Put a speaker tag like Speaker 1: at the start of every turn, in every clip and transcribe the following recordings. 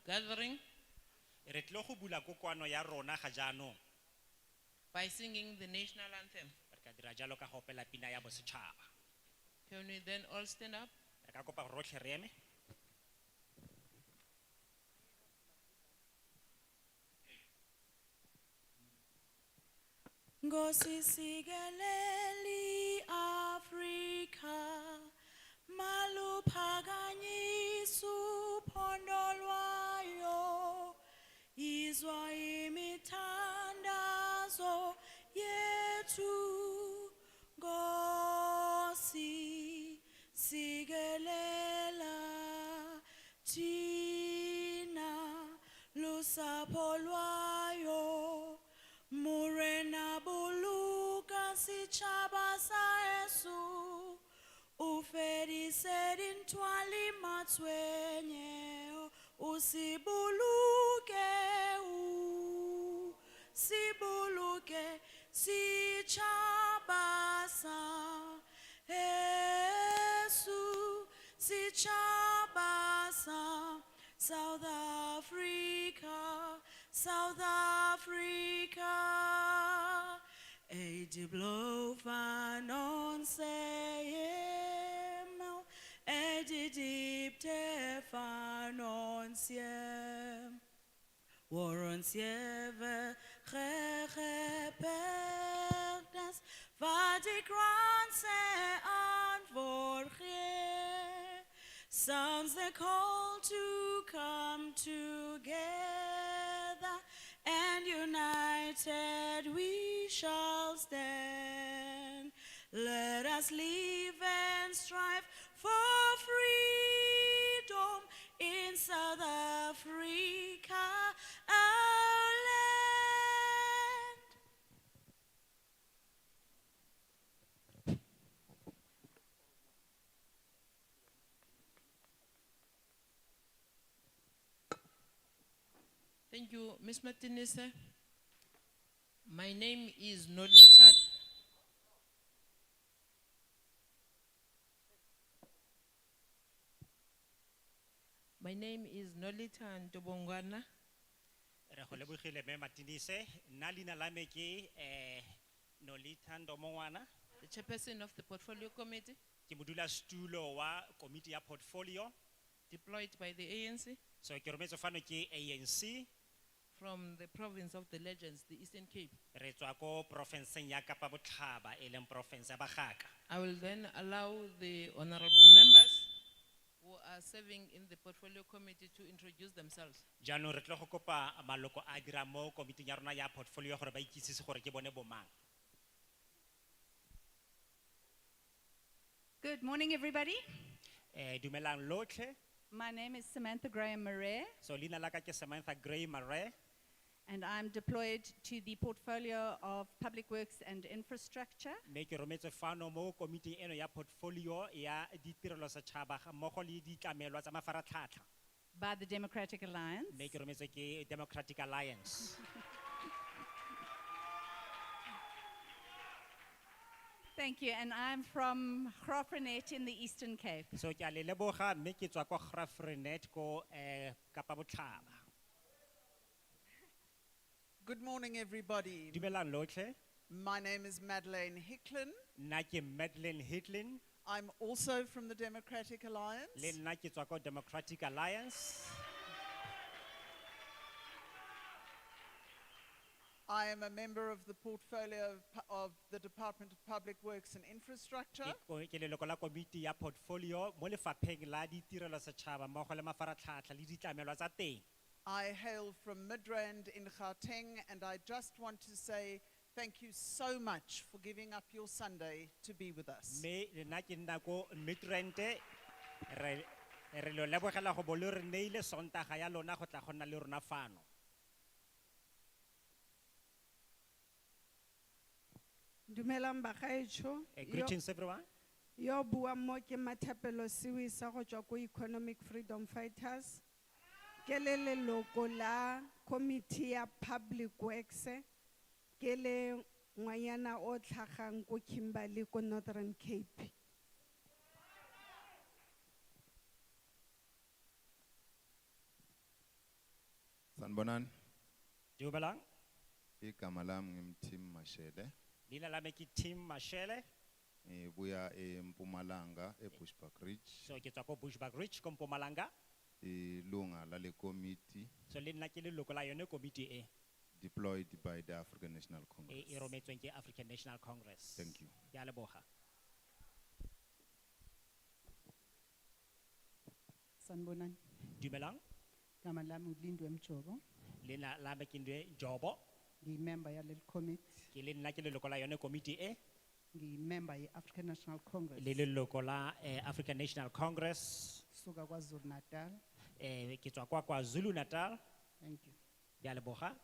Speaker 1: gathering
Speaker 2: Re tlo go bula kokoano ya rona ga jaanong.
Speaker 1: by singing the national anthem.
Speaker 2: Re ka dira jalo ka go opela pina ya bosetšhaba.
Speaker 1: Can we then all stand up?
Speaker 2: Re ka kopa gore rotlhe re eme.
Speaker 3: Ngosi sikeleli Afrika maluphakanyisu phondo lwayo izwa imithandazo yethu Ngosi sikelela thina lusapho lwayo Murena buluka sichaba sa Yesu Ufedise dintwali matwenye Usibuluke Sibuluke sichaba sa Yesu Sichaba sa South Africa South Africa, a diblo non seem, a deep te non siem, warren sieve, perdas, vadi grand se anvorge, sounds the call to come together. And united we shall stand. Let us live and strive for freedom in South Africa, our land.
Speaker 1: Thank you, Ms. Martinez. My name is Nolita. My name is Nolita Ntobongwana.
Speaker 2: Re go lebogile me Martinise, nna leina la me ke Nolita Ndomongwana,
Speaker 1: The chairperson of the Portfolio Committee,
Speaker 2: ke modulasetulo wa komiti ya portfolio.
Speaker 1: deployed by the ANC
Speaker 2: So ke rometse fano ke ANC,
Speaker 1: from the province of the Legends, the Eastern Cape.
Speaker 2: re tswa ko profenseng ya Kapa Botlhaba e leng province ya Bagaka.
Speaker 1: I will then allow the honorable members who are serving in the Portfolio Committee to introduce themselves.
Speaker 2: Jaanong re tlo go kopa maloko a dira mo komiting ya rona ya portfolio gore ba ikitsise gore ke bone bomang.
Speaker 4: Good morning, everybody.
Speaker 2: Dumelang lotlhe.
Speaker 4: My name is Samantha Graham Murray,
Speaker 2: So leina la ka ke Samantha Gray Mare.
Speaker 4: and I'm deployed to the portfolio of Public Works and Infrastructure.
Speaker 2: Me ke rometse fano mo komiting eno ya portfolio ya ditirelo setšhaba mmogo le ditlamelwa tsa mafaratlhatlha.
Speaker 4: By the Democratic Alliance.
Speaker 2: Me ke rometse ke Democratic Alliance.
Speaker 4: Thank you, and I'm from Graaff-Reinet in the Eastern Cape.
Speaker 2: So ke a le leboga mme ke tswa ko Graaff-Reinet ko Kapa Botlhaba.
Speaker 5: Good morning, everybody.
Speaker 2: Dumelang lotlhe.
Speaker 5: My name is Madeleine Hicklin.
Speaker 2: Nna ke Madeleine Hitlin.
Speaker 5: I'm also from the Democratic Alliance.
Speaker 2: Le nna ke tswa ko Democratic Alliance.
Speaker 5: I am a member of the portfolio of the Department of Public Works and Infrastructure.
Speaker 2: Ke leloko la komiti ya portfolio mo lefapheng la ditirelo setšhaba mmogo le mafaratlhatlha le ditlamelwa tsa teng.
Speaker 5: I hail from Midrand in Gauteng, and I just want to say thank you so much for giving up your Sunday to be with us.
Speaker 2: Me le nna ke nna ko Midrand re lo lebogela go bo le re neile sontaga ya lona go tla go nna le rona fano.
Speaker 6: Dumelang bagaetsho.
Speaker 2: Greetings everyone.
Speaker 6: Yo bua mo ke Mathapelo Siwi sa go tswa ko Economic Freedom Fighters. Ke le leloko la committee ya Public Works. Ke le ngwanyana o tlhagang ko Kimberley ko Northern Cape.
Speaker 7: Sanbonan,
Speaker 2: Dumelang.
Speaker 7: igama lami ngimTim Mashele,
Speaker 2: Lina lame ki Tim Mashele.
Speaker 7: buya eMpumalanga eBushbuck Ridge,
Speaker 2: So ke tswa ko Bushbuck Ridge ko Mpumalanga.
Speaker 7: ilunga lale committee
Speaker 2: So le nna ke leloko la yone committee e
Speaker 7: deployed by the African National
Speaker 2: e
Speaker 7: Congress.
Speaker 2: e rometsweng ke African National Congress.
Speaker 7: Thank you.
Speaker 2: Ke a leboga.
Speaker 8: Sanbonan,
Speaker 2: Dumelang.
Speaker 8: gama lami ngilindwe Mjobo,
Speaker 2: Lina lame ke Ndwe Jobo.
Speaker 8: ngiyimember yaleli committee,
Speaker 2: Ke le nna ke leloko la yone committee e
Speaker 8: ngiyimember ye-African National Congress,
Speaker 2: le leloko la African National Congress.
Speaker 8: suka KwaZulu Natal.
Speaker 2: Ke tswa kwa KwaZulu Natal.
Speaker 8: Thank you.
Speaker 2: Ke a leboga.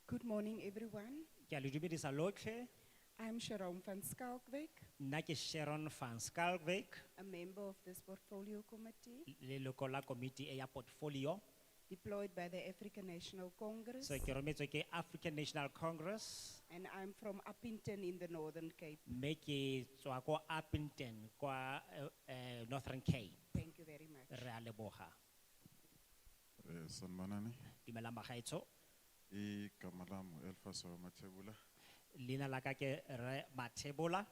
Speaker 9: Good morning, everyone.
Speaker 2: Ke a le dumedisa lotlhe.
Speaker 9: I'm Sharon van Skalkwyk,
Speaker 2: Nna ke Sharon van Skalkwyk,
Speaker 9: a member of this portfolio committee
Speaker 2: leloko la committee e ya portfolio.
Speaker 9: deployed by the African National Congress.
Speaker 2: So ke rometswe ke African National Congress.
Speaker 9: And I'm from Uppington in the Northern Cape.
Speaker 2: Mme ke tswa ko Uppington kwa Northern Cape.
Speaker 9: Thank you very much.
Speaker 2: Re a leboga.
Speaker 10: Sanmanani,
Speaker 2: Dumelang bagaetsho.
Speaker 10: igama lami Elfaso Mathebula,
Speaker 2: Leina la ka ke Re Mathebola,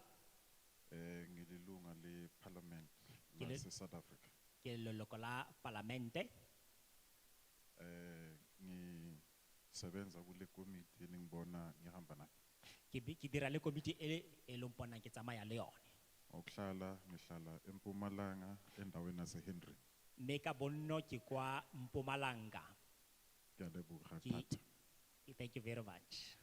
Speaker 10: ngililunga le parliament
Speaker 2: Ke le-
Speaker 10: lase South Africa.
Speaker 2: ke leloko la palamente.
Speaker 10: Ngisebenza kule committee ningibona ngihamba nayo.
Speaker 2: Ke dira le committee e leng ponang ke tsamaya le yone.
Speaker 10: Ukuhlala ngihlala eMpumalanga endaweni yase Henry.
Speaker 2: Mme ka bonno ke kwa Mpumalanga.
Speaker 10: Ngiyaleboga
Speaker 2: Ke-
Speaker 10: tata.
Speaker 2: Thank you very much.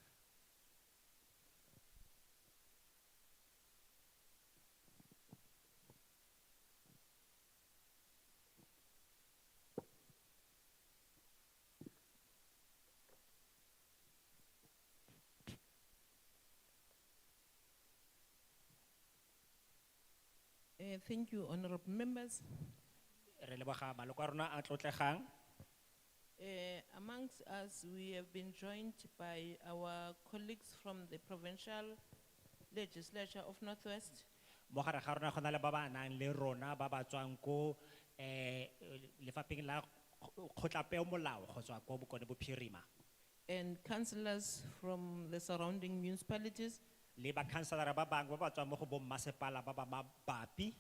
Speaker 1: Thank you, honorable members.
Speaker 2: Re leboga maloko a rona a tlotlegang.
Speaker 1: Amongst us, we have been joined by our colleagues from the provincial legislature of Northwest.
Speaker 2: Mo gare ga rona go na le ba ba nang le rona ba ba tswang ko lefapheng la kgotlapeomolao go tswa ko Bokone Bophirima,
Speaker 1: And councillors from the surrounding municipalities.
Speaker 2: le ba councilor ba bangwe ba ba tswang mo go bommasepala ba ba mabapi.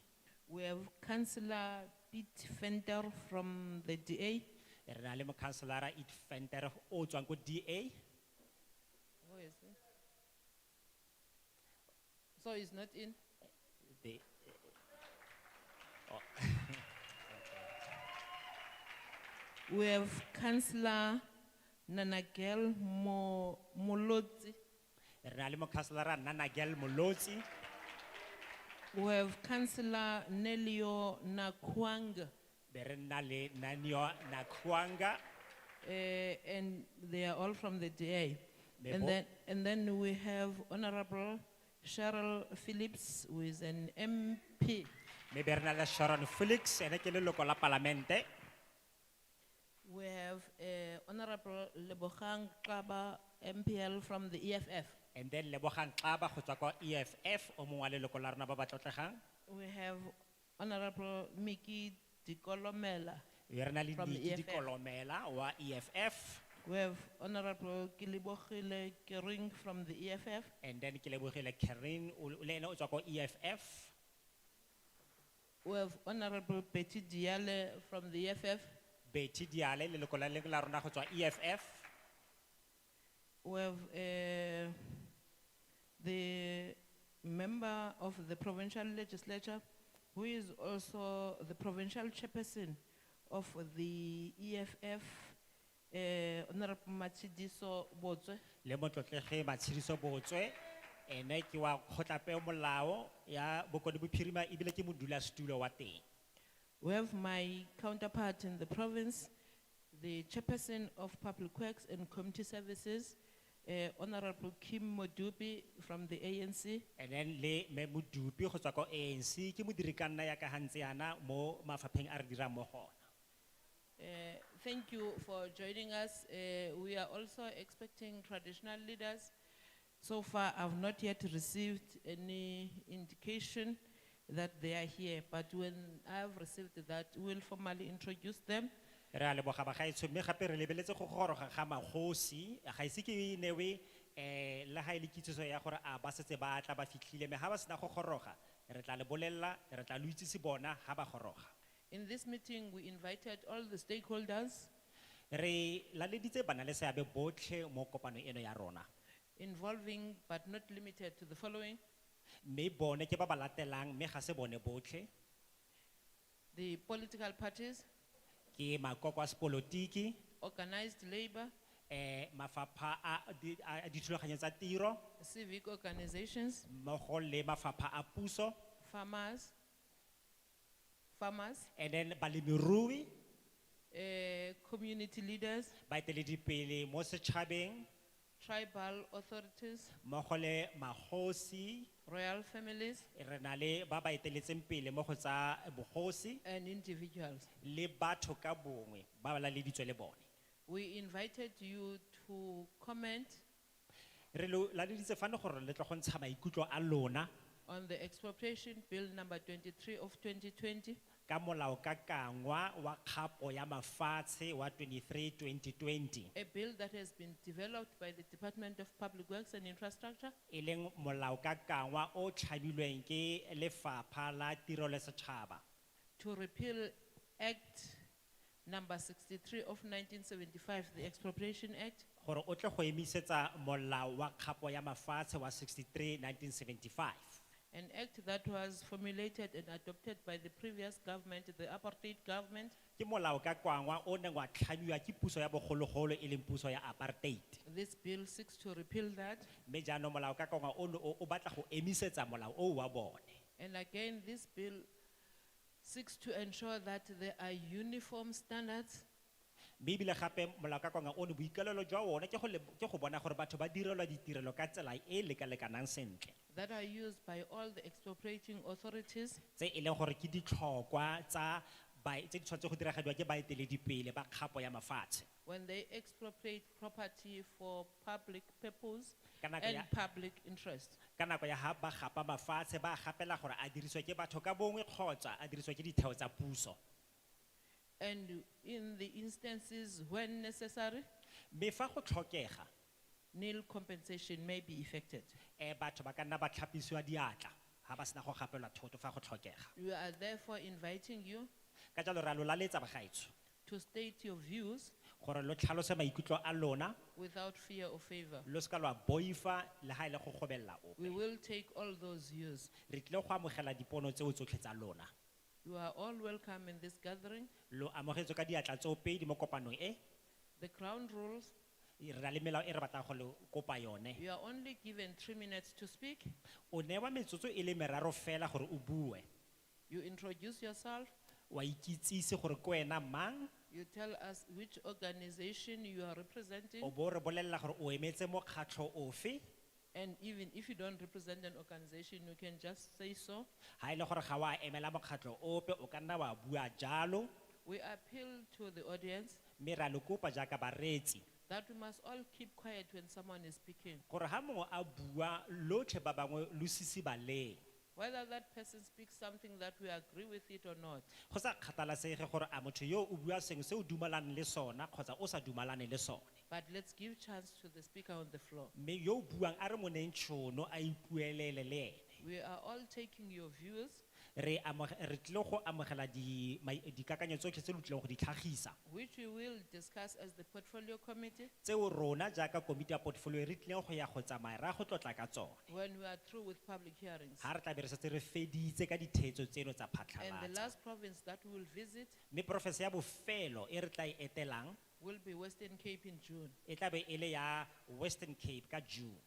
Speaker 1: We have Councillor Pete Fenter from the DA.
Speaker 2: Re na le mo councilor It Venter o tswang ko DA.
Speaker 1: Where is he? So he's not in?
Speaker 2: The-
Speaker 1: We have Councillor Nanagel Molotsi.
Speaker 2: Re na le mo councilor Nanagel Molotsi.
Speaker 1: We have Councillor Nelio Nakwanga.
Speaker 2: Be re na le Nanio Nakwanga.
Speaker 1: And they are all from the DA.
Speaker 2: Mebo.
Speaker 1: And then we have Honorable Cheryl Phillips, who is an MP.
Speaker 2: Me be re na le Sharon Felix ene ke leloko la palamente.
Speaker 1: We have Honorable Lebogang Kaba, MPL from the EFF.
Speaker 2: And then Lebogang Xaba go tswa ko EFF o mongwe wa leloko la rona ba ba tlotlegang.
Speaker 1: We have Honorable Mickey Dikolomela.
Speaker 2: Re na le
Speaker 1: From the
Speaker 2: Niki
Speaker 1: EFF.
Speaker 2: Dikolomela wa EFF.
Speaker 1: We have Honorable Kilibogile Kering from the EFF.
Speaker 2: And then ke lebogile Karen o le ene o tswa ko EFF.
Speaker 1: We have Honorable Betty Diale from the EFF.
Speaker 2: Betty Diale leloko la leng la rona go tswa EFF.
Speaker 1: We have the member of the provincial legislature, who is also the provincial chairperson of the EFF, Honorable Matshidiso Botswe.
Speaker 2: Le motlotlege Matshidiso Botswe ene ke wa kgotlapeomolao ya Bokone Bophirima ebile ke modulasetulo wa teng.
Speaker 1: We have my counterpart in the province, the chairperson of public works and community services, Honorable Kim Modupi from the ANC.
Speaker 2: And then le me modupi go tswa ko ANC ke modiri ka nna ya ka hantse yana mo mafapheng a re dirang mo gona.
Speaker 1: Thank you for joining us. We are also expecting traditional leaders So far, I've not yet received any indication that they are here, but when I've received that, we'll formally introduce them.
Speaker 2: Re a leboga bagaetsho, mme gape re lebeletse go goroga ga magosi ga ise ke newe le ga ile kitsiso ya gore a ba setse ba tla ba fitlhile mme ga ba sena go goroga re tla le bolella re tla lo itsise bona ga ba goroga.
Speaker 1: In this meeting, we invited all the stakeholders
Speaker 2: Re laleditse bana le seabe botlhe mo kopanong eno ya rona
Speaker 1: involving but not limited to the following:
Speaker 2: mme bone ke ba ba latelang mme ga se bone botlhe
Speaker 1: the political parties,
Speaker 2: ke makoko a sepolotiki
Speaker 1: organized labor,
Speaker 2: mafapha a dithulaganyo tsa tiro
Speaker 1: civic organizations,
Speaker 2: mmogo le mafapha a puso
Speaker 1: farmers,
Speaker 2: and then balemirui
Speaker 1: community leaders,
Speaker 2: baeteledipele mo setšhabeng
Speaker 1: tribal authorities,
Speaker 2: mmogo le magosi
Speaker 1: royal families,
Speaker 2: re na le ba ba eteletseng pele mo go tsa bogosi
Speaker 1: and individuals.
Speaker 2: le batho ka bongwe ba ba laleditswe le bone.
Speaker 1: We invited you to comment
Speaker 2: Re lo laleditse fane gore le tlo go ntsha maikutlo a lona
Speaker 1: on the Expropriation Bill number 23 of 2020,
Speaker 2: ka molao ka kangwa wa kgapo ya mafatshe wa 23-2020
Speaker 1: a bill that has been developed by the Department of Public Works and Infrastructure
Speaker 2: e leng molao ka kangwa o tlhabilweng ke lefapha la tiro le setšhaba
Speaker 1: to repeal Act number 63 of 1975, the Expropriation Act,
Speaker 2: gore o tle go emisetsa molao wa kgapo ya mafatshe wa 63-1975
Speaker 1: an act that was formulated and adopted by the previous government, the apartheid government.
Speaker 2: ke molao ka kwangwa o neng wa tlhamiwa ke puso ya bogologolo e leng puso ya apartheid
Speaker 1: This bill seeks to repeal that.
Speaker 2: mme jaanong molao ka kwangwa ono o batla go emisetsa molao o wa bone
Speaker 1: And again, this bill seeks to ensure that there are uniform standards
Speaker 2: mme ebile gape molao ka kwangwa ono boikalelo jwa one ke go bona gore batho ba direlwa ditirelo ka tsela e e lekalekanang sentle
Speaker 1: that are used by all the expropriating authorities
Speaker 2: tse e leng gore ke ditlhokwa tsa tse di tshwanetse go diragadiwa ke baeteledipele ba kgapo ya mafatshe
Speaker 1: when they expropriate property for public purpose
Speaker 2: Ka nako
Speaker 1: and
Speaker 2: ya-
Speaker 1: public interest.
Speaker 2: ka nako ya ga ba gapa mafatshe ba gapela gore a dirisiwe ke batho ka bongwe kgotsa a dirisiwe ke ditheo tsa puso
Speaker 1: And in the instances when necessary,
Speaker 2: mme fa go tlhokega
Speaker 1: nil compensation may be effected.
Speaker 2: batho ba ka nna ba tlhapisiwa diatla ga ba sena go gapelwa thoto fa go tlhokega
Speaker 1: We are therefore inviting you
Speaker 2: ka jalo ra lo laletsa bagaetsho
Speaker 1: to state your views
Speaker 2: gore lo tlhalose maikutlo a lona
Speaker 1: without fear or favor.
Speaker 2: lo seka lwa boifa le ga e le go gobelela ope
Speaker 1: We will take all those views.
Speaker 2: re tlile go amogela dipono tseo tsotlhe tsa lona
Speaker 1: You are all welcome in this gathering.
Speaker 2: lo amogetswe ka diatla tseo pedi mo kopanong e
Speaker 1: The ground rules,
Speaker 2: re na le melao e re batlang go le kopa yone
Speaker 1: you are only given 3 minutes to speak.
Speaker 2: o newa metsotso e le meraro fela gore o bue
Speaker 1: You introduce yourself.
Speaker 2: wa ikitsise gore ke wena mang
Speaker 1: You tell us which organization you are representing.
Speaker 2: o bo re bolelela gore o emetse mokgatlho ofe
Speaker 1: And even if you don't represent an organization, you can just say so.
Speaker 2: ga e le gore ga wa emela mokgatlho ope o ka nna wa bua jalo
Speaker 1: We appeal to the audience
Speaker 2: mme ra le kopa jaaka bareetsi
Speaker 1: that we must all keep quiet when someone is speaking.
Speaker 2: gore ga mongwe a bua lotlhe ba bangwe lo sisibaleng
Speaker 1: Whether that person speaks something that we agree with it or not.
Speaker 2: go sa kgathalesege gore a motho yo o bua sengwe se o dumalaneng le sona kgotsa o sa dumalane le sone
Speaker 1: But let's give chance to the speaker on the floor.
Speaker 2: mme yo o buang a re mo neng tšhono a ipuelele le ene
Speaker 1: We are all taking your views,
Speaker 2: re tlile go amogela dikakanyo tsotlhe tse lo tlileng go di tlhagisa
Speaker 1: which we will discuss as the portfolio committee
Speaker 2: tseo rona jaaka komiti ya portfolio re tlileng go ya go tsamaya ra go tlotla ka tsone
Speaker 1: when we are through with public hearings.
Speaker 2: ga re tla be re setse re feditse ka ditheetso tseno tsa
Speaker 1: And the
Speaker 2: phatlhalatsa
Speaker 1: last province that we will visit
Speaker 2: mme porofense ya bofelo e re tla e etelang
Speaker 1: will be Western Cape in June.
Speaker 2: e tla be e le ya Western Cape ka June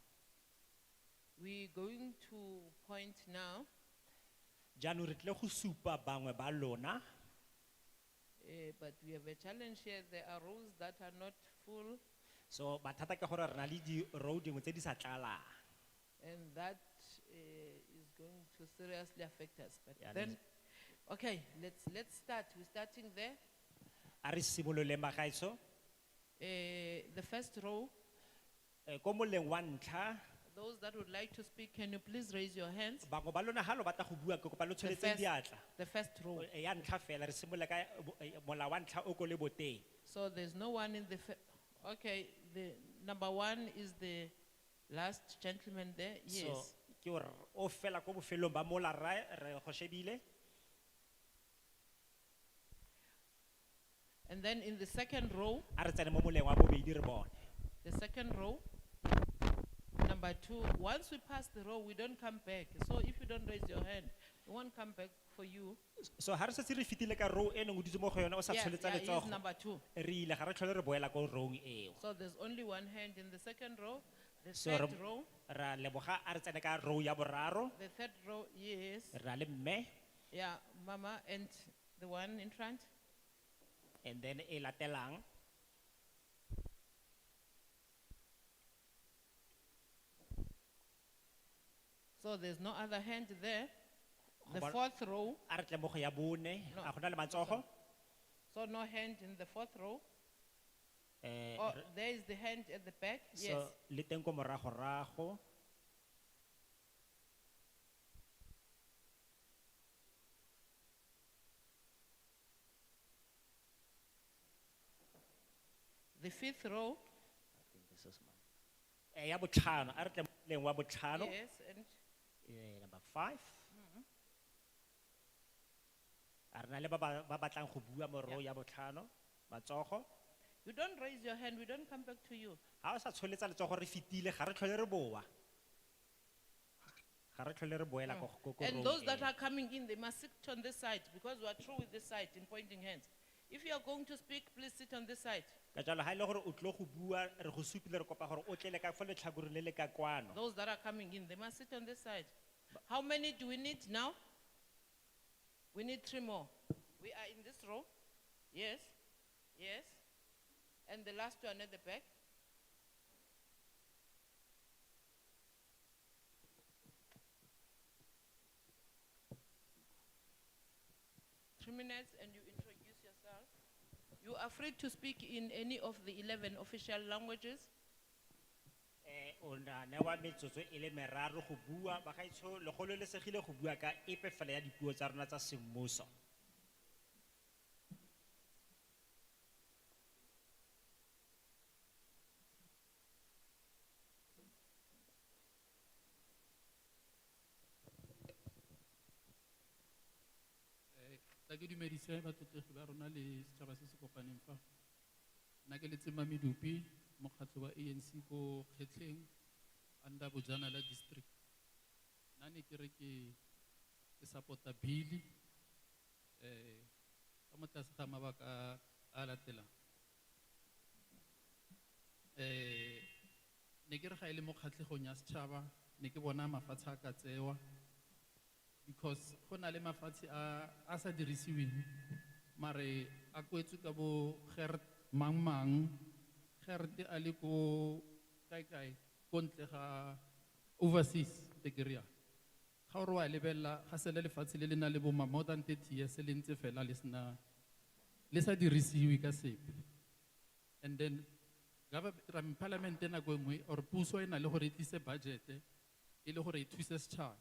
Speaker 1: We're going to point now,
Speaker 2: jaanong re tlile go supa bangwe ba lona
Speaker 1: but we have a challenge here. There are roads that are not full,
Speaker 2: so mathata ke gore re na le di-road dingwe tse di sa tlalang
Speaker 1: and that is going to seriously affect us. But
Speaker 2: Yeah,
Speaker 1: then, okay, let's start. We're starting there.
Speaker 2: a re simololeng bagaetsho
Speaker 1: The first row,
Speaker 2: ko moleng wa ntlha
Speaker 1: Those that would like to speak, can you please raise your hands?
Speaker 2: Bangwe ba lona ha lo batla go bua ke kopa lo
Speaker 1: The
Speaker 2: tsholetseng
Speaker 1: first,
Speaker 2: diatla.
Speaker 1: the first row.
Speaker 2: Ya ntlha fela re simolola ka mola wa ntlha o ko le boteng.
Speaker 1: So there's no one in the, okay, the number one is the last gentleman there,
Speaker 2: So
Speaker 1: yes.
Speaker 2: ke hore o fela ko bofelong ba mola re go shebile.
Speaker 1: And then in the second row,
Speaker 2: A re tsene mo moleng wa bobedi re bone.
Speaker 1: the second row, number two, once we pass the row, we don't come back. So if you don't raise your hand, we won't come back for you.
Speaker 2: So ha re setse re fitile ka row eno nguditse mo go yona o sa
Speaker 1: Yeah,
Speaker 2: tsholetsa
Speaker 1: yeah, he's
Speaker 2: letsogo.
Speaker 1: number two.
Speaker 2: Re ile ga re tlhole re boela ko rowng eo.
Speaker 1: So there's only one hand in the second row, the
Speaker 2: So
Speaker 1: third
Speaker 2: re
Speaker 1: row,
Speaker 2: ra leboga a re tsene ka row ya boraro.
Speaker 1: the third row, yes.
Speaker 2: Ra le mme
Speaker 1: Yeah, Mama and the one in front.
Speaker 2: and then e latelang.
Speaker 1: So there's no other hand there. The
Speaker 2: Hoba-
Speaker 1: fourth row,
Speaker 2: A re tle mo go ya bone.
Speaker 1: No,
Speaker 2: A gona le matsogo.
Speaker 1: so no hand in the fourth row.
Speaker 2: Eh,
Speaker 1: Oh, there is the hand at the back, yes.
Speaker 2: so le teng ko morago rago.
Speaker 1: The fifth row,
Speaker 2: Ya botlhano, a re tle mo moleng wa botlhano.
Speaker 1: yes, and
Speaker 2: Number 5. A re na le ba batlang go bua mo row ya botlhano. Matsogo.
Speaker 1: you don't raise your hand, we don't come back to you.
Speaker 2: Ha o sa tsholetsa letsogo re fitile ga re tlhole re boa. Ga re tlhole re boela ko
Speaker 1: And
Speaker 2: rowng
Speaker 1: those that
Speaker 2: eo.
Speaker 1: are coming in, they must sit on this side because we are through with this side in pointing hands. If you are going to speak, please sit on this side.
Speaker 2: Ka jalo ha ile gore o tlo go bua re go supile re kopa gore o tlele ka fa letlhakoreng le le ka kwano.
Speaker 1: Those that are coming in, they must sit on this side. How many do we need now? We need 3 more. We are in this row. Yes, yes. And the last one at the back. Three minutes and you introduce yourself. You are free to speak in any of the 11 official languages.
Speaker 2: O na newa metsotso e le meraro go bua ba gaetsho le go lelesegile go bua ka epe fela ya dipuo tsa rona tsa semmuso.
Speaker 11: Ta ke dumedise batlotlegi ba rona le setšhaba se se kopaneng fa. Nna ke Letsema Medupi, mokgatlho wa ANC ko Kgetleng under Bojanala district. Nna ne ke re ke support-a bill ka mo tlase ga mabaka a latelang. Ne ke re ga e le mo kgatlhegong ya setšhaba ne ke bona mafatshe a ka tsewa because go na le mafatshe a sa dirisiweng mare a kwetswe ka bo Gert mang Gert a le ko kae ko ntle ga overseas degree ga o re wa lebella ga se le lefatshe le le na le bo more than 30 years le ntse fela le sa dirisiwe ka sepe. And then parliament ena go engwe or puso e na le gore e tlise budget e le gore e thuse setšhaba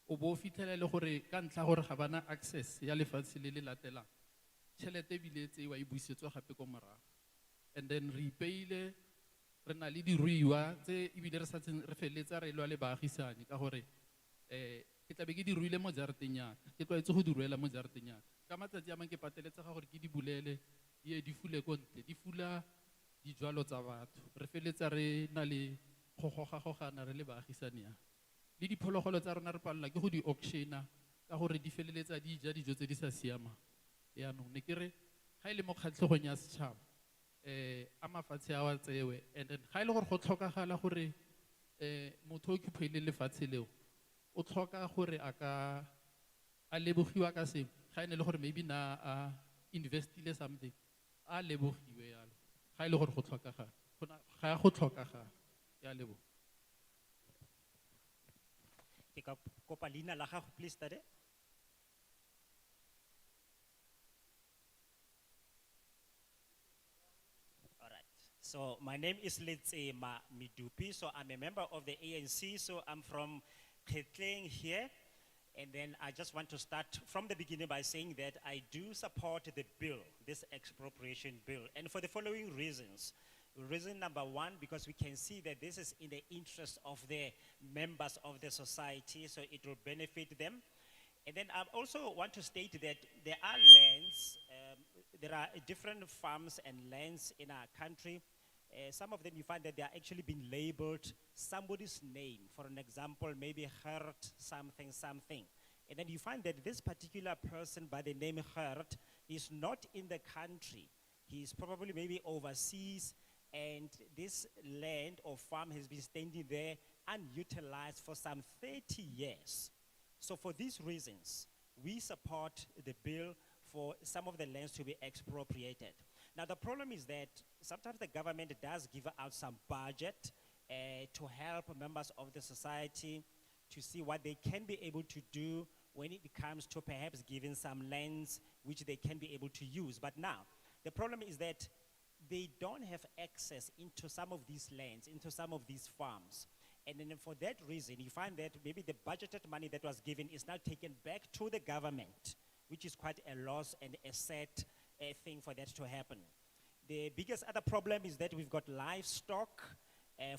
Speaker 11: o bo fitlhela le gore ka ntlha gore ga bana access ya lefatshe le le latelang tšhelete ebile tseiwa e busetswa gape ko morago. And then re ipeile re na le diruiwa tse ebile re satseng re feleletsa re lwa le baagisane ka gore ke tlabe ke di ruile mo jareteng yaka ke tlwaetse go di ruela mo jareteng yaka ka matsatsi a mang ke pateletsega gore ke di bulele di fule ko ntle di fula dijwalo tsa batho re feleletsa re na le go gogagogana re le baagisane yana le diphologolo tsa rona re palelwa ke go di auctiona ka gore di feleletsa di ja dijo tse di sa siamang. Yaanong ne ke re ga e le mo kgatlhegong ya setšhaba a mafatshe a wa tsewe and then ga e le gore go tlhokagala gore motho o occupile lefatshe leo o tlhoka gore a lebogiwa ka sengwe ga e ne le gore maybe na a investile something a lebogiwe yalo ga e le gore go tlhokagala ga go tlhokagala ya lebo.
Speaker 2: Ke ka kopa leina la gago please tade. Alright. So my name is Letsema Midupi. So I'm a member of the ANC. So I'm from Ketleng here. And then I just want to start from the beginning by saying that I do support the bill, this expropriation bill, and for the following reasons. Reason number one, because we can see that this is in the interest of the members of the society, so it will benefit them. And then I also want to state that there are lands, there are different farms and lands in our country. Some of them you find that they are actually being labeled somebody's name. For an example, maybe Hert something, something. And then you find that this particular person by the name Hert is not in the country. He is probably maybe overseas, and this land or farm has been standing there unutilized for some 30 years. So for these reasons, we support the bill for some of the lands to be expropriated. Now the problem is that sometimes the government does give out some budget to help members of the society to see what they can be able to do when it comes to perhaps giving some lands which they can be able to use. But now, the problem is that they don't have access into some of these lands, into some of these farms. And then for that reason, you find that maybe the budgeted money that was given is now taken back to the government, which is quite a loss and a sad thing for that to happen. The biggest other problem is that we've got livestock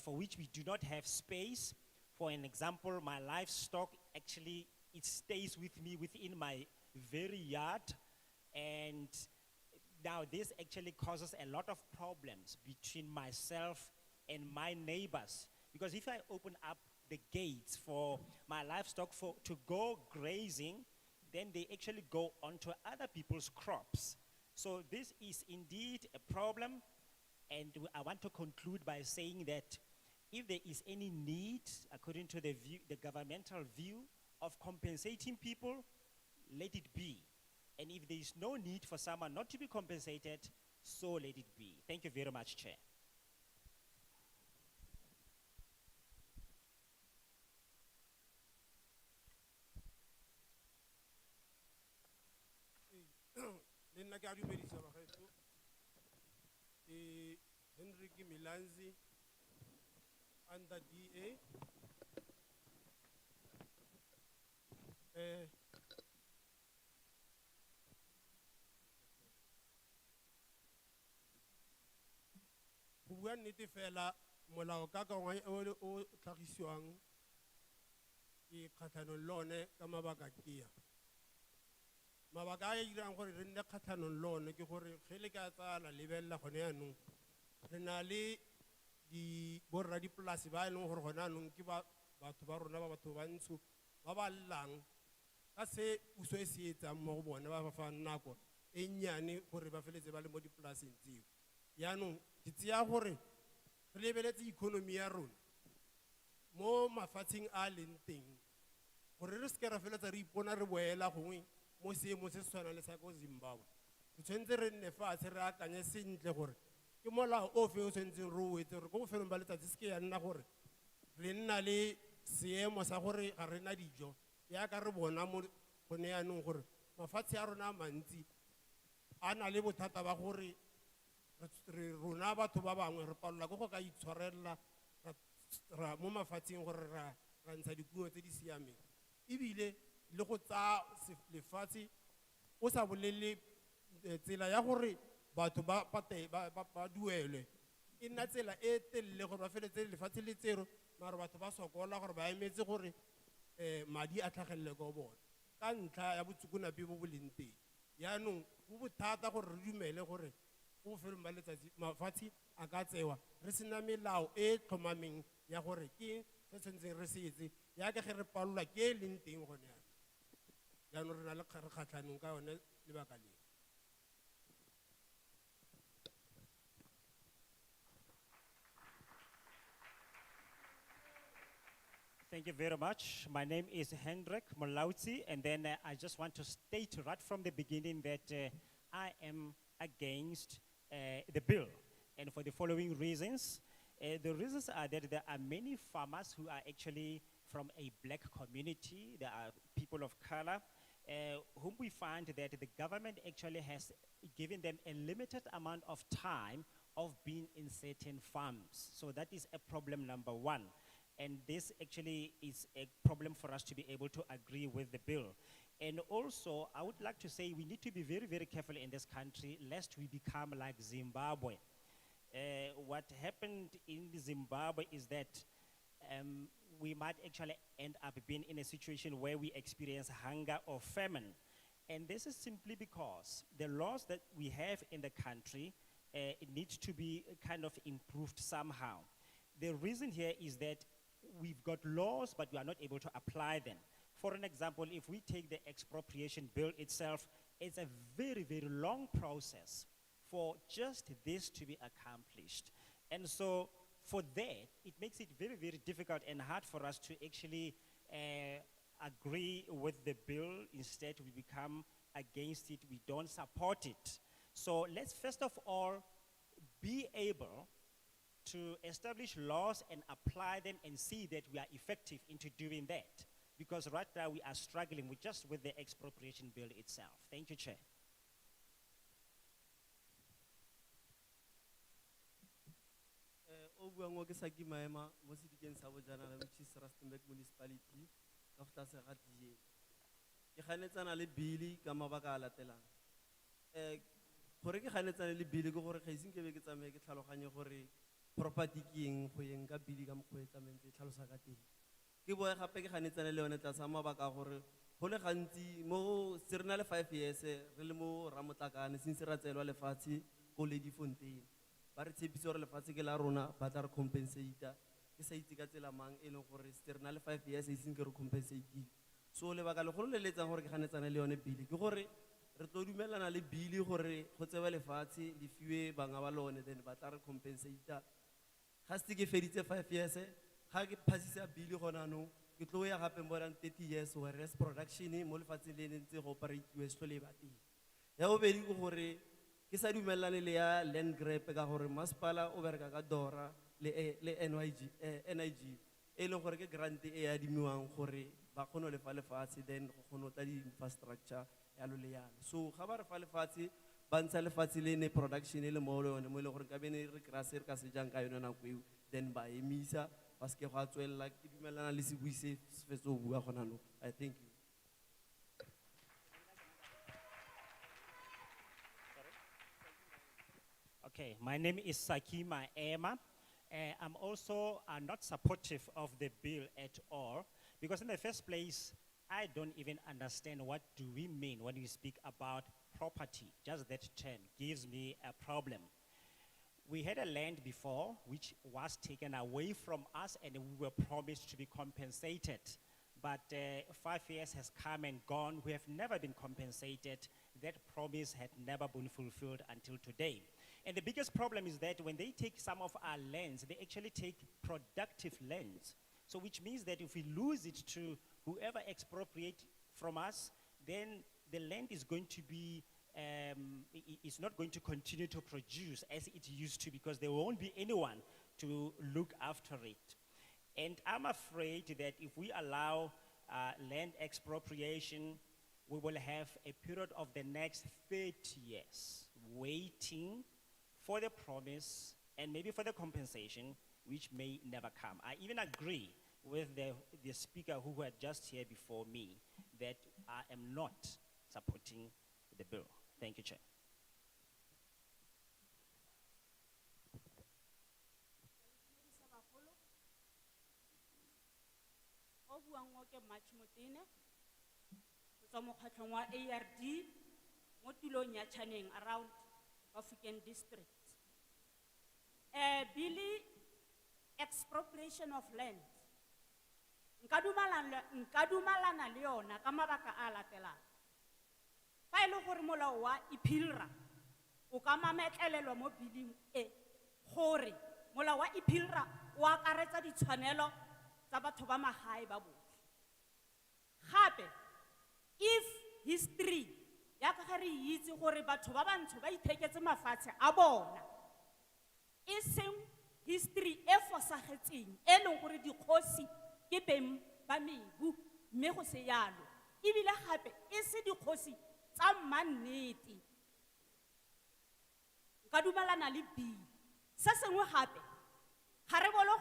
Speaker 2: for which we do not have space. For an example, my livestock actually, it stays with me within my very yard, and now this actually causes a lot of problems between myself and my neighbors. Because if I open up the gates for my livestock to go grazing, then they actually go onto other people's crops. So this is indeed a problem, and I want to conclude by saying that if there is any need, according to the governmental view, of compensating people, let it be. And if there is no need for someone not to be compensated, so let it be. Thank you very much, Chair.
Speaker 12: Nna ke a dumedisa bagaetsho Henrik Milanzi under DA. Go bua nnete fela molao ka kangwa o tlhagisiwang ke kgathanong le one ka mabaka kea. Mabaka a dirang gore re nne kgathanong le one ke gore ge le ka tsala lebelela gone yanong re na le borra dipolasi ba e leng gore gone yanong ke batho ba rona ba batho bantsho ba ba llang ka se puso e se etsang mo go bone ba ba fa nako e nnyane gore ba feletse ba le mo dipolaseng tseo. Yanong ke tseya gore re lebeletse economy ya rona mo mafatsheng a leng teng gore re seke ra feletsa re ipona re boela gongwe mo seemo se se tshwanang le sa ko Zimbabwe. Re tshwanetse re nne fatshe re akanye sentle gore ke molao ofe o tshwanetseng re o etse gore ko bofelong ba letsatsi se ke ya nna gore re nna le seemo sa gore ga re na dijo yaka re bona mo gone yanong gore mafatshe a rona a mantsi a na le bothata ba gore rona batho ba bangwe re palelwa ke go ka itshwarelela mo mafatsheng gore ra ntsha dikuno tse di siameng, ebile le go tsa lefatshe o sa bolele tsela ya gore batho ba duelwe e nna tsela e telele gore ba feletse lefatshe le tsero mare batho ba sokola gore ba emetse gore madi a tlhagelele ko bona ka ntlha ya botsukunapi bo bo leng teng. Yaanong go bothata gore re dumele gore go bofelong ba letsatsi mafatshe a ka tsewa re sena melao e tlhomameng ya gore ke se tshwanetseng re se etse yaka ge re palelwa ke e leng teng gone yana. Yaanong re na le kgatlhanong ka yone lebaka leo.
Speaker 2: Thank you very much. My name is Hendrik Molauzi, and then I just want to state right from the beginning that I am against the bill, and for the following reasons. The reasons are that there are many farmers who are actually from a black community. There are people of color whom we find that the government actually has given them a limited amount of time of being in certain farms. So that is a problem number one. And this actually is a problem for us to be able to agree with the bill. And also, I would like to say we need to be very, very careful in this country lest we become like Zimbabwe. What happened in Zimbabwe is that we might actually end up being in a situation where we experience hunger or famine. And this is simply because the laws that we have in the country it needs to be kind of improved somehow. The reason here is that we've got laws, but we are not able to apply them. For an example, if we take the Expropriation Bill itself, it's a very, very long process for just this to be accomplished. And so for that, it makes it very, very difficult and hard for us to actually agree with the bill. Instead, we become against it, we don't support it. So let's first of all be able to establish laws and apply them and see that we are effective into doing that. Because right now we are struggling with just with the Expropriation Bill itself. Thank you, Chair.
Speaker 13: O buang o ke sa ke maema mo sedikeng sa Bojanala, which is Rustenburg Municipality, ka fa tlase ga DA. Ke ganetsana le bili ka mabaka a latelang. Gore ke ganetsana le bili ke gore ga iseng ke be ke tsamaye ke tlhaloganye gore property ke eng go yeng ka bili ka mokgwa e tsametse tlhalosa ka teng. Ke boe gape ke ganetsana le yone tlasa mabaka gore go le gantsi mo se re na le 5 years re le mo Ramotlakane since ra tseelwa lefatshe ko Lady Fontaine. Ba re tshepise gore lefatshe ke la rona ba tla re compensate ke sa itse ka tsela mang e leng gore se re na le 5 years e seng ke re compensate. So lebaka le golo le letsang gore ke ganetsana le yone bili ke gore re tlo dumelana le bili gore go tsewe lefatshe le fiwe banga ba lone then ba tla re compensate. Ga se ke feditse 5 years ga ke phasisa bili gona no ke tlo ya gape mo 30 years whereas production mo lefatsheng le ntse go operate se le bateng. Ya o bedi go gore ke sa dumelane le ya land grab ka gore masipala o bereka ka dora le NIG e le gore ke grant e ya dimiwang gore ba kgone le fa lefatshe then go kgone tla di infrastructure ya lo le yana. So ga ba re fa lefatshe ba ntsha lefatshe le ne production le mo le yone mo le gore ka bene re kra se re ka se jang ka yone nako eo then ba emisa ba se ke go a tswella ke dumelana le se buise se fetso o bua gona no. I thank you.
Speaker 2: Okay, my name is Sakima Emma. I'm also not supportive of the bill at all because in the first place, I don't even understand what do we mean when we speak about property. Just that term gives me a problem. We had a land before which was taken away from us and we were promised to be compensated. But 5 years has come and gone. We have never been compensated. That promise had never been fulfilled until today. And the biggest problem is that when they take some of our lands, they actually take productive lands. So which means that if we lose it to whoever expropriate from us, then the land is going to be, it's not going to continue to produce as it used to because there won't be anyone to look after it. And I'm afraid that if we allow land expropriation, we will have a period of the next 30 years waiting for the promise and maybe for the compensation, which may never come. I even agree with the speaker who had just here before me that I am not supporting the bill. Thank you, Chair.
Speaker 14: ARD mo tulong ya Chaneng around African district. Billy, expropriation of land. Nkadumalana le yona ka mabaka a latelang. Fa ile gore molao wa ipilra o ka mametlelelwa mo biling e gore molao wa ipilra o akaretsa ditshwanelo tsa batho ba magae ba botlhe. Gape if history ya ka gare itse gore batho ba bantsho ba itheketse mafatshe a bona e seng history e fosagetseng e leng gore dikgosi ke beng ba mebu mme go se yalo ebile gape e se dikgosi tsa mannete nka dumalana le bi Se sengwe gape ga re bolo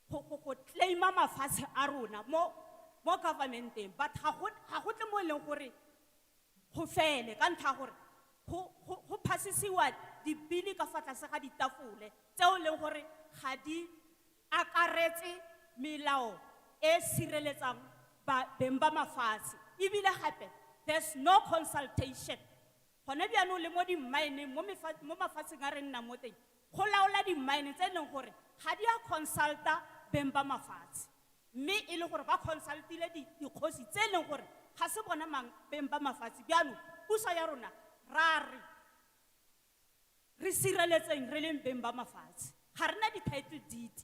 Speaker 14: go claima mafatshe a rona mo governmenteng, but ga go tle mo e leng gore go fele ka ntlha gore go passisiwa dibili ka fa tlase ga ditafole tseo e leng gore ga di akaretse melao e sireletsang beng ba mafatshe. Ebile gape there's no consultation. Gone bjaanong le mo di-mine mo mafatsheng a re nnang mo teng go laola di-mine tse e leng gore ga di a consulta beng ba mafatshe, mme e le gore ba consultile dikgosi tse e leng gore ga se bona beng ba mafatshe. Bjaanong puso ya rona re sireletseng re leng beng ba mafatshe, ga rena di-title deed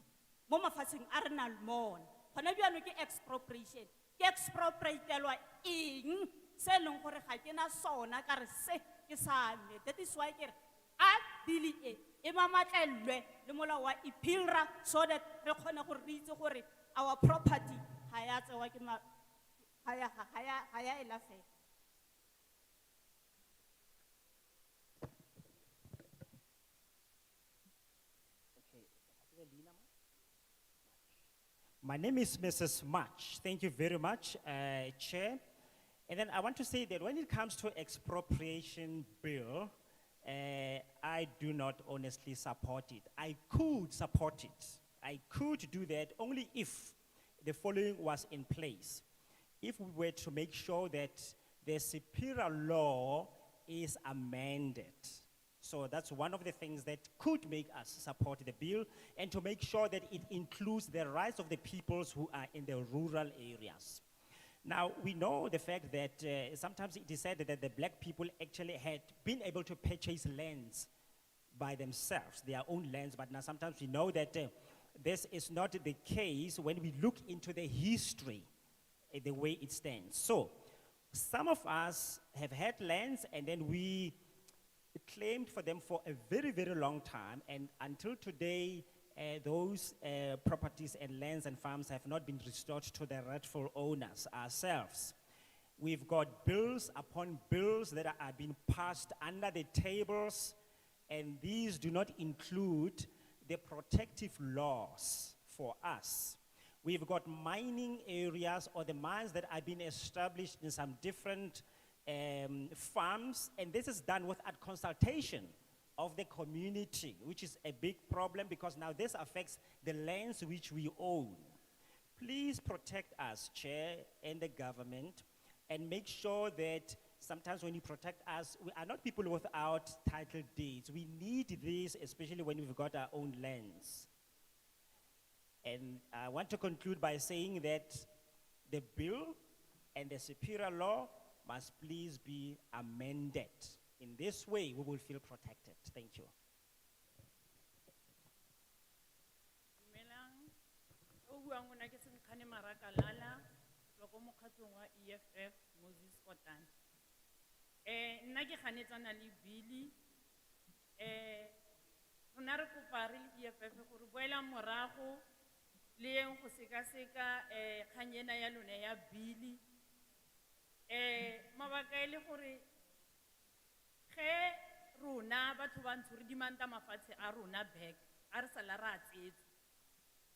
Speaker 14: mo mafatsheng a re nang mona. Gone bjaanong ke expropriation, ke expropriatelwa eng se e leng gore ga ke na sona ka re se ke sa me. That is why ke re a bili e mamatlelwe le molao wa ipilra so that re kgone gore re itse gore our property ga ya tsewa ke ga ya ela fela.
Speaker 2: My name is Mrs. March. Thank you very much, Chair. And then I want to say that when it comes to expropriation bill, I do not honestly support it. I could support it. I could do that only if the following was in place. If we were to make sure that the superior law is amended. So that's one of the things that could make us support the bill, and to make sure that it includes the rights of the peoples who are in the rural areas. Now, we know the fact that sometimes it is said that the black people actually had been able to purchase lands by themselves, their own lands, but now sometimes we know that this is not the case when we look into the history, the way it stands. So, some of us have had lands and then we claimed for them for a very, very long time, and until today, those properties and lands and farms have not been restored to their rightful owners ourselves. We've got bills upon bills that are being passed under the tables, and these do not include the protective laws for us. We've got mining areas or the mines that are being established in some different farms, and this is done without consultation of the community, which is a big problem because now this affects the lands which we own. Please protect us, Chair, and the government, and make sure that sometimes when you protect us, we are not people without title deeds. We need this, especially when we've got our own lands. And I want to conclude by saying that the bill and the superior law must please be amended. In this way, we will feel protected. Thank you.
Speaker 15: Dumelang, o buang o na ke Senkgane Marakalala, tswa ko mokgatlong wa EFF Moses Kotane. Nna ke ganetsana le bili, rona re kopa re le EFF gore boela morago le eng go sekaseka kgang ena ya lona ya bili. Mabaka e le gore ge rona batho ba ntsho re dimanta mafatshe a rona back a re sala ra tsetse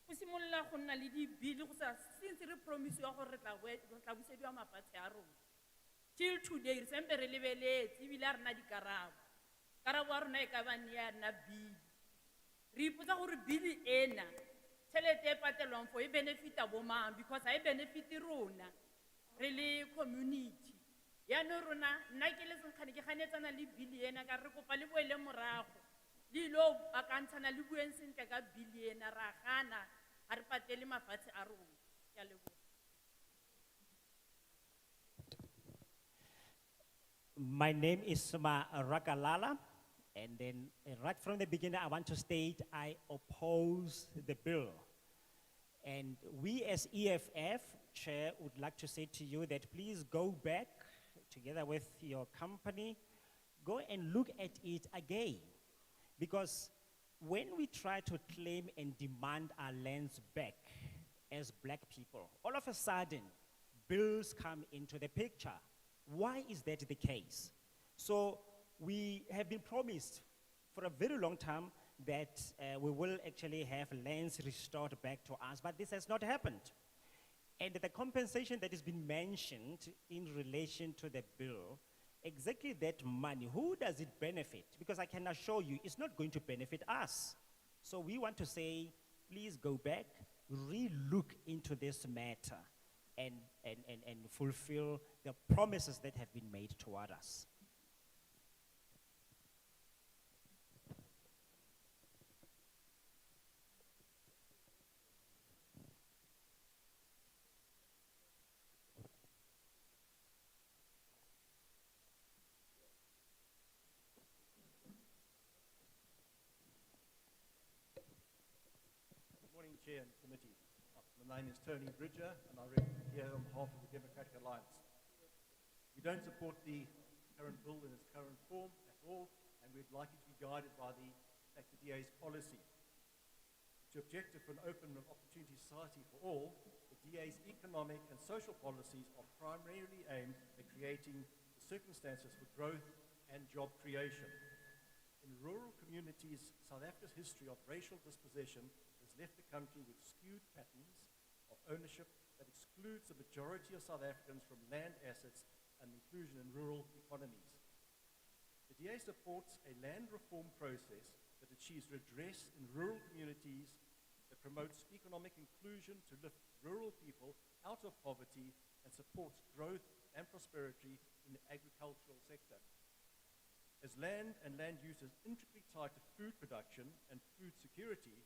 Speaker 15: go simolola go nna le dibili go sa since re promisiwa gore re tla busediwa mafatshe a rona till today re sempe re lebeletse ebile a rena karabo a rona e ka bane ya nna bili re ipotsa gore bili ena tšhelete e patelwang for e benefita bomang because ha e benefiti rona re le community. Ya no rona nna ke le Senkgane ke ganetsana le bili ena ka re kopa le boele morago le lo akantshana le bueng sentle ka bili ena ra gana a re patele mafatshe a rona. Ke a leboga.
Speaker 2: My name is Rakalala, and then right from the beginning I want to state I oppose the bill. And we as EFF, Chair, would like to say to you that please go back together with your company, go and look at it again. Because when we try to claim and demand our lands back as black people, all of a sudden, bills come into the picture. Why is that the case? So we have been promised for a very long time that we will actually have lands restored back to us, but this has not happened. And the compensation that has been mentioned in relation to the bill, exactly that money, who does it benefit? Because I can assure you, it's not going to benefit us. So we want to say, please go back, re-look into this matter and fulfill the promises that have been made toward us.
Speaker 16: Good morning, Chair and Committee. My name is Tony Bridger, and I represent here on behalf of the Democratic Alliance. We don't support the current bill in its current form at all, and we'd like it to be guided by the DA's policy. To objective for an open and opportunity society for all, the DA's economic and social policies are primarily aimed at creating the circumstances for growth and job creation. In rural communities, South Africa's history of racial dispossession has left the country with skewed patterns of ownership that excludes the majority of South Africans from land assets and inclusion in rural economies. The DA supports a land reform process that achieves redress in rural communities, that promotes economic inclusion to lift rural people out of poverty and supports growth and prosperity in the agricultural sector. As land and land use is intricately tied to food production and food security,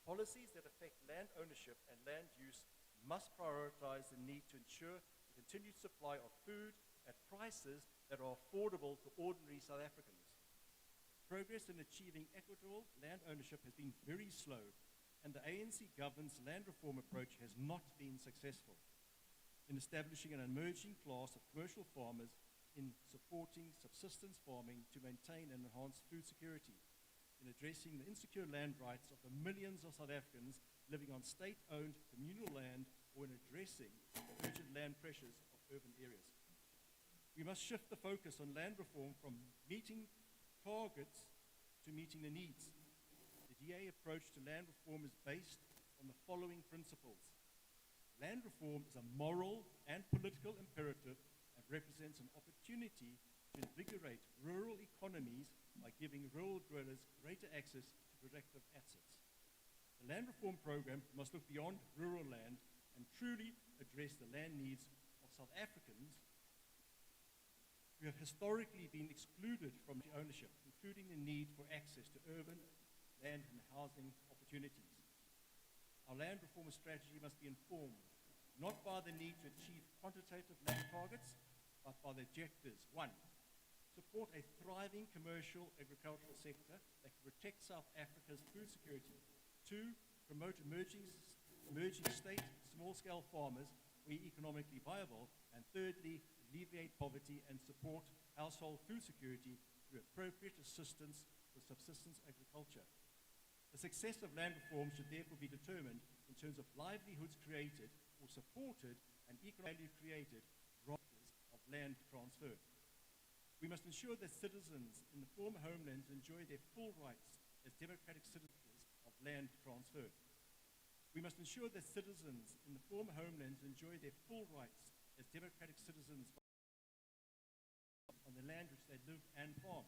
Speaker 16: policies that affect land ownership and land use must prioritize the need to ensure the continued supply of food at prices that are affordable to ordinary South Africans. Progress in achieving equitable land ownership has been very slow, and the ANC government's land reform approach has not been successful in establishing an emerging class of commercial farmers, in supporting subsistence farming to maintain and enhance food security, in addressing the insecure land rights of the millions of South Africans living on state-owned communal land, or in addressing the urgent land pressures of urban areas. We must shift the focus on land reform from meeting targets to meeting the needs. The DA approach to land reform is based on the following principles. Land reform is a moral and political imperative and represents an opportunity to invigorate rural economies by giving rural dwellers greater access to productive assets. The land reform program must look beyond rural land and truly address the land needs of South Africans who have historically been excluded from ownership, including the need for access to urban land and housing opportunities. Our land reform strategy must be informed not by the need to achieve quantitative land targets, but by the objectives. 1, support a thriving commercial agricultural sector that can protect South Africa's food security. 2, promote emerging state small-scale farmers where economically viable. And thirdly, alleviate poverty and support household food security through appropriate assistance for subsistence agriculture. The success of land reform should therefore be determined in terms of livelihoods created or supported and economic value created rather of land transfer. We must ensure that citizens in the former homelands enjoy their full rights as democratic citizens of land transfer. We must ensure that citizens in the former homelands enjoy their full rights as democratic citizens on the land which they live and farm.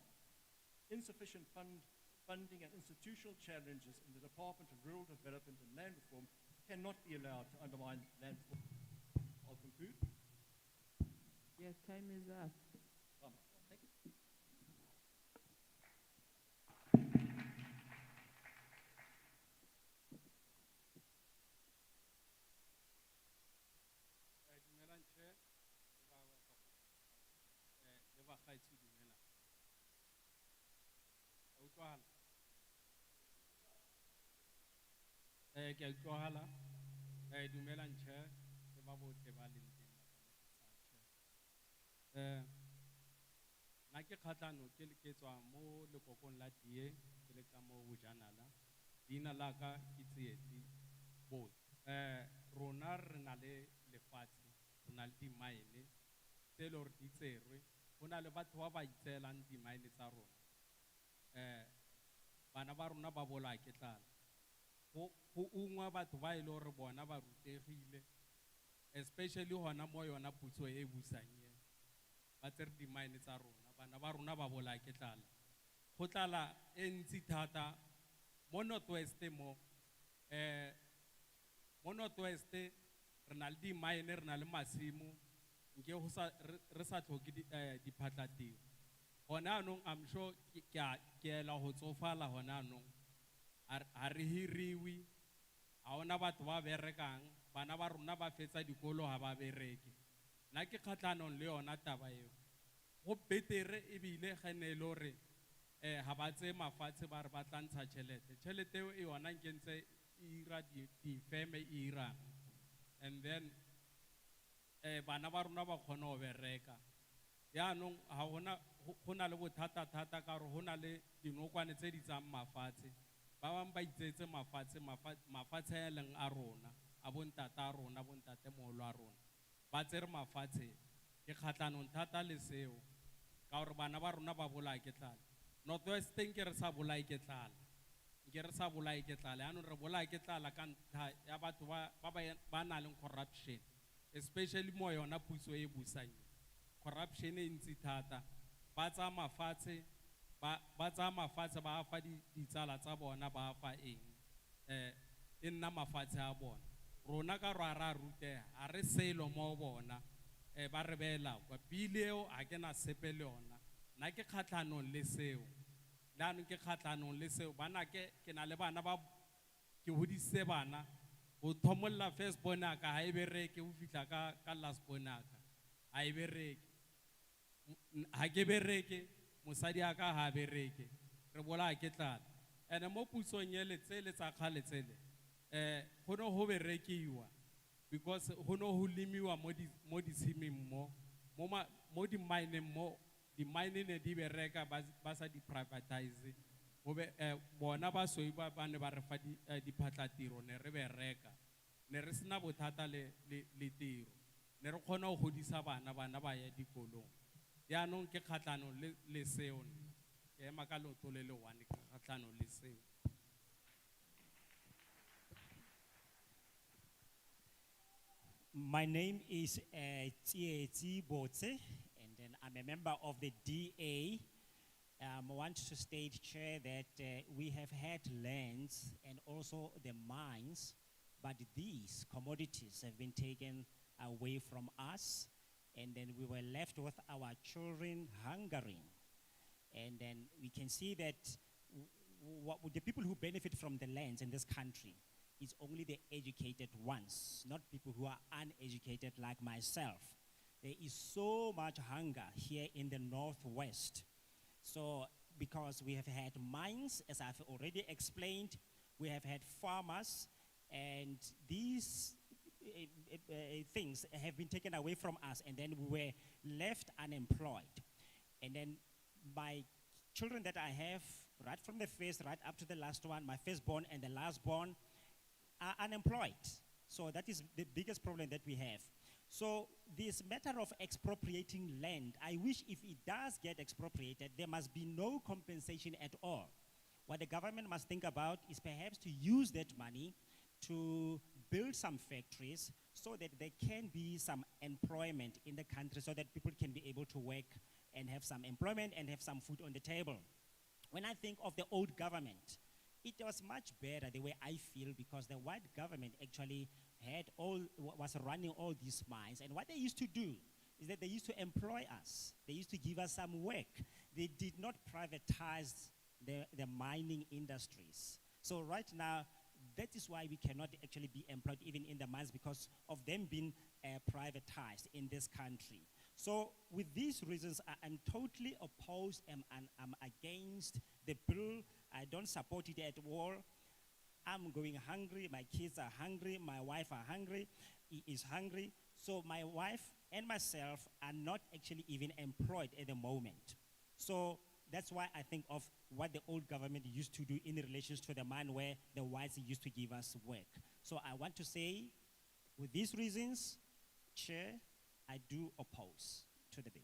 Speaker 16: Insufficient funding and institutional challenges in the Department of Rural Development and Land Reform cannot be allowed to undermine land reform. I'll conclude.
Speaker 1: Yes, time is up.
Speaker 16: Thank you.
Speaker 17: Dumelang Chair, le bagaetsho dumelang. A utlwahala? Ke a utlwahala. Dumelang Chair, le ba botle ba leng teng ka Chair. Nna ke kgatlano ke tswa mo lekokong la DA ke le ka mo Bojanala. Leina la ka ke Tsietsi Botse. Rona re na le lefatshe, re na le di-mine tse e le gore di tserwe. Go na le batho ba ba itseelang di-mine tsa rona. bana ba rona ba bola ke tlala. Go ungwa batho ba ile hore bona ba rutegile, especially hona mo yona puso e busang ye. Ba tsere di mine tsa rona, bana ba rona ba bola ke tlala. Go tlala e ntsi thata mo Northwest mo mo Northwest re na le di mine, re na le masimo, nke go sa re sa tlhoke di phatlatiro. Hona anong I'm sure ke ela go tsofala hona anong a re hiriwi, a ona batho ba berekang, bana ba rona ba fetsa dikolo ha ba bereke. Nna ke kgatlhanong le yona taba eo. Go betere ebile ga ne le hore ha ba tse mafatshe ba re ba tla ntsha tšhelete. Tšhelete eo e yona nke ntse e ira difeme e irang. And then bana ba rona ba kgona go bereka. Yaanong ha go na le bothata thata ka gore go na le dinokwane tse di tsang mafatshe. Ba bang ba itsetse mafatshe a leng a rona, a bontate a rona, bontate moholo a rona. Ba tsere mafatshe. Ke kgatlhanong thata le seo ka gore bana ba rona ba bolaya ke tlala. Northwest nke re sa bolaya ke tlala. Nke re sa bolaya ke tlala. Yaanong re bolaya ke tlala ka ntlha ya batho ba na leng corruption, especially mo yona puso e busang. Corruption e ntsi thata. Ba tsa mafatshe ba fa ditsala tsa bona ba fa eng e nna mafatshe a bona. Rona ka ra ruteha a re selo mo bona ba re bela kwa bileo a ke na sepe le yona. Nna ke kgatlhanong le seo, laanong ke kgatlhanong le seo. Bana ke na le bana ba ke hodisitse bana go thomolla first born aka ha e bereke o fitla ka last born aka ha e bereke, ha ke bereke, mosadi aka ha bereke, re bola ke tlala. Ene mo pusong ye le tsa kgale tsele go no go berekiwa because go no go lemiwa mo ditshimeng mo di mine mo di mine ne di bereka ba sa di privatize go be bona ba soi ba ne ba re fa di phatlatiro ne re bereka, ne re sena bothata le tiro, ne re kgona go godisa bana ba ya dikolong. Yaanong ke kgatlhanong le seo, ke ema ka leoto le le one, ke kgatlhanong le seo.
Speaker 2: My name is Tsietsi Botse, and then I'm a member of the DA. I want to state, Chair, that we have had lands and also the mines, but these commodities have been taken away from us, and then we were left with our children hungering. And then we can see that the people who benefit from the lands in this country is only the educated ones, not people who are uneducated like myself. There is so much hunger here in the Northwest. So because we have had mines, as I've already explained, we have had farmers, and these things have been taken away from us, and then we were left unemployed. And then my children that I have, right from the first, right up to the last one, my firstborn and the lastborn, are unemployed. So that is the biggest problem that we have. So this matter of expropriating land, I wish if it does get expropriated, there must be no compensation at all. What the government must think about is perhaps to use that money to build some factories so that there can be some employment in the country, so that people can be able to work and have some employment and have some food on the table. When I think of the old government, it was much better the way I feel, because the white government actually was running all these mines. And what they used to do is that they used to employ us. They used to give us some work. They did not privatize the mining industries. So right now, that is why we cannot actually be employed even in the mines, because of them being privatized in this country. So with these reasons, I'm totally opposed and I'm against the bill. I don't support it at all. I'm going hungry, my kids are hungry, my wife are hungry, he is hungry. So my wife and myself are not actually even employed at the moment. So that's why I think of what the old government used to do in relation to the man where the whites used to give us work. So I want to say, with these reasons, Chair, I do oppose to the bill. .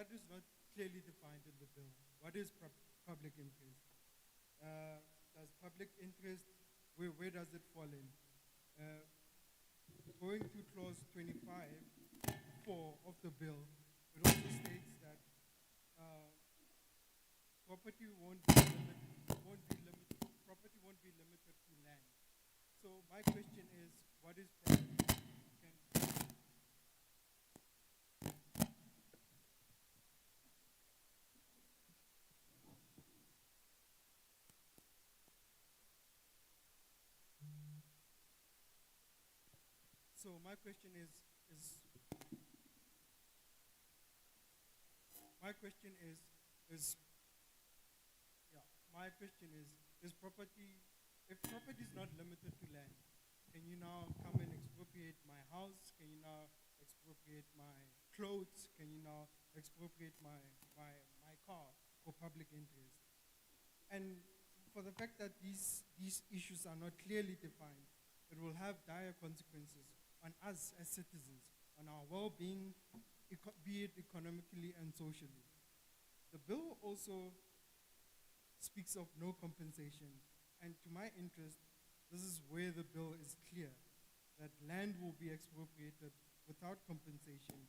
Speaker 18: that is not clearly defined in the bill. What is public interest? Does public interest, where does it fall in? Going to clause 25(4) of the bill, it also states that property won't be limited to land. So my question is, what is property? So my question is property, if property is not limited to land, can you now come and expropriate my house? Can you now expropriate my clothes? Can you now expropriate my car for public interest? And for the fact that these issues are not clearly defined, it will have dire consequences on us as citizens, on our well-being, be it economically and socially. The bill also speaks of no compensation, and to my interest, this is where the bill is clear, that land will be expropriated without compensation,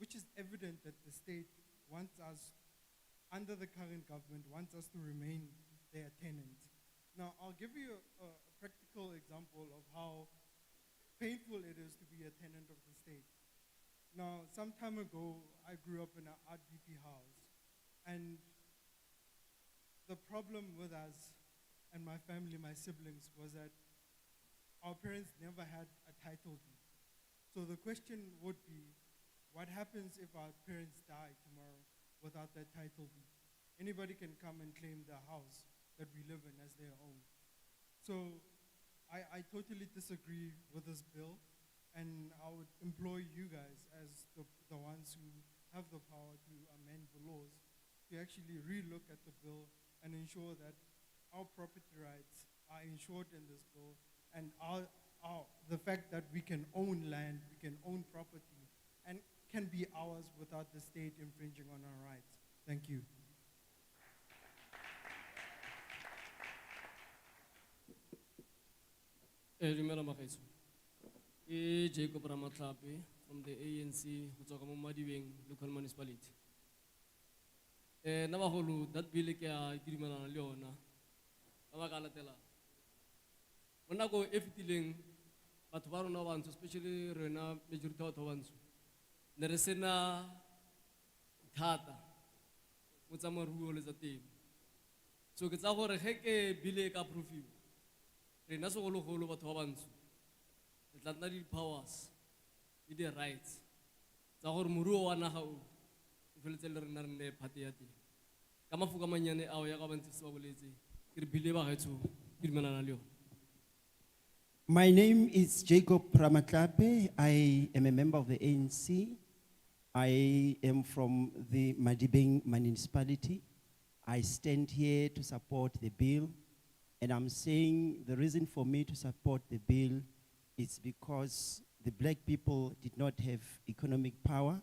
Speaker 18: which is evident that the state wants us, under the current government, wants us to remain their tenant. Now, I'll give you a practical example of how painful it is to be a tenant of the state. Now, some time ago, I grew up in an RDP house, and the problem with us and my family, my siblings, was that our parents never had a title deed. So the question would be, what happens if our parents die tomorrow without that title deed? Anybody can come and claim the house that we live in as their own. So I totally disagree with this bill, and I would implore you guys, as the ones who have the power to amend the laws, to actually relook at the bill and ensure that our property rights are ensured in this bill, and the fact that we can own land, we can own property, and can be ours without the state infringing on our rights. Thank you.
Speaker 13: Dumela magaetsho. Ke Jacob Ramatlape from the ANC go tswa ka mo Madibeng local municipality. Nna bagolo that bill ke dumelana le yona ka baka latela. Mo nako e fetileng batho ba rona ba bantsho, especially rena majority ya batho ba bantsho, ne re sena thata mo tsa maruo le tsa temo. So ke tsa gore ge ke bill e ka approviwa, rena segologolo batho ba bantsho re tla nna le di-powers le di-rights tsa gore moruo wa naga o feletse le rena re nne phate ya teng. Ka mafoko a mannyane ao ya ka bantse se ba boletse ke re bill e bagaetsho ke dumelana le yona.
Speaker 19: My name is Jacob Ramatlape. I am a member of the ANC. I am from the Madibeng municipality. I stand here to support the bill. And I'm saying the reason for me to support the bill is because the black people did not have economic power.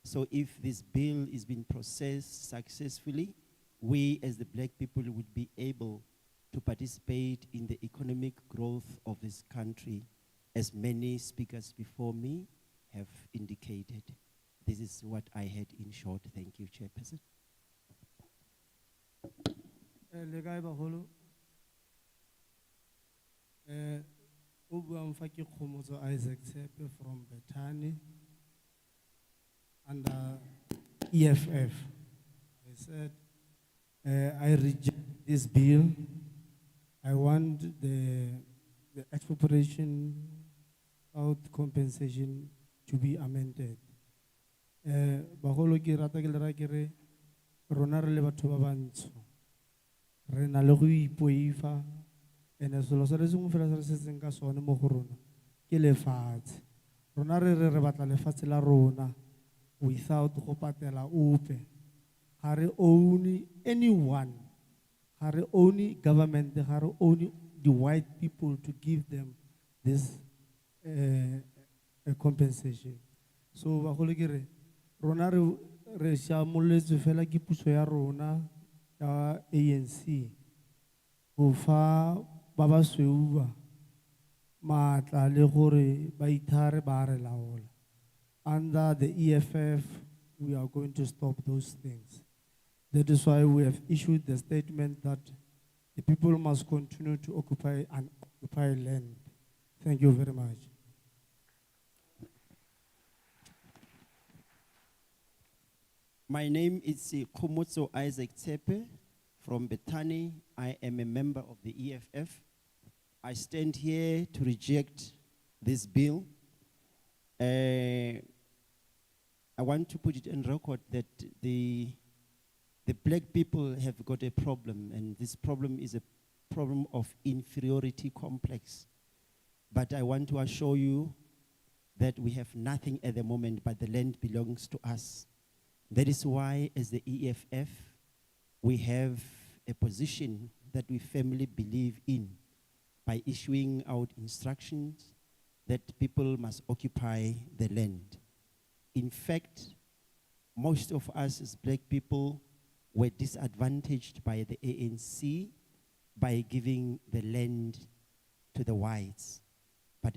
Speaker 19: So if this bill is being processed successfully, we as the black people would be able to participate in the economic growth of this country, as many speakers before me have indicated. This is what I had in short. Thank you, Chairperson.
Speaker 18: Ubuamfaki Khomozo Isaac Sepe from Bethany under EFF. I said, I reject this bill. I want the expropriation out compensation to be amended. Bagolo ke rata ke le ra ke re rona re le batho ba bantsho re na le go ipoifa ene selo se re sengwe fela se re setseng ka sone mo go rona ke lefatshe rona re batla lefatshe la rona without go patela ope ga re own anyone ga re own government ga re own the white people to give them this compensation. So bagolo ke re rona
Speaker 12: re siamolletswe fela ke puso ya rona ya ANC go fa ba basweu ba maatla le gore ba ithare ba re laola. Under the EFF, we are going to stop those things. That is why we have issued the statement that the people must continue to occupy and occupy land. Thank you very much.
Speaker 19: My name is Komotso Isaac Tsepe from Bethany. I am a member of the EFF. I stand here to reject this bill. I want to put it on record that the black people have got a problem, and this problem is a problem of inferiority complex. But I want to assure you that we have nothing at the moment, but the land belongs to us. That is why, as the EFF, we have a position that we firmly believe in by issuing out instructions that people must occupy the land. In fact, most of us as black people were disadvantaged by the ANC by giving the land to the whites. But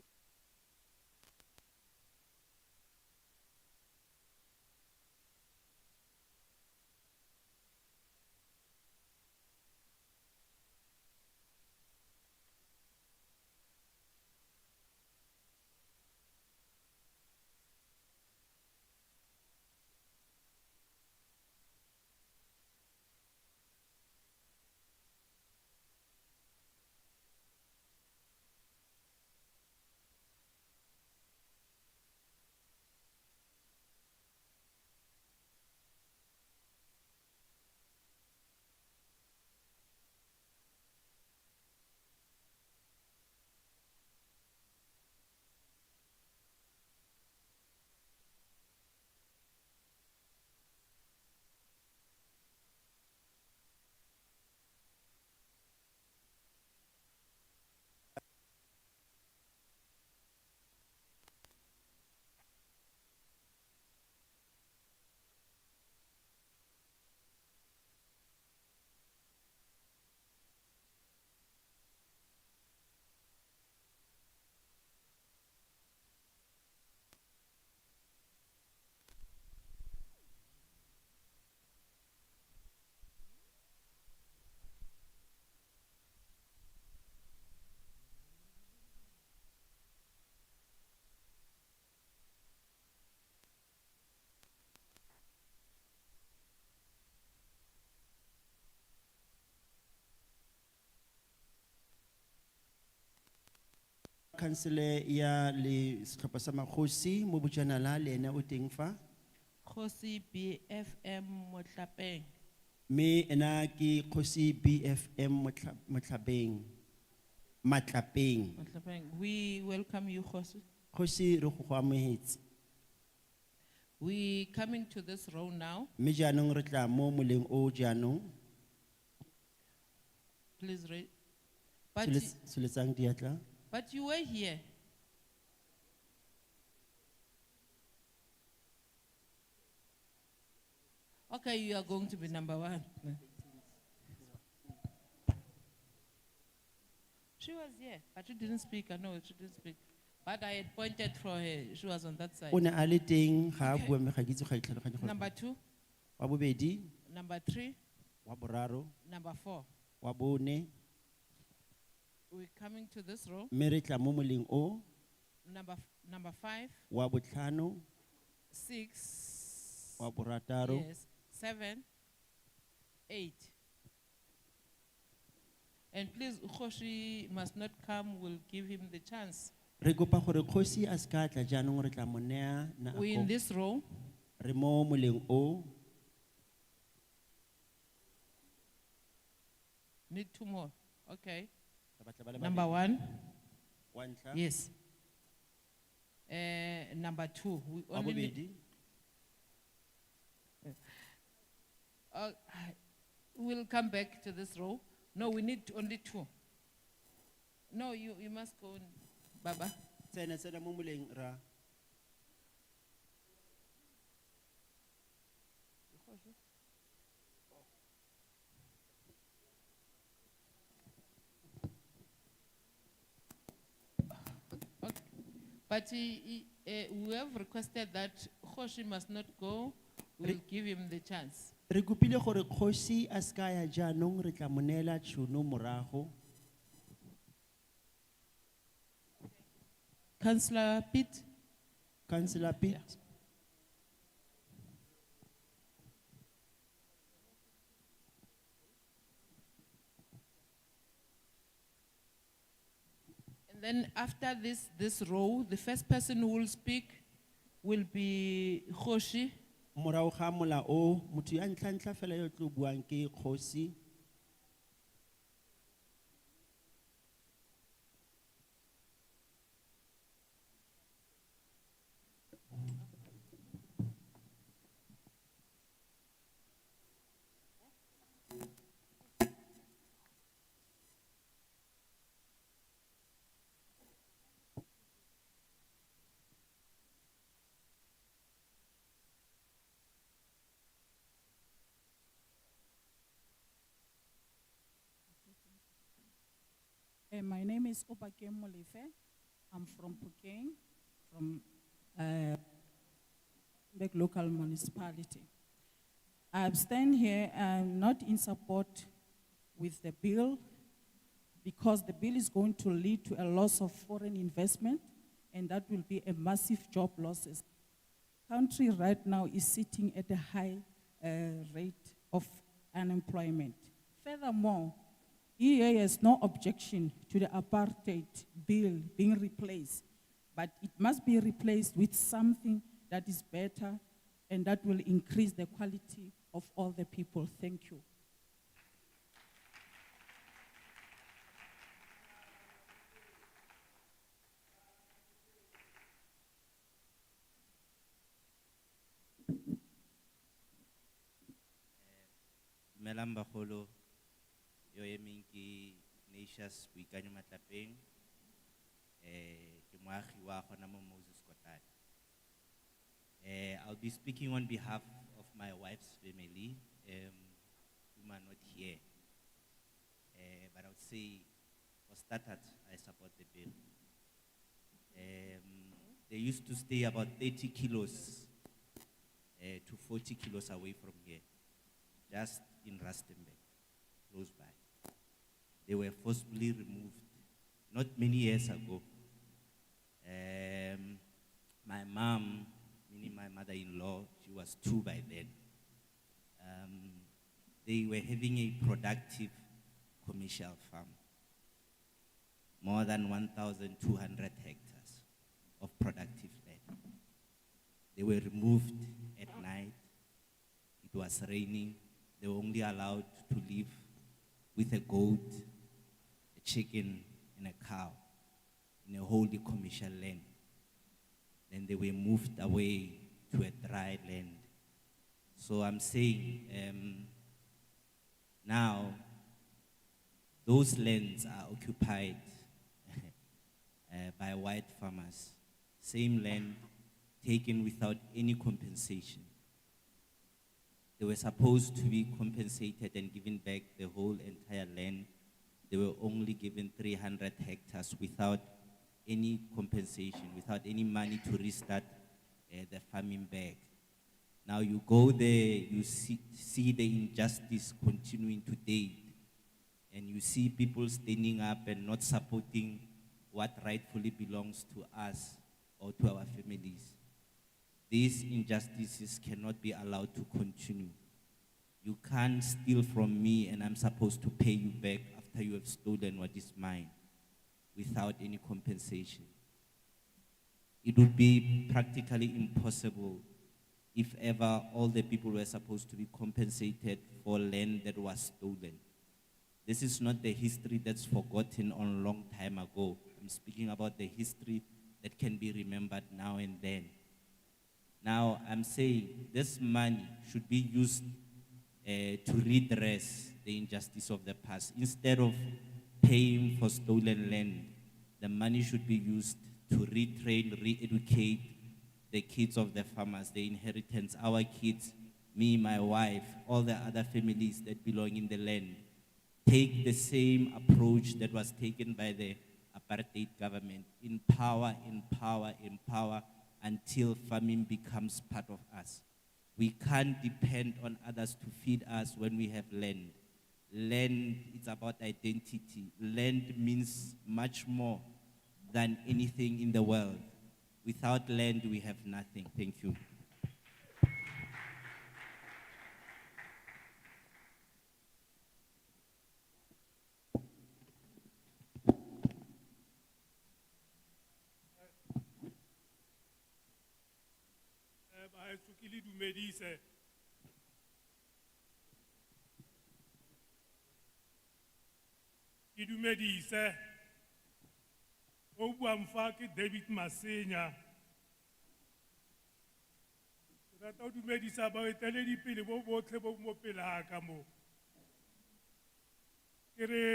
Speaker 19: Councillor ya le setlhopha sa Magwase mo Bojanala le ena o teng fa.
Speaker 1: Khosi BFM Motlapeng.
Speaker 19: Me ena ke Kgosi BFM Motlapeng. Matlapeng.
Speaker 1: Motlapeng. We welcome you, Khosi.
Speaker 19: Kgosi re go go amohetse.
Speaker 1: We coming to this row now.
Speaker 19: Me jaanong re tla mo moleng o jaanong.
Speaker 1: Please read.
Speaker 19: Suletsang diatla.
Speaker 1: But you were here. Okay, you are going to be number one. She was here, but she didn't speak. I know she didn't speak. But I had pointed for her. She was on that side.
Speaker 19: O ne a le teng ga a bua mme ga ke itse ga e tlhaloganye gore.
Speaker 1: Number 2.
Speaker 19: Wa bobedi.
Speaker 1: Number 3.
Speaker 19: Wa boraro.
Speaker 1: Number 4.
Speaker 19: Wa bone.
Speaker 1: We're coming to this row.
Speaker 19: Me re tla mo moleng o.
Speaker 1: Number 5.
Speaker 19: Wa botlhano.
Speaker 1: 6.
Speaker 19: Wa borataro.
Speaker 1: Yes. 7. 8. And please, Ukhoshi must not come. We'll give him the chance.
Speaker 19: Re kopa gore Kgosi a ska tla jaanong re tla mo nea na
Speaker 1: We're in this row.
Speaker 19: Re mo moleng o.
Speaker 1: Need 2 more. Okay. Number 1. Yes. Number 2. We only need, we'll come back to this row. No, we need only 2. No, you must go, Baba.
Speaker 19: Tsena mo moleng ra.
Speaker 1: But we have requested that Khoshi must not go. We'll give him the chance.
Speaker 19: Re kopile gore kgosi a ska ya jaanong re tla mo neela tšhono morago.
Speaker 1: Councillor Pitt.
Speaker 19: Councillor Pitt.
Speaker 1: And then after this row, the first person who will speak will be Khoshi.
Speaker 19: Morago ga mola o motho ya ntlha fela yo tlo buang ke kgosi.
Speaker 20: My name is Obakem Molefe. I'm from Pukeng, from the local municipality. I stand here, I'm not in support with the bill because the bill is going to lead to a loss of foreign investment, and that will be a massive job losses. Country right now is sitting at a high rate of unemployment. Furthermore, EA has no objection to the apartheid bill being replaced, but it must be replaced with something that is better and that will increase the quality of all the people. Thank you.
Speaker 21: Dumelang bagolo, yo emeng ke Nations Boikanyo Matlapeng, ke moagi wa gona mo Moses Kotane. I'll be speaking on behalf of my wife's family, whom are not here. But I would say, for starters, I support the bill. They used to stay about 30 kilos to 40 kilos away from here, just in Rustenburg, close by. They were forcibly removed not many years ago. My mom, meaning my mother-in-law, she was 2 by then. They were having a productive commercial farm, more than 1,200 hectares of productive land. They were removed at night. It was raining. They were only allowed to live with a goat, a chicken, and a cow in a wholly commercial land. Then they were moved away to a dry land. So I'm saying now those lands are occupied by white farmers. Same land taken without any compensation. They were supposed to be compensated and given back the whole entire land. They were only given 300 hectares without any compensation, without any money to restart the farming back. Now you go there, you see the injustice continuing to date, and you see people standing up and not supporting what rightfully belongs to us or to our families. These injustices cannot be allowed to continue. You can't steal from me and I'm supposed to pay you back after you have stolen what is mine without any compensation. It would be practically impossible if ever all the people were supposed to be compensated for land that was stolen. This is not the history that's forgotten on a long time ago. I'm speaking about the history that can be remembered now and then. Now, I'm saying this money should be used to redress the injustice of the past. Instead of paying for stolen land, the money should be used to retrain, re-educate the kids of the farmers, the inheritance, our kids, me, my wife, all the other families that belong in the land. Take the same approach that was taken by the apartheid government in power, until farming becomes part of us. We can't depend on others to feed us when we have land. Land is about identity. Land means much more than anything in the world. Without land, we have nothing. Thank you.
Speaker 12: baetso ke le dumedise ke dumedise o buang fa ke David Masenya ke rata o dumedisa baeteledipele bo botlhe bo mo pele ka mo ke re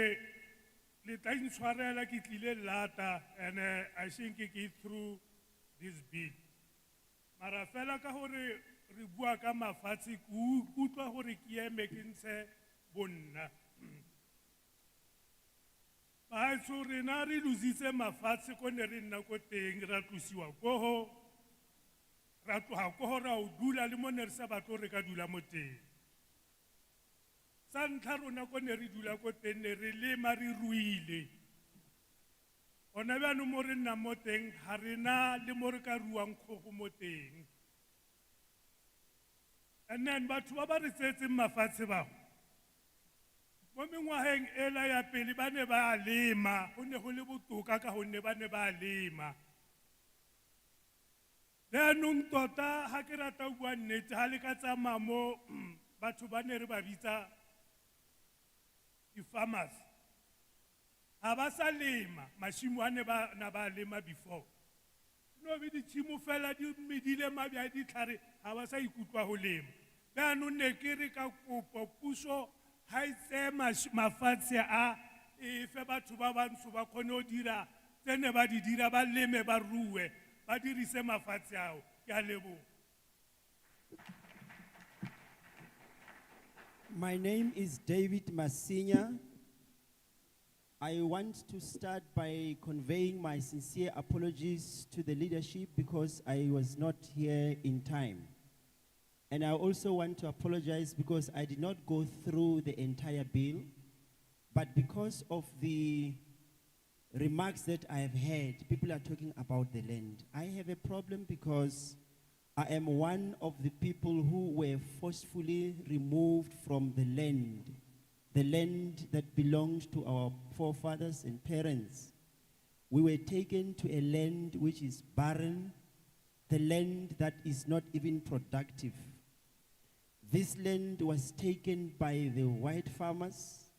Speaker 12: le tla intshwarela ke tlile lata and I think ke through this bill mara fela ka hore re bua ka mafatshe ku utlwa hore ke eme ke ntshe bonna baetso rena re lositse mafatshe ko ne re nna ko teng ra tlosiwa ko ho ra tloha ko ho ra o dula le mo ne re sa batlo re ka dula mo teng sa ntlha rona ko ne re dula ko teng ne re lema re ruile ona bjano mo re nna mo teng ga rena le mo re ka ruang kgogo mo teng and then batho ba ba re tsetseng mafatshe bao mo mengwageng ela ya pele ba ne ba lema go ne go le botoka ka gonne ba ne ba lema jaanong tota ga ke rata o bua nnete ga le ka tsamaya mo batho ba ne re ba bitsa di-farmers ga ba sa lema mašimo a ne ba lema before no be ditšhimo fela di medile mabja ditlhare ga ba sa ikutlwa go lema jaanong ne ke re ka kopo puso ga e tseye mafatshe a e fe batho ba bantsho ba kgone go dira tsene ba di dira ba leme ba rue ba dirise mafatshe ao ke a leboga.
Speaker 19: My name is David Masinya. I want to start by conveying my sincere apologies to the leadership because I was not here in time. And I also want to apologize because I did not go through the entire bill, but because of the remarks that I have heard, people are talking about the land. I have a problem because I am one of the people who were forcefully removed from the land that belonged to our forefathers and parents. We were taken to a land which is barren, the land that is not even productive. This land was taken by the white farmers,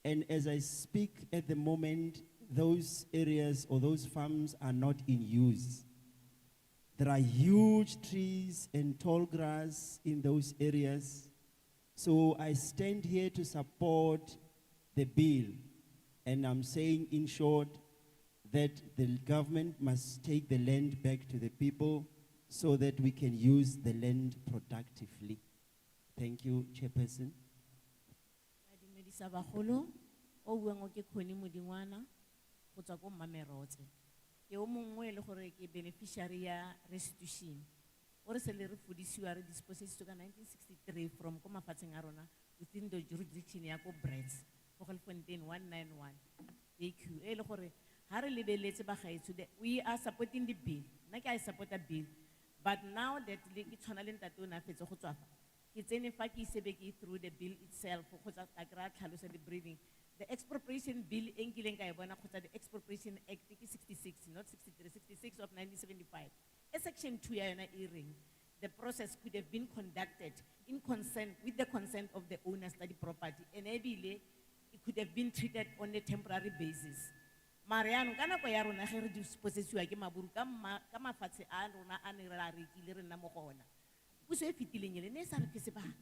Speaker 19: and as I speak at the moment, those areas or those farms are not in use. There are huge trees and tall grass in those areas. So I stand here to support the bill, and I'm saying in short that the government must take the land back to the people so that we can use the land productively. Thank you, Chairperson.
Speaker 3: Dumedisa bagolo o buang o ke Khoni Modingwana go tswa ko Mamerotse ke o mongwe le gore ke beneficiary ya restitution o re se le re fodisiwa re dispossessed ka 1963 from ko mafatsheng a rona within the jurisdiction ya ko Brits Vogelfontein 191 AQ e le gore ha re lebeletse ba gaetso we are supporting the bill nna ke I support a bill but now that le ke tshwana le ntate o na fetse go tswa fa ke tsene fa ke isebe ke through the bill itself go tsa ka kra tlhalosa le breathing the expropriation bill enkileng ka e bona go tsa the expropriation act ke 66 not 63 66 of 1975 section 2 ya yona e reng the process could have been conducted in consent with the consent of the owners of the property and ebile it could have been treated on a temporary basis mariano kana ko ya rona ge re dispossessiwa ke maburu ka mafatshe a rona a ne ra rekile re nna mo gona puso e fitileng ele ne sa re fese baka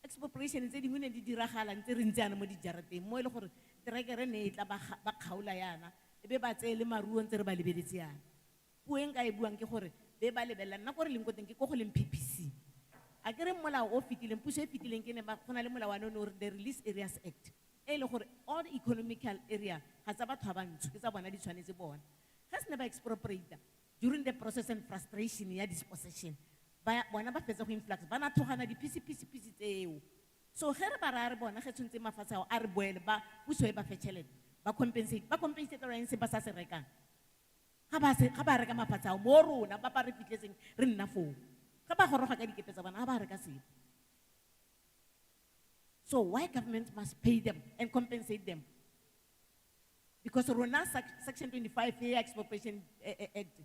Speaker 3: expropriation tse dingwe ne di diragala ntse re ntse ana mo dijarateng mo ile gore terekere ne e tla ba kgaola yana ebe ba tsele maruo ntse re ba lebeletse yana pueng ka e buang ke gore be ba lebella nna gore leng go teng ke go leng PPC a kere molao o fitileng puso e fitileng ke ne ba gona le molao wa no the Release Areas Act e le gore all the economical area ga tsa batho ba bantsho ke tsa bona di tshwanetse bona ga se ne ba expropriate during the process and frustration ya dispossession bona ba fetsa go influx ba na thogana di-piece tseo so ge re ba ra re bona ge tshwanetse mafatshe ao a re boele ba puso e ba fe tšhelete ba compensate eng se ba sa se rekang ga ba reka mafatshe ao mo rona ba re fitlhetseng re nna foo ga ba goroga ka dikepe tsa bona ga ba reka sepe. So why government must pay them and compensate them? Because rona section 25 ya Expropriation Act,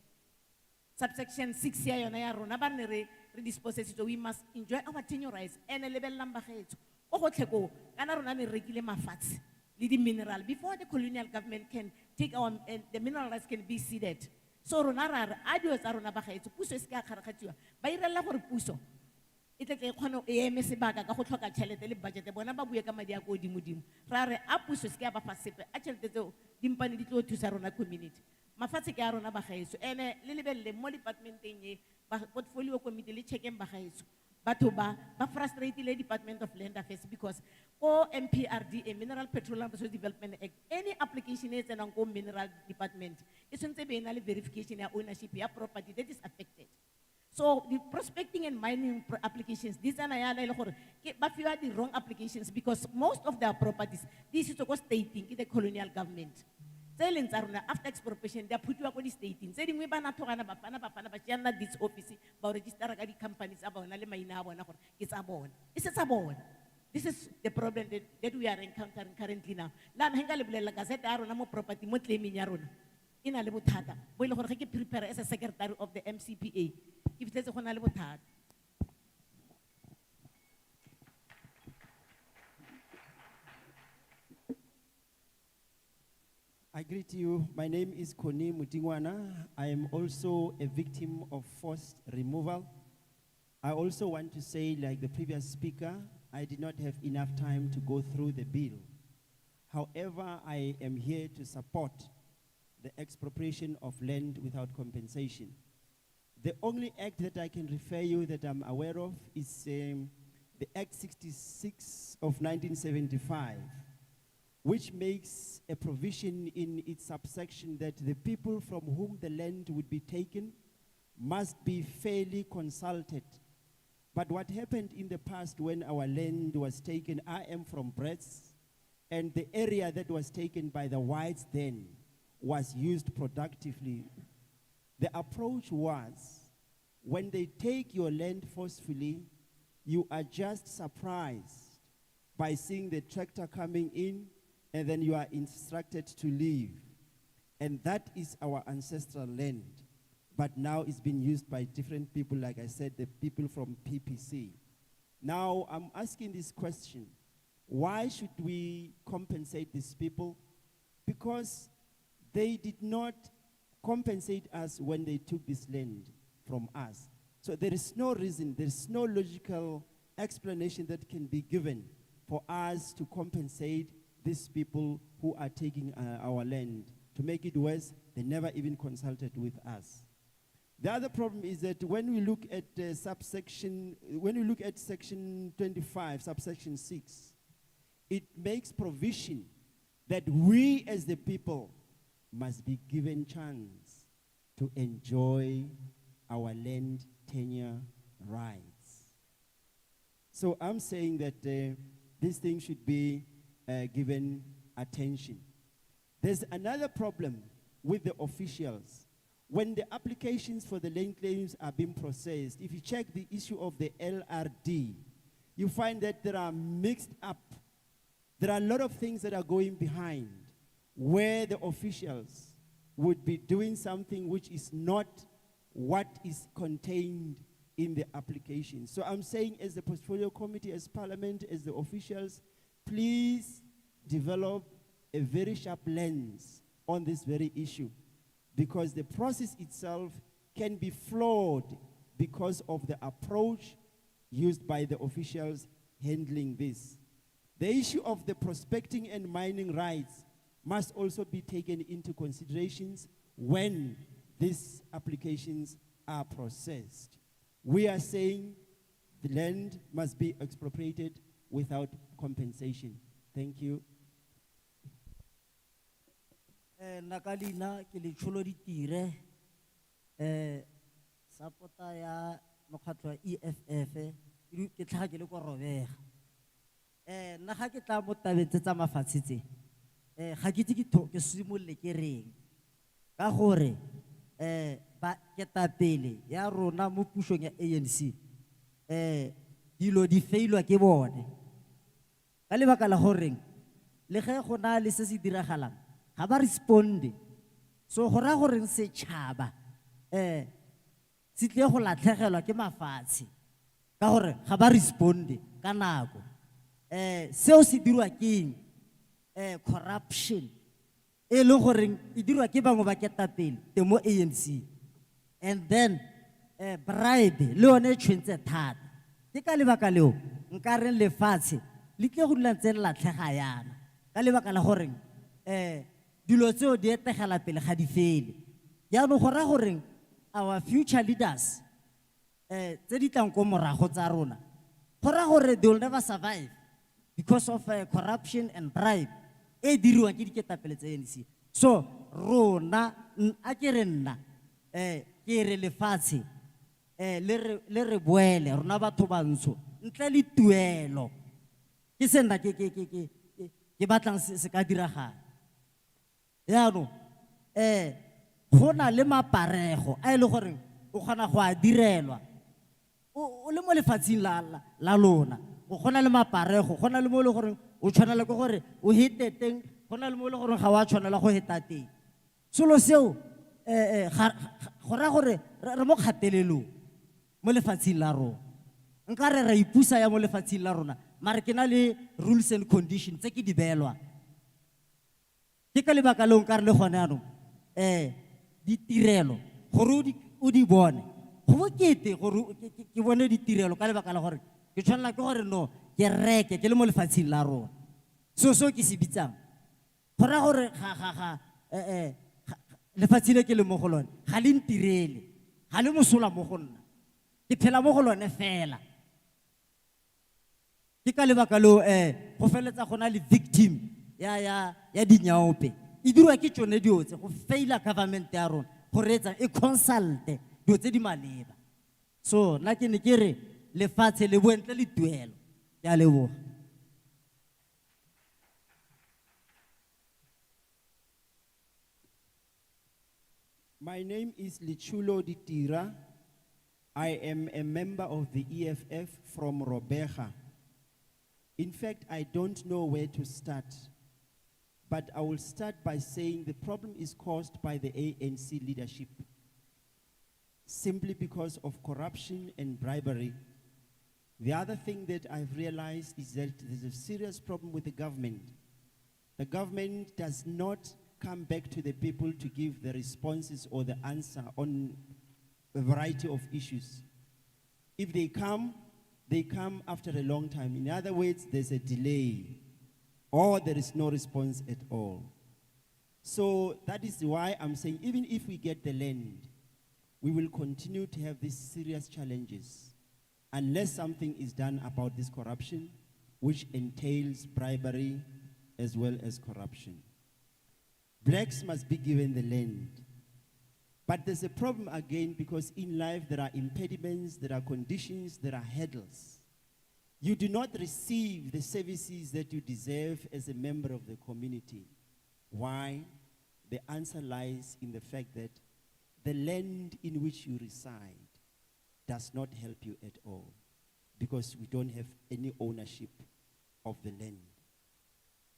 Speaker 3: subsection 6 ya yona ya rona ba ne re dispossessed, so we must enjoy our tenure rights and lebellang bagetso o gotlhe ko kana rona ne rekile mafatshe le di mineral before the colonial government can take our the mineral rights can be ceded. So rona ra re a dio tsa rona bagetso puso e se ka kgarakgatiwa ba irela gore puso e tle e kgone e eme sebaka ka go tlhoka tšhelete le budget bona ba bue ka madi a go dimodimo ra re a puso se ke ba fa sepe a tšhelete tseo dimpane di tlo thusa rona community mafatshe ke a rona bagaetso ene le lebelele mo departmenteng e portfolio committee le checkeng bagaetso batho ba frustrate le Department of Land Affairs because ko MPRDA Mineral Petroleum Resource Development Act any application e tsenang ko mineral department e tshwanetse be na le verification ya ownership ya property that is affected. So the prospecting and mining applications, these are the wrong applications because most of their properties, this is stating in the colonial government. After expropriation, they are put you stating. Saying we ban this office, but register the companies about it's abon. It's a sabon. This is the problem that we are encountering currently now. Lan hengalibula gazette aronamo property monthly minyaron. In a little tata, will prepare as a secretary of the MCPA. If there's a little tad.
Speaker 19: I greet you. My name is Koni Mutingwana. I am also a victim of forced removal. I also want to say, like the previous speaker, I did not have enough time to go through the bill. However, I am here to support the expropriation of land without compensation. The only act that I can refer you that I'm aware of is the Act 66 of 1975, which makes a provision in its subsection that the people from whom the land would be taken must be fairly consulted. But what happened in the past when our land was taken, I am from Bretts, and the area that was taken by the whites then was used productively. The approach was, when they take your land forcefully, you are just surprised by seeing the tractor coming in, and then you are instructed to leave. And that is our ancestral land. But now it's been used by different people, like I said, the people from PPC. Now, I'm asking this question. Why should we compensate these people? Because they did not compensate us when they took this land from us. So there is no reason, there is no logical explanation that can be given for us to compensate these people who are taking our land. To make it worse, they never even consulted with us. The other problem is that when we look at section 25, subsection 6, it makes provision that we as the people must be given chance to enjoy our land tenure rights. So I'm saying that this thing should be given attention. There's another problem with the officials. When the applications for the land claims are being processed, if you check the issue of the LRD, you find that there are mixed up. There are a lot of things that are going behind where the officials would be doing something which is not what is contained in the application. So I'm saying, as the portfolio committee, as parliament, as the officials, please develop a very sharp lens on this very issue, because the process itself can be flawed because of the approach used by the officials handling this. The issue of the prospecting and mining rights must also be taken into considerations when these applications are processed. We are saying the land must be expropriated without compensation. Thank you.
Speaker 4: Nakalina ke le tsholo ditire sapota ya mokgatlo wa EFF ke tlhaga ke le ko robega nna ga ke tla mo tabetse tsa mafatshe tse ga ke itse ke simolole ke reng ka gore ba ketapele ya rona mo pusong ya ANC dilo di failwa ke bone ka lebaka la goreng le ge go na le se se diragalang ga ba responde so go ra gore setšhaba se tle go latlhegelwa ke mafatshe ka gore ga ba responde ka nako seo se dirwa keng corruption e leng gore e dirwa ke bangwe ba ketapele te mo ANC and then bribe le yone e tshwentse thata ke ka lebaka leo nka reng lefatshe le tle go dula ntse le latlhega yana ka lebaka la gore dilo tseo di etegela pele ga di fele jaanong go ra gore our future leaders tse di tlang ko morago tsa rona go ra gore they will never survive because of corruption and bribe e diriwang ke diketapele tsa ANC so rona a ke re nna ke re lefatshe le re boele rona batho bantsho ntle le tuelo ke se nna ke batlang se ka diragala yaanong go na le maparego a e le gore o kgona go a direlwa o le mo lefatsheng la lona o kgona le maparego go na le mo e le gore o tshwanela ke gore o hete teng go na le mo e le gore ga wa tshwanela go heta teng selo seo go ra gore re mo kgatelelong mo lefatsheng la rona nka re ra ipusa ya mo lefatsheng la rona mare ke na le rules and conditions tse ke di beelwang ke ka lebaka leo nka re le gone yanong ditirelo gore o di bone go bokete gore ke bone ditirelo ka lebaka la gore ke tshwanela ke gore no ke reke ke le mo lefatsheng la rona seo ke se bitsang go ra gore lefatshe le ke le mo go lone ga le ntirele ga le mosola mo go nna ke phela mo go lone fela ke ka lebaka leo go feletsa go na le victim ya dinyaope e dirwa ke tsone dio tse go faila government ya rona go reetsa e consulte dio tse di maleba so nna ke ne ke re lefatshe le boentle le tuelo ke a leboga
Speaker 19: My name is Lichulo Ditira. I am a member of the EFF from Robeja. In fact, I don't know where to start, but I will start by saying the problem is caused by the ANC leadership, simply because of corruption and bribery. The other thing that I've realized is that there's a serious problem with the government. The government does not come back to the people to give the responses or the answer on a variety of issues. If they come after a long time. In other words, there's a delay or there is no response at all. So that is why I'm saying even if we get the land, we will continue to have these serious challenges unless something is done about this corruption, which entails bribery as well as corruption. Blacks must be given the land. But there's a problem again because in life there are impediments, there are conditions, there are hurdles. You do not receive the services that you deserve as a member of the community. Why? The answer lies in the fact that the land in which you reside does not help you at all because we don't have any ownership of the land.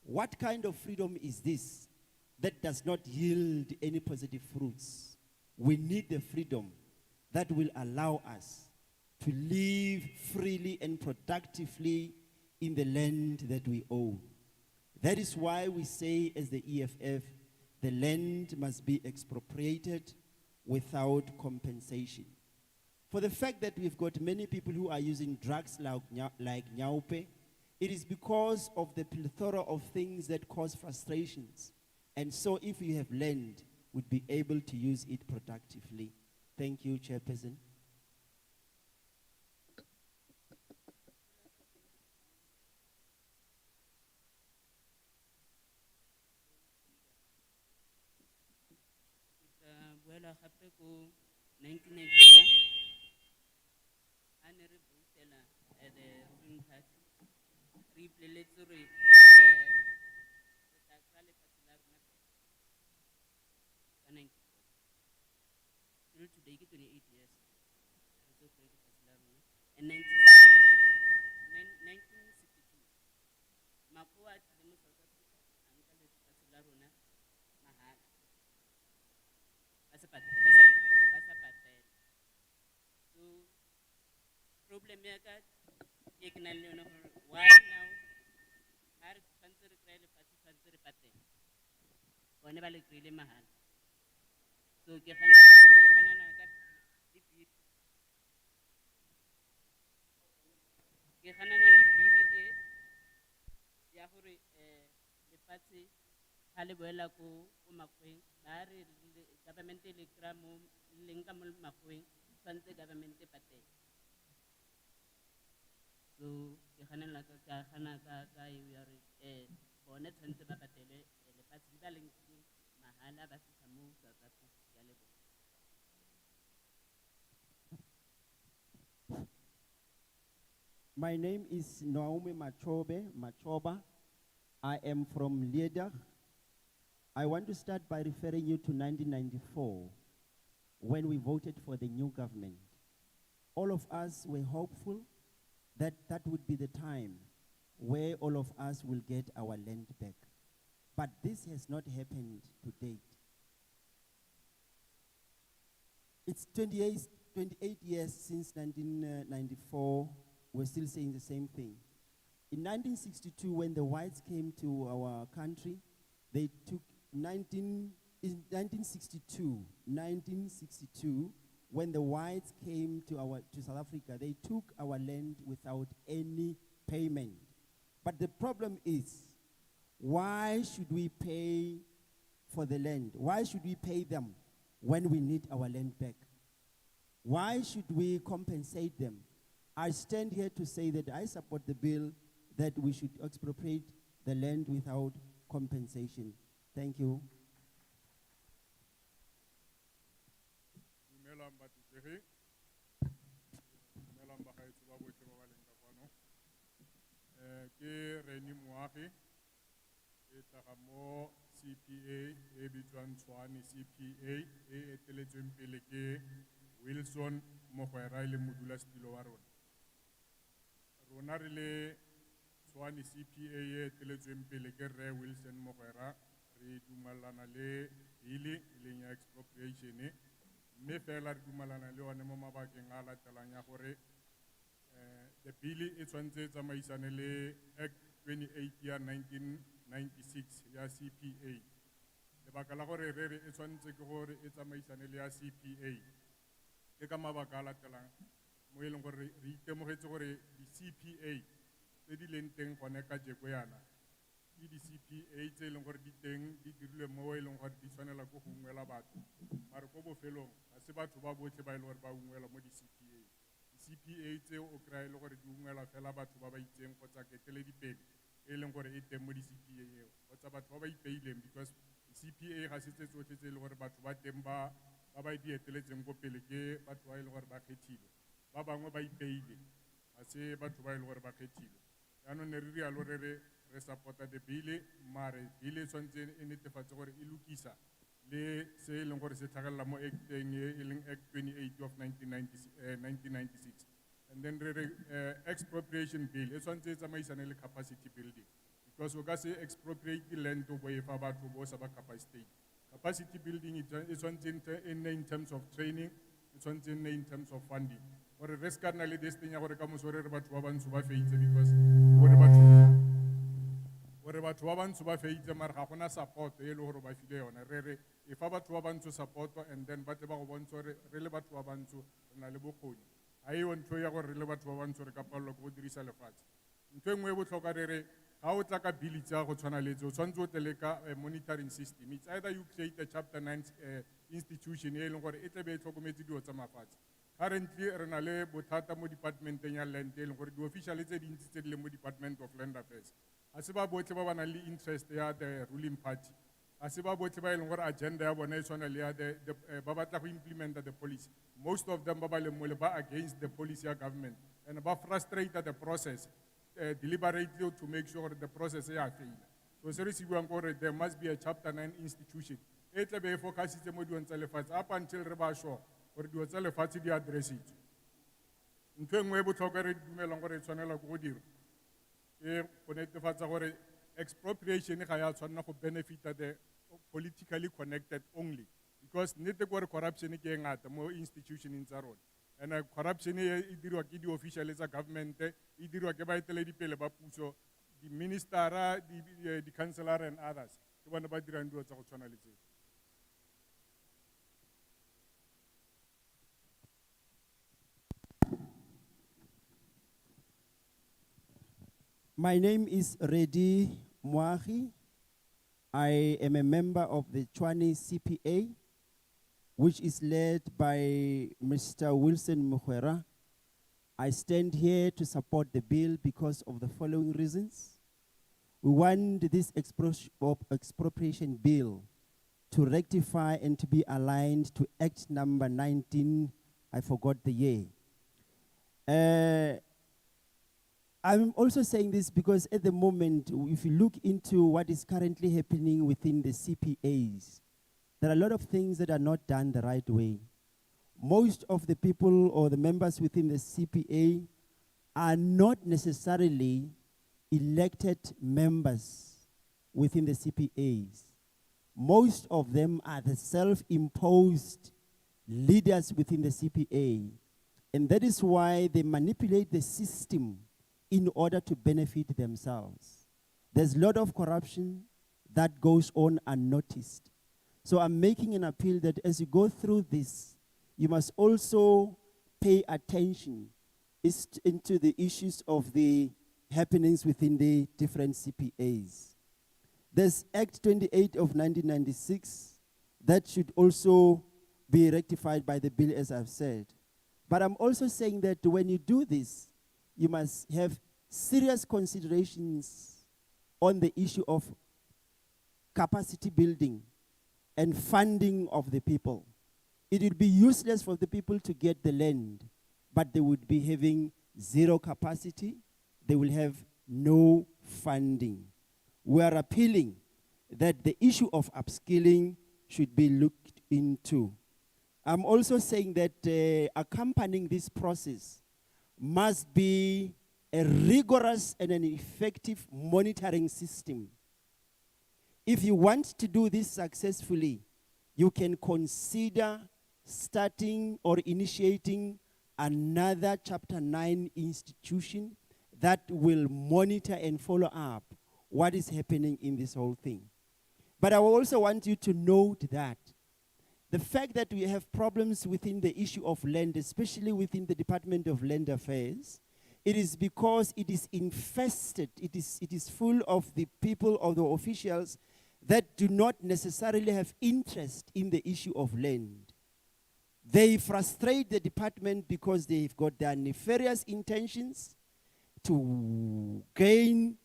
Speaker 19: What kind of freedom is this that does not yield any positive fruits? We need the freedom that will allow us to live freely and productively in the land that we own. That is why we say as the EFF, the land must be expropriated without compensation. For the fact that we've got many people who are using drugs like nyaupe, it is because of the plethora of things that cause frustrations. And so if you have land, we'd be able to use it productively. Thank you, Chairperson.
Speaker 5: ipela gape ko 1994 a ne re voutela the ruling party re ipoleletse re re tla kry-a lefatshe la rona ka 94 till today ke 28 years re tlo kry-a lefatshe la rona and 1962 Makgowa a tlile mo South Africa a nka lefatshe la rona mahala ba sa patela. So problem ya ka e ke nang le yona gore why now ha re tshwanetse re kry-e lefatshe tshwanetse re patela bone ba le kry-ile mahala. So ke ganana ka le bili ke ganana le bili e ya gore lefatshe ha le boela ko Makgoweng ba re government e le kry-a mo leng ka mo Makgoweng tshwanetse government e patele. So ke ganela ka gana ka eo ya re bone tshwanetse ba patele lefatshe di ba leng mahala ba fitlha mo South Africa ya lebo.
Speaker 19: My name is Naomi Machoba. I am from Lieder. I want to start by referring you to 1994, when we voted for the new government. All of us were hopeful that that would be the time where all of us will get our land back. But this has not happened to date. It's 28 years since 1994, we're still saying the same thing. In 1962, when the whites came to our country, they took in 1962, when the whites came to South Africa, they took our land without any payment. But the problem is, why should we pay for the land? Why should we pay them when we need our land back? Why should we compensate them? I stand here to say that I support the bill that we should expropriate the land without compensation. Thank you.
Speaker 10: Dumelang batshegetsi. Dumelang bagaetsho ba botlhe ba ba leng ka kwano. Ke Reni Moagi e tlaga mo CPA e bitswang Tshwane CPA e eteletsweng pele ke Wilson Mogwera le modulasetilo wa rona. Rona re le Tshwane CPA e eteletsweng pele ke Rre Wilson Mogwera re dumalana le bili leng ya expropriation mme fela re dumalana le one mo mabakeng a latelang ya gore the bill e tshwanetse tsamaisane le Act 28 ya 1996 ya CPA. Lebaka la gore re e tshwanetse ke gore e tsamaisane le ya CPA ke ka mabaka a latelang mo e leng gore re itemogetse gore di CPA tse di leng teng gone ka jeko yana ke di CPA tse e leng gore di teng di dirilwe mo e leng gore di tshwanela go ungwela batho mare ko bofelong ga se batho ba botlhe ba e leng gore ba ungwela mo di CPA. Di CPA tse o kry-a le gore di ungwela fela batho ba ba itseng kgotsa keteledipele e leng gore e teng mo di CPA eo kgotsa batho ba ba ipeileng because di CPA ga se tse tsotlhe tse e leng gore batho ba teng ba di eteletseng ko pele ke batho ba e leng gore ba kgethile ba bangwe ba ipeile ga se batho ba e leng gore ba kgethile. Yaanong ne re rialo re supporta the bill mare bill e tshwanetse e netefatse gore e lokisa le se e leng gore se tlhagelela mo acteng e leng Act 28 of 1996 and then expropriation bill e tshwanetse e tsamaisane le capacity building because o ka se expropriate land o bo e fa batho bo sa ba capacitate. Capacity building e tshwanetse e nne in terms of training, e tshwanetse e nne in terms of funding gore re ska nna le this thing ya gore ka moso re batho ba bantsho ba feitse because gore batho ba bantsho ba feitse mare ga gona support e le gore ba file yona re e fa batho ba bantsho support and then ba tle ba go bontsha re le batho ba bantsho re na le bokgoni a e ntho ya gore re le batho ba bantsho re ka palelwa ke go dirisa lefatshe. Ntho e nngwe e botlhokwa re ga o tla ka bili tsa go tshwana le tse o tshwanetse o tle ka monitoring system. It's either you create a chapter 9 institution e leng gore e tle be e tlhokometse dilo tsa mafatshe. Currently re na le bothata mo departmenteng ya land e leng gore di-official tse dintsi tse di leng mo Department of Land Affairs ga se ba botlhe ba ba nang le interest ya the ruling party ga se ba botlhe ba e leng gore agenda ya bona e tshwana le ya ba batla go implementa the policy. Most of them ba ba leng mo le ba against the policy ya government and ba frustrate the process deliberately to make sure the process e a fail. So se re se buang gore there must be a chapter 9 institution e tla be e focusitse mo dilong tsa lefatshe up until re ba sure gore dilo tsa lefatshe di addressitswe. Ntho e nngwe e botlhokwa re dumelang gore e tshwanela go dira ke go netefatsa gore expropriation ga ya tshwanela go benefita the politically connected only, because nnete gore corruption ke e ngata mo institutioneng tsa rona, and corruption e dirwa ke di-official tsa government, e dirwa ke baeteledipele ba puso, di-ministera, di-councillor and others ke bona ba dirang dilo tsa go tshwana le tseo.
Speaker 19: My name is Redi Moagi. I am a member of the Chwani CPA, which is led by Mr. Wilson Mukhwera. I stand here to support the bill because of the following reasons. We want this expropriation bill to rectify and to be aligned to Act number 19, I forgot the year. I'm also saying this because at the moment, if you look into what is currently happening within the CPAs, there are a lot of things that are not done the right way. Most of the people or the members within the CPA are not necessarily elected members within the CPAs. Most of them are the self-imposed leaders within the CPA. And that is why they manipulate the system in order to benefit themselves. There's a lot of corruption that goes on unnoticed. So I'm making an appeal that as you go through this, you must also pay attention into the issues of the happenings within the different CPAs. There's Act 28 of 1996 that should also be rectified by the bill, as I've said. But I'm also saying that when you do this, you must have serious considerations on the issue of capacity building and funding of the people. It would be useless for the people to get the land, but they would be having zero capacity. They will have no funding. We are appealing that the issue of upskilling should be looked into. I'm also saying that accompanying this process must be a rigorous and an effective monitoring system. If you want to do this successfully, you can consider starting or initiating another Chapter 9 institution that will monitor and follow up what is happening in this whole thing. But I also want you to note that the fact that we have problems within the issue of land, especially within the Department of Land Affairs, it is because it is infested, it is full of the people or the officials that do not necessarily have interest in the issue of land. They frustrate the department because they've got their nefarious intentions to gain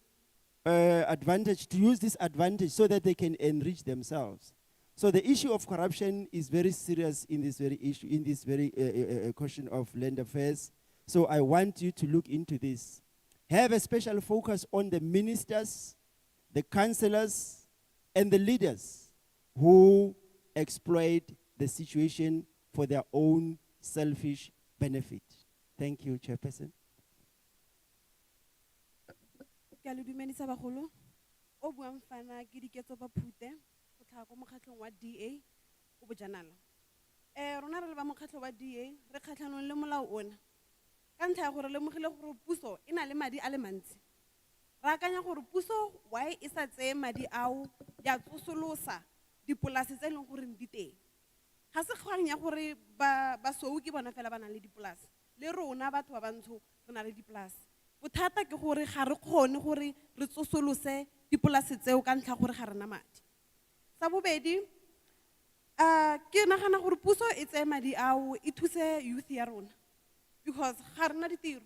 Speaker 19: advantage, to use this advantage so that they can enrich themselves. So the issue of corruption is very serious in this very issue, in this very question of land affairs. So I want you to look into this. Have a special focus on the ministers, the councillors, and the leaders who exploit the situation for their own selfish benefit. Thank you, Chairperson.
Speaker 6: Ke a le dumedisa bagolo. O buang fana ke diketso ba phute go tlhaga ko mokgatlhong wa DA o bojanala. Rona re le ba mokgatlho wa DA re kgatlhanong le molao ona. Ka ntlha ya gore lemogile gore puso e na le madi a le mantsi. Ra akanya gore puso why e sa tseye madi ao ya tsosolosa dipolase tse leng gore di teng. Ga se kgang ya gore basweu ke bona fela ba nang le dipolase. Le rona batho ba bantsho re na le dipolase. Bothata ke gore ga re kgone gore re tsosolose dipolase tseo ka ntlha gore ga rena madi. Sa bobedi ke nagana gore puso e tseye madi ao e thuse youth ya rona because ga rena ditiro,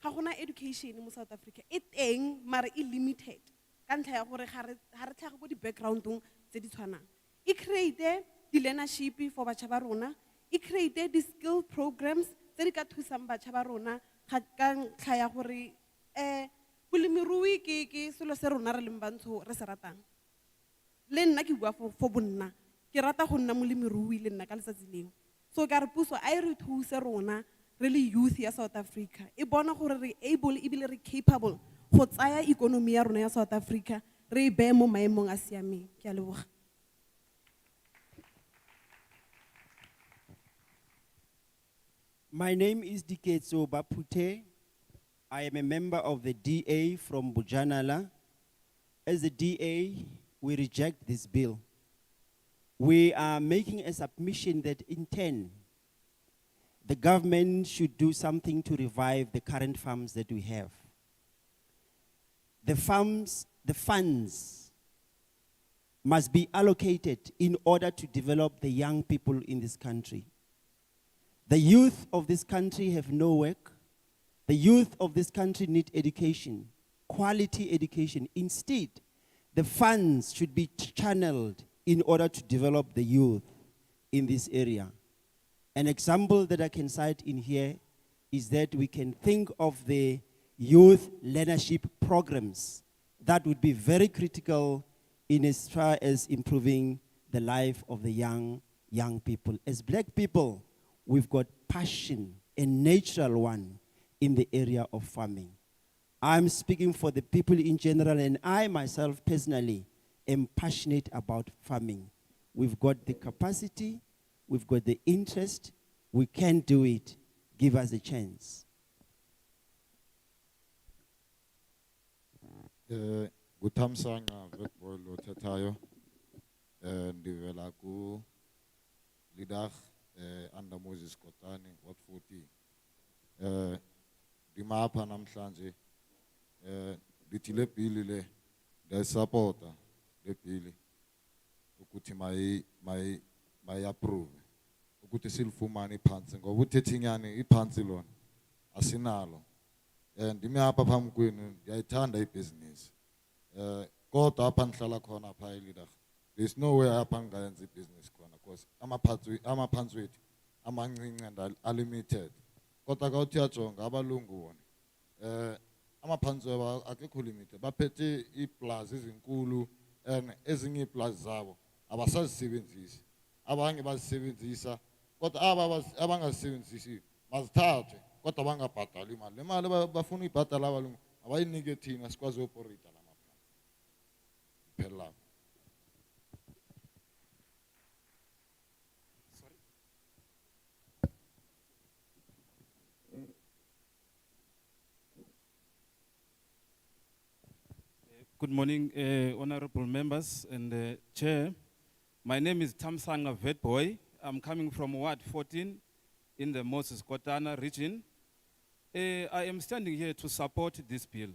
Speaker 6: ga gona education mo South Africa, e teng mara e limited ka ntlha ya gore ga re tlhage ko di-backgroundong tse di tshwanang. E create di-learnership for batjha ba rona, e create di-skill programs tse di ka thusang batjha ba rona ka ntlha ya gore bolemirui ke selo se rona re leng bantsho re se ratang. Le nna ke bua for bonna, ke rata go nna molemirui le nna ka letsatsi leo. So ka re puso a e re thuse rona re le youth ya South Africa, e bona gore re able ebile re capable go tsaya ikonomi ya rona ya South Africa re e beye mo maemong a siameng. Ke a leboga.
Speaker 19: My name is Diketso Bapute. I am a member of the DA from Bujanala. As the DA, we reject this bill. We are making a submission that in turn, the government should do something to revive the current farms that we have. The funds must be allocated in order to develop the young people in this country. The youth of this country have no work. The youth of this country need education, quality education. Instead, the funds should be channeled in order to develop the youth in this area. An example that I can cite in here is that we can think of the youth leadership programs that would be very critical in as far as improving the life of the young people. As black people, we've got passion, a natural one, in the area of farming. I'm speaking for the people in general, and I myself personally am passionate about farming. We've got the capacity, we've got the interest, we can do it. Give us a chance.
Speaker 7: Guthamsanga vetboy lo thethayo ndivela ku Lidach under Moses Kotani Ward 40 dimapha namhlanje lithi le bill le ndiyayisapota le bill ukuthi mayi approve ukuthi silifumane iphansi ngoba uthethinyane iphansi lona asinalo ndimi apha phambi kwenu ndiyayithanda ibhizinisi kodwa apha ndihlala khona phaa eLidach there's no way apha ngingayenza ibhizinisi khona because amaphantsi wethu amancinci and unlimited kodwa ka uthi ajonga abalungu wona amaphantsi wabo akekho limited baphethe iiplazi ezinkulu and ezinye iiplazi zabo abasazisebenzisi abanye bazisebenzisa kodwa aba abangazisebenzisi bazithathe kodwa bangabhadali imali le mali bafuna uyibhadala abalungu abayinike thina sikwazi uoperate la maphansi phela.
Speaker 22: Good morning, honorable members and chair. My name is Thamsanga Vetboy. I'm coming from Ward 14 in the Moses Kotana region. I am standing here to support this bill.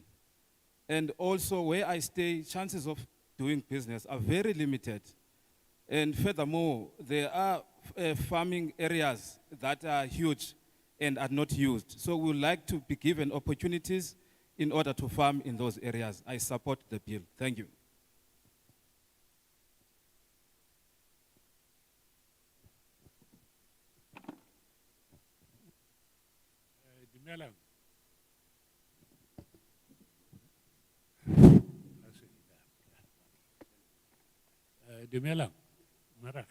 Speaker 22: And also where I stay, chances of doing business are very limited. And furthermore, there are farming areas that are huge and are not used. So we would like to be given opportunities in order to farm in those areas. I support the bill. Thank you.
Speaker 23: Dumelang, Marach,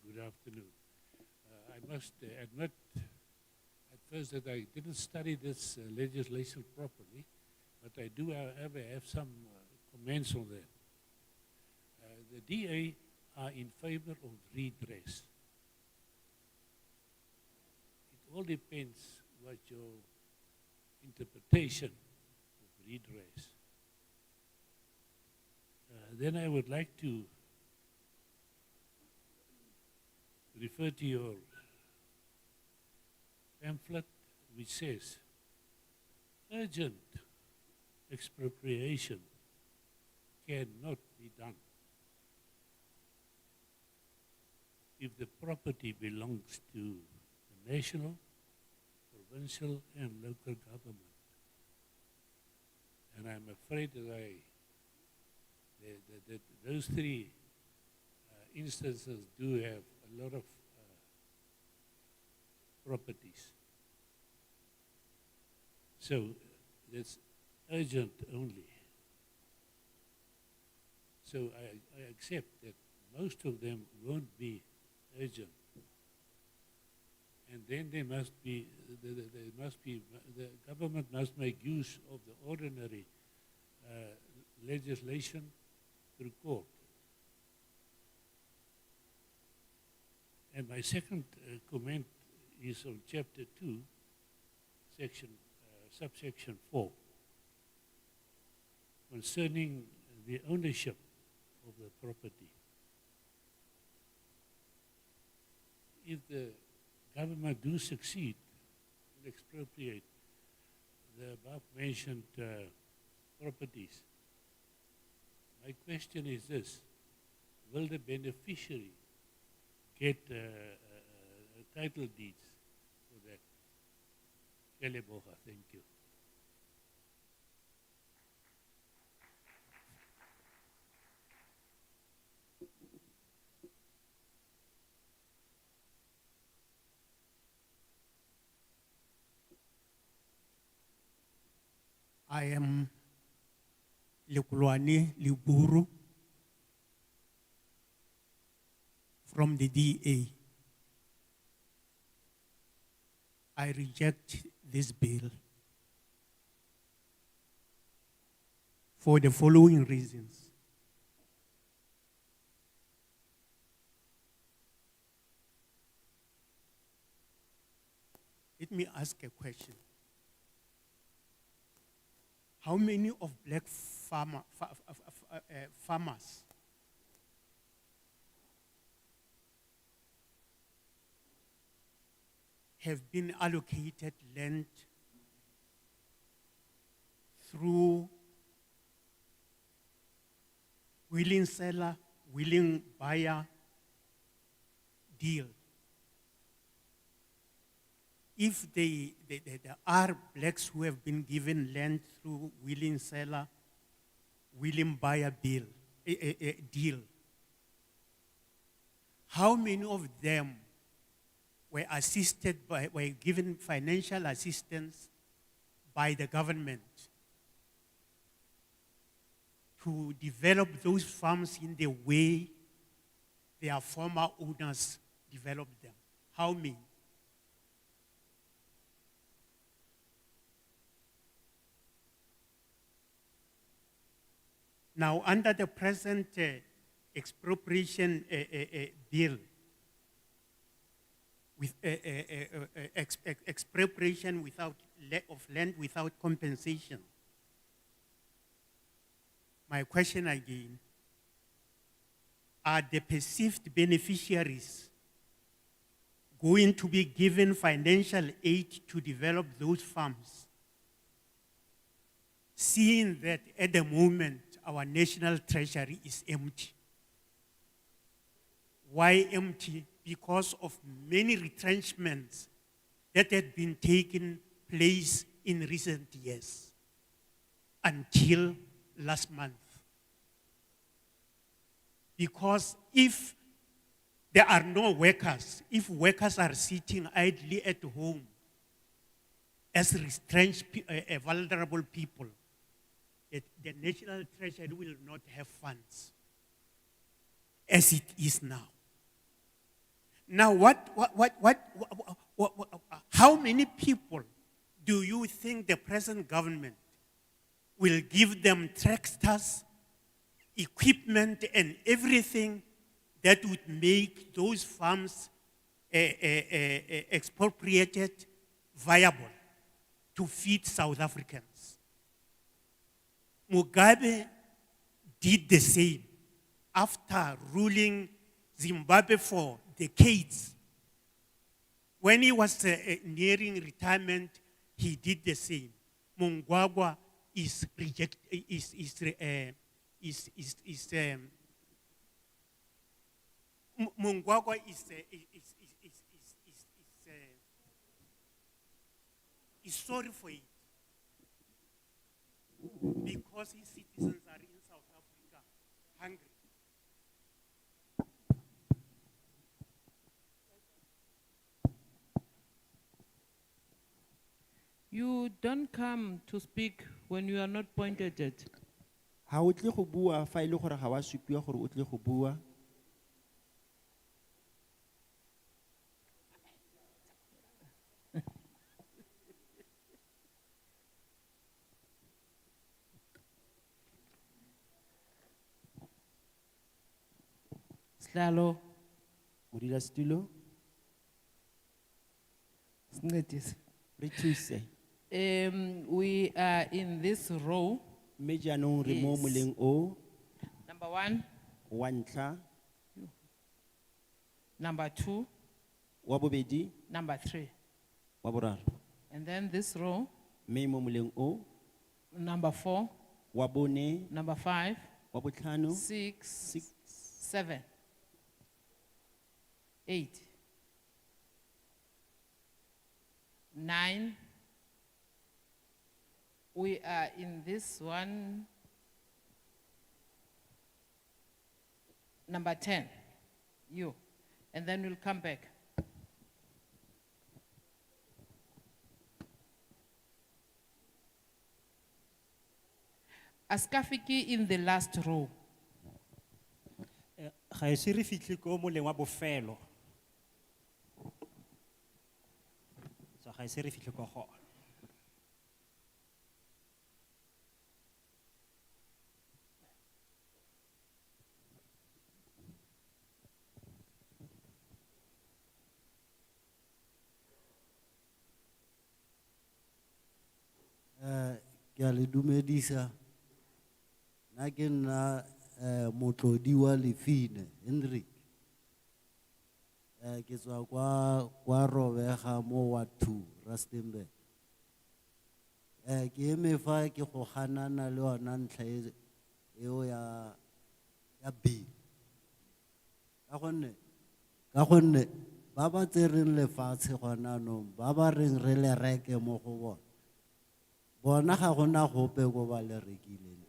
Speaker 23: good afternoon. I must admit at first that I didn't study this legislation properly, but I do have some comments on that. The DA are in favor of redress. It all depends what your interpretation of redress. Then I would like to refer to your pamphlet which says urgent expropriation cannot be done if the property belongs to the national, provincial and local government. And I'm afraid that that those three instances do have a lot of properties. So that's urgent only. So I accept that most of them won't be urgent. And then there must be, the government must make use of the ordinary legislation through court. And my second comment is on chapter 2, subsection 4, concerning the ownership of the property. If the government do succeed in expropriate the above mentioned properties, my question is this: will the beneficiary get title deeds for that? Keleboha, thank you.
Speaker 8: I am Lekulwane Liburu from the DA. I reject this bill for the following reasons. Let me ask a question. How many of black farmers have been allocated land through willing seller, willing buyer deal? If there are blacks who have been given land through willing seller, willing buyer deal, how many of them were assisted by, were given financial assistance by the government to develop those farms in the way their former owners developed them? How many? Now, under the present expropriation bill, with expropriation of land without compensation, my question again, are the perceived beneficiaries going to be given financial aid to develop those farms, seeing that at the moment our national treasury is empty? Why empty? Because of many retrenchments that had been taking place in recent years until last month. Because if there are no workers, if workers are sitting idly at home as retrenched, vulnerable people, the national treasury will not have funds as it is now. Now, how many people do you think the present government will give them tractors, equipment, and everything that would make those farms expropriated viable to feed South Africans? Mugabe did the same after ruling Zimbabwe for decades. When he was nearing retirement, he did the same. Mungwagwa is Mungwagwa is sorry for it. because his citizens are in South Africa hungry.
Speaker 1: You don't come to speak when you are not pointed at.
Speaker 19: Ha o tle go bua fa ile gore ga wa supiwa gore o tle go bua.
Speaker 1: Slalo.
Speaker 19: Modulasetulo. Re thuse.
Speaker 1: We are in this row.
Speaker 19: Mme jaanong re mo
Speaker 1: Yes.
Speaker 19: moleng o
Speaker 1: Number 1,
Speaker 19: wa ntlha,
Speaker 1: number 2,
Speaker 19: wa bobedi,
Speaker 1: number 3.
Speaker 19: wa boraro.
Speaker 1: And then this row,
Speaker 19: Mme mo moleng o
Speaker 1: number 4,
Speaker 19: wa bone,
Speaker 1: number 5,
Speaker 19: wa botlhano,
Speaker 1: 6, 7, 8, 9. We are in this one, number 10, you. And then we'll come back. Askafiki in the last row.
Speaker 2: Ga e se re fitlhe ko moleng wa bofelo. So ga e se re fitlhe ko go.
Speaker 9: Ke a le dumedisa. Nna ke nna motlodi wa Lefine, Enrich. Ke tswa kwa Robega mo Ward 2, Rustenburg. Ke eme fa ke go ganana le ona ntlha eo ya bill. Ka gonne ba ba tsereng lefatshe gona no ba ba reng re le reke mo go bona. Bona ga gona gope go ba le rekileng.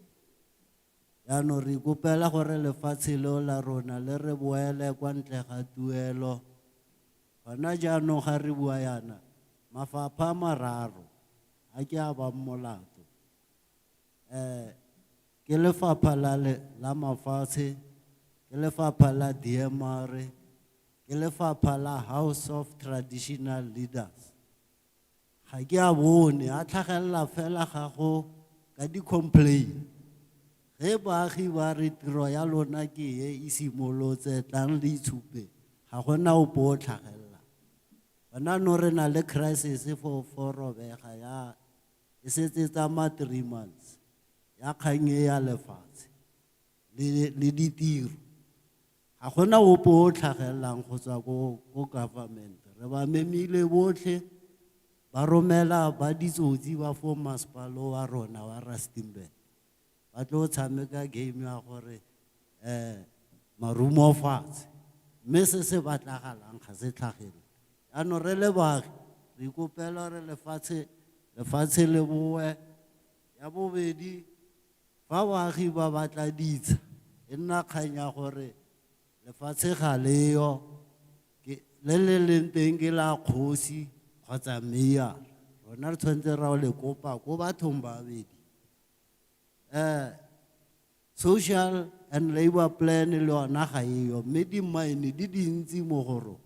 Speaker 9: Yaanong re ikopela gore lefatshe leo la rona le re boele kwa ntle ga tuelo. Gona jaanong ga re bua yana mafapha a mararo a ke a bang molato. Ke lefapha la mafatshe, ke lefapha la DMR, ke lefapha la House of Traditional Leaders. Ga ke a bone a tlhagelela fela ga go ka di-complain. Ge baagi ba re tiro ya lona ke e simolotse tlang le itshupe ga gona ope o tlhagelela. Bona no re na le crisis for Robega ya e setse tsamaya 3 months ya kgang e ya lefatshe le ditiro. Ga gona ope o tlhagelelang go tswa ko government. Re ba memile botlhe ba romela ba ditsotsi ba for masepalo wa rona wa Rustenburg. Ba tlo tshameka game ya gore marumo fatshe. Mme se batlagalang ga se tlhagele. Ano re le baagi re ikopela re lefatshe le boe. Ya bobedi fa baagi ba batla ditsha e nna kgang ya gore lefatshe ga leo le leng teng ke la kgosi kgotsa mayor. Rona re tshwanetse ra le kopa ko bathong ba babedi. Social and labor plan le yona ga eyo mme di-mine di dintsi mo go rona.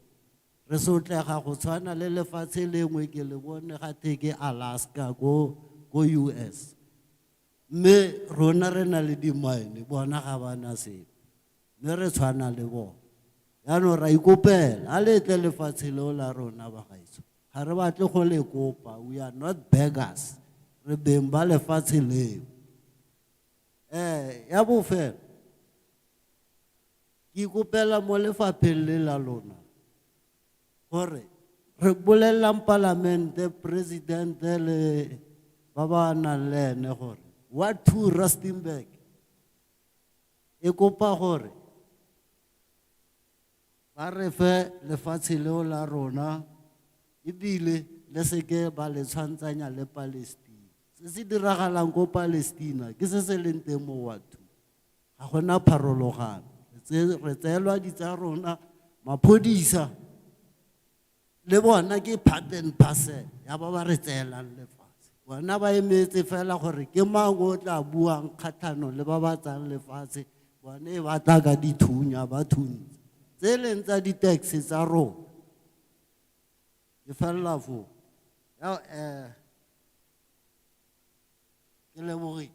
Speaker 9: Re sotlega go tshwana le lefatshe lengwe ke le bone ga ke Alaska ko US. Mme rona re na le di-mine bona ga bana sepe. Mme re tshwana le bona. Yaanong ra ikopela a le tle lefatshe leo la rona bagaetsho. Ga re batle go le kopa. We are not beggars. Re beng ba lefatshe leo. Ya bofelo ke ikopela mo lefapheng le la lona gore re bolelelang palamente presidente le ba ba nang le ene gore Ward 2 Rustenburg e kopa gore ba re fe lefatshe leo la rona ebile le seke ba le tshwantsanya le Palestine. Se se diragalang ko Palestina ke se se leng teng mo Ward 2. Ga gona pharologano. Re tseelwa di tsa rona maphodisa le bona ke part and parcel ya ba ba re tseelang lefatshe. Bona ba emetse fela gore ke mang o tla buang kgatlhanong le ba ba tsang lefatshe, bone ba tla ka dithunya ba thuntse tse leng tsa di-tax tsa rona. Ke fella foo. Ke leboge.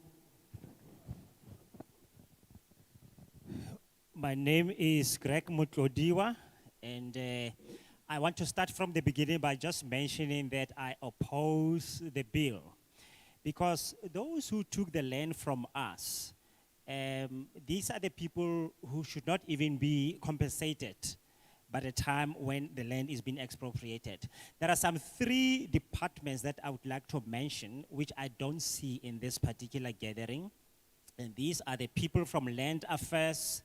Speaker 2: My name is Greg Mutlodiwa, and I want to start from the beginning by just mentioning that I oppose the bill. Because those who took the land from us, these are the people who should not even be compensated by the time when the land is being expropriated. There are some 3 departments that I would like to mention, which I don't see in this particular gathering. And these are the people from Land Affairs,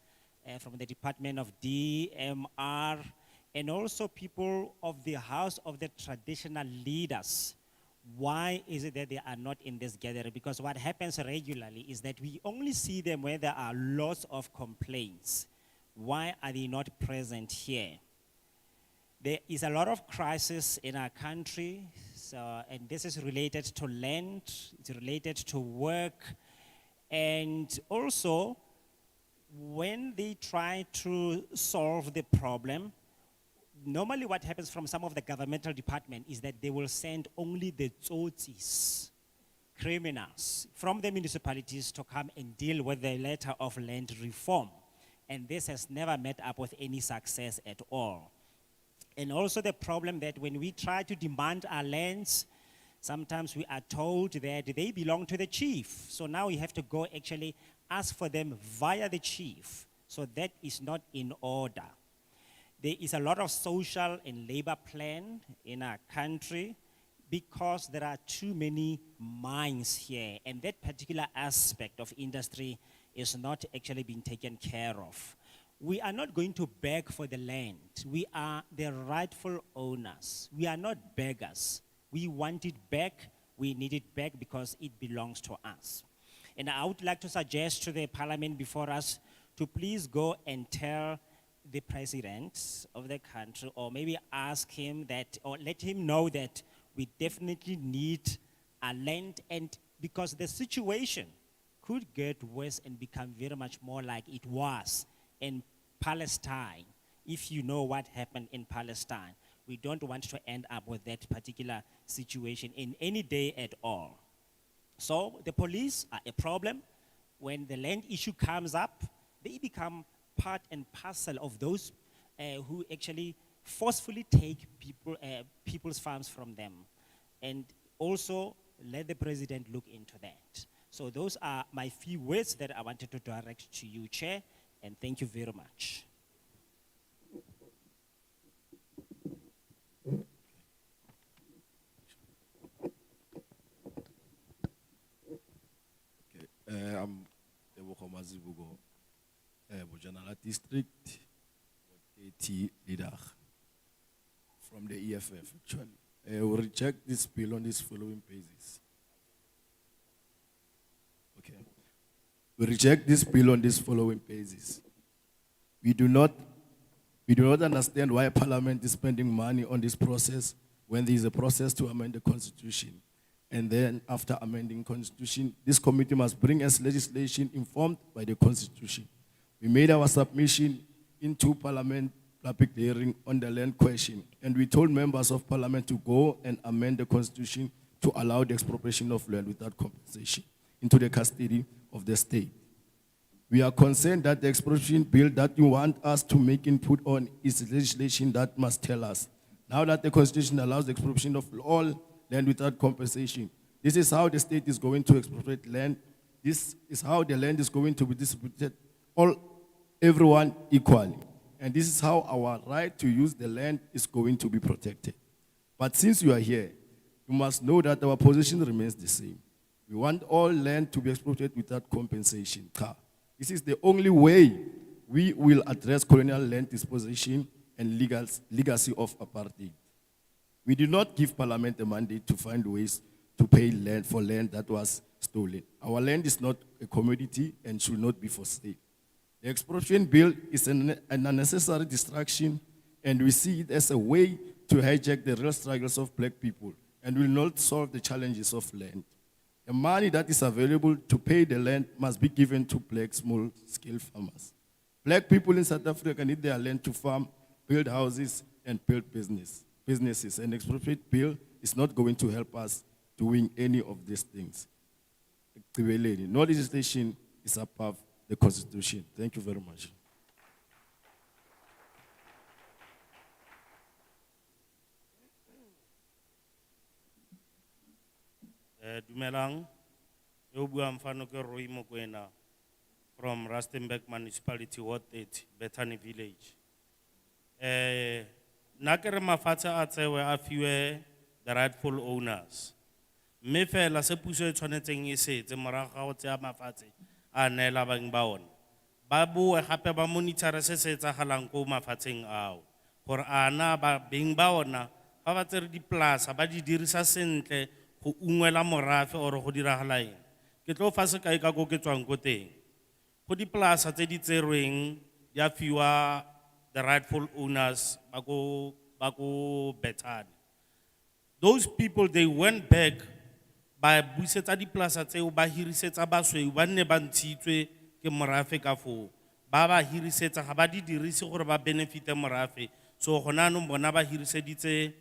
Speaker 2: from the Department of DMR, and also people of the House of the Traditional Leaders. Why is it that they are not in this gathering? Because what happens regularly is that we only see them when there are lots of complaints. Why are they not present here? There is a lot of crisis in our country, and this is related to land, it's related to work, and also when they try to solve the problem, normally what happens from some of the governmental departments is that they will send only the tsotsis, criminals, from the municipalities to come and deal with the letter of land reform. And this has never met up with any success at all. And also the problem that when we try to demand our lands, sometimes we are told that they belong to the chief. So now we have to go actually ask for them via the chief. So that is not in order. There is a lot of social and labor plan in our country because there are too many mines here, and that particular aspect of industry is not actually being taken care of. We are not going to beg for the land. We are the rightful owners. We are not beggars. We want it back. We need it back because it belongs to us. And I would like to suggest to the parliament before us to please go and tell the president of the country, or maybe ask him that, or let him know that we definitely need a land, and because the situation could get worse and become very much more like it was in Palestine. If you know what happened in Palestine, we don't want to end up with that particular situation in any day at all. So the police are a problem. When the land issue comes up, they become part and parcel of those who actually forcefully take people's farms from them. And also let the president look into that. So those are my few words that I wanted to direct to you, Chair, and thank you very much.
Speaker 11: I'm the Mazibugo, Bojanala District, 80 leader from the EFF, actually. We reject this bill on these following basis. Okay. We reject this bill on this following basis. We do not understand why Parliament is spending money on this process when there is a process to amend the Constitution. And then after amending Constitution, this committee must bring us legislation informed by the Constitution. We made our submission into Parliament public hearing on the land question, and we told members of Parliament to go and amend the Constitution to allow the expropriation of land without compensation into the custody of the state. We are concerned that the expropriation bill that you want us to make input on is legislation that must tell us, now that the Constitution allows the expropriation of all land without compensation, this is how the state is going to expropriate land. This is how the land is going to be distributed, everyone equally. And this is how our right to use the land is going to be protected. But since you are here, you must know that our position remains the same. We want all land to be expropriated without compensation. This is the only way we will address colonial land disposition and legacy of apartheid. We did not give Parliament a mandate to find ways to pay land for land that was stolen. Our land is not a commodity and should not be for sale. The Expropriation Bill is an unnecessary distraction, and we see it as a way to hijack the real struggles of black people and will not solve the challenges of land. The money that is available to pay the land must be given to black small-scale farmers. Black people in South Africa need their land to farm, build houses, and build businesses. And the Expropriation Bill is not going to help us doing any of these things. No legislation is above the Constitution. Thank you very much.
Speaker 14: Dumelang, yo buang fano ke Roy Mokwena from Rustenburg Municipality, Ward 30, Bethany Village. Nakere mafatshe a tsewe a fiwe the rightful owners. Mme fela se puso e tshwanetseng e setse morago ga go tsaya mafatshe a neela bang ba ona. Ba boe gape ba monitor se se etsagalang ko mafatsheng ao gore a na ba beng ba ona ba ba tsere diplasa ba di dirisa sentle go ungwela morafe or go diragala eng. Ke tlo fa sekai ka go ke tswang ko teng. Go diplasa tse di tserweng di a fiwa the rightful owners ba go Bethany. Those people, they went back by busetsa diplasa tseo ba hirisetsa basweu ba nne ba ntshitswe ke morafe ka foo. Ba ba hirisetsa ga ba di dirise gore ba benefite morafe. So gona no bona ba hiriseditse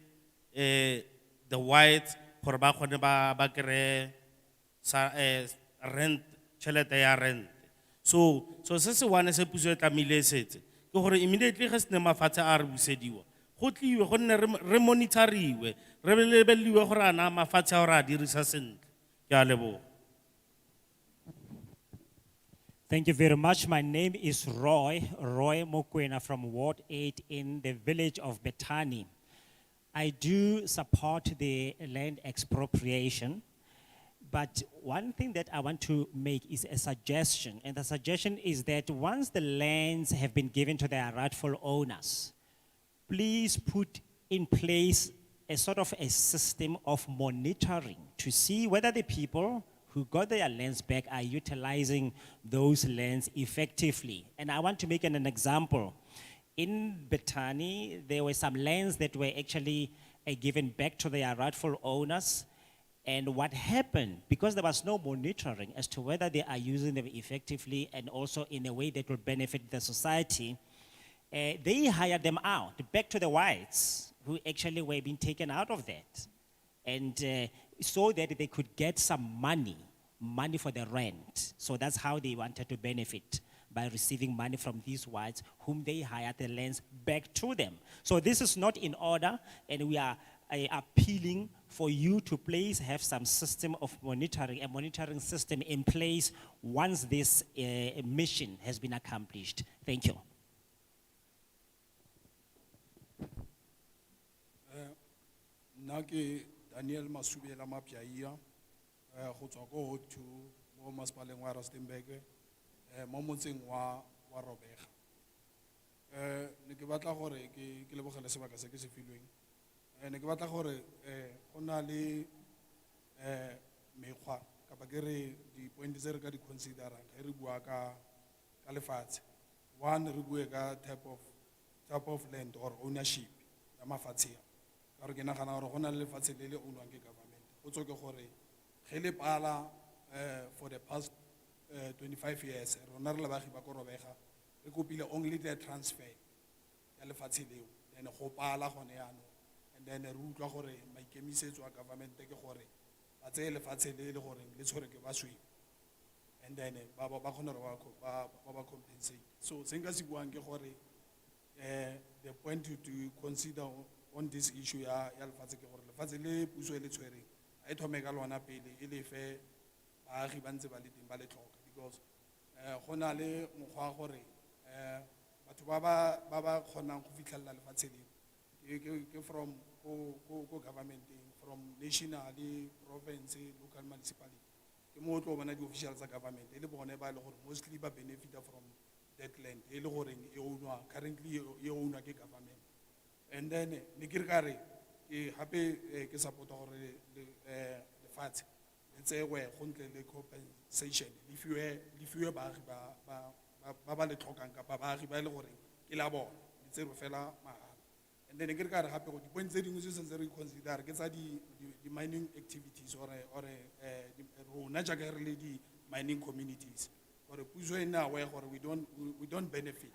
Speaker 14: the whites gore ba kgone ba kere sa rent tšhelete ya rent. So se se wane se puso e tlamehile setse ke gore immediately ge se ne mafatshe a re busediwa go tliwe go nne re monitoriwe re lebeleliwe gore ana mafatshe a re a dirisa sentle. Ke a leboga.
Speaker 2: Thank you very much. My name is Roy Mokwena from Ward 8 in the village of Bethany. I do support the land expropriation, but one thing that I want to make is a suggestion, and the suggestion is that once the lands have been given to their rightful owners, please put in place a sort of a system of monitoring to see whether the people who got their lands back are utilizing those lands effectively. And I want to make an example. In Bethany, there were some lands that were actually given back to their rightful owners. And what happened, because there was no monitoring as to whether they are using them effectively and also in a way that will benefit the society, they hired them out, back to the whites, who actually were being taken out of that. And so that they could get some money for the rent. So that's how they wanted to benefit, by receiving money from these whites whom they hired the lands back to them. So this is not in order, and we are appealing for you to please have some system of monitoring, a monitoring system in place once this mission has been accomplished. Thank you.
Speaker 15: Nake Daniel Masubela Mapiaia, Hotsako to Momas Palengwa Rustenburg, Momotsing wa Robert. Nikibata Hore, Kilabaka Sebaka Sekis feeling. Nikibata Hore, Honali Mekwa, Kapagere, the point is regarding consider Heribuaka Califat. One Ribuega type of land or ownership, Yamafatia. Argena kana ro gona le fatshe le le ownwang ke government o tsoke gore ge le pala for the past 25 years rona re le bagi ba korobega e kopile only the transfer ya le fatshe leo then go pala gone yana and then re utlwa gore maikemisetso a government ke gore ba tseye le fatshe le le gore le tshore ke baswe and then ba khona re ba compensate. So senga se buang ke gore the point to consider on this issue ya lefatshe ke gore lefatshe le puso e le tshwere a e thome ka lona pele e le fe baagi ba ntse ba le teng ba le tlhoka, because go na le mokgwa gore batho ba ba kgonang go fitlhelela lefatshe le ke from go government, from national, province, local municipality ke mo tlo bona di officials tsa government e le bone ba le gore mostly ba benefit from that land e le gore e ownwa currently e ownwa ke government. And then Nikirkare, happy support or the fatshe, le tsewe go ntle le compensation, lefiwe baagi ba ba le tlhokang kapa baagi ba e le gore ke la bona, le tsewe fela mahala. And then ke re ka re gape go di-point tse dingwe tse sentse re consider ke tsa di-mining activities or rona jaaka re le di-mining communities, gore puso e nne aware gore we don't benefit,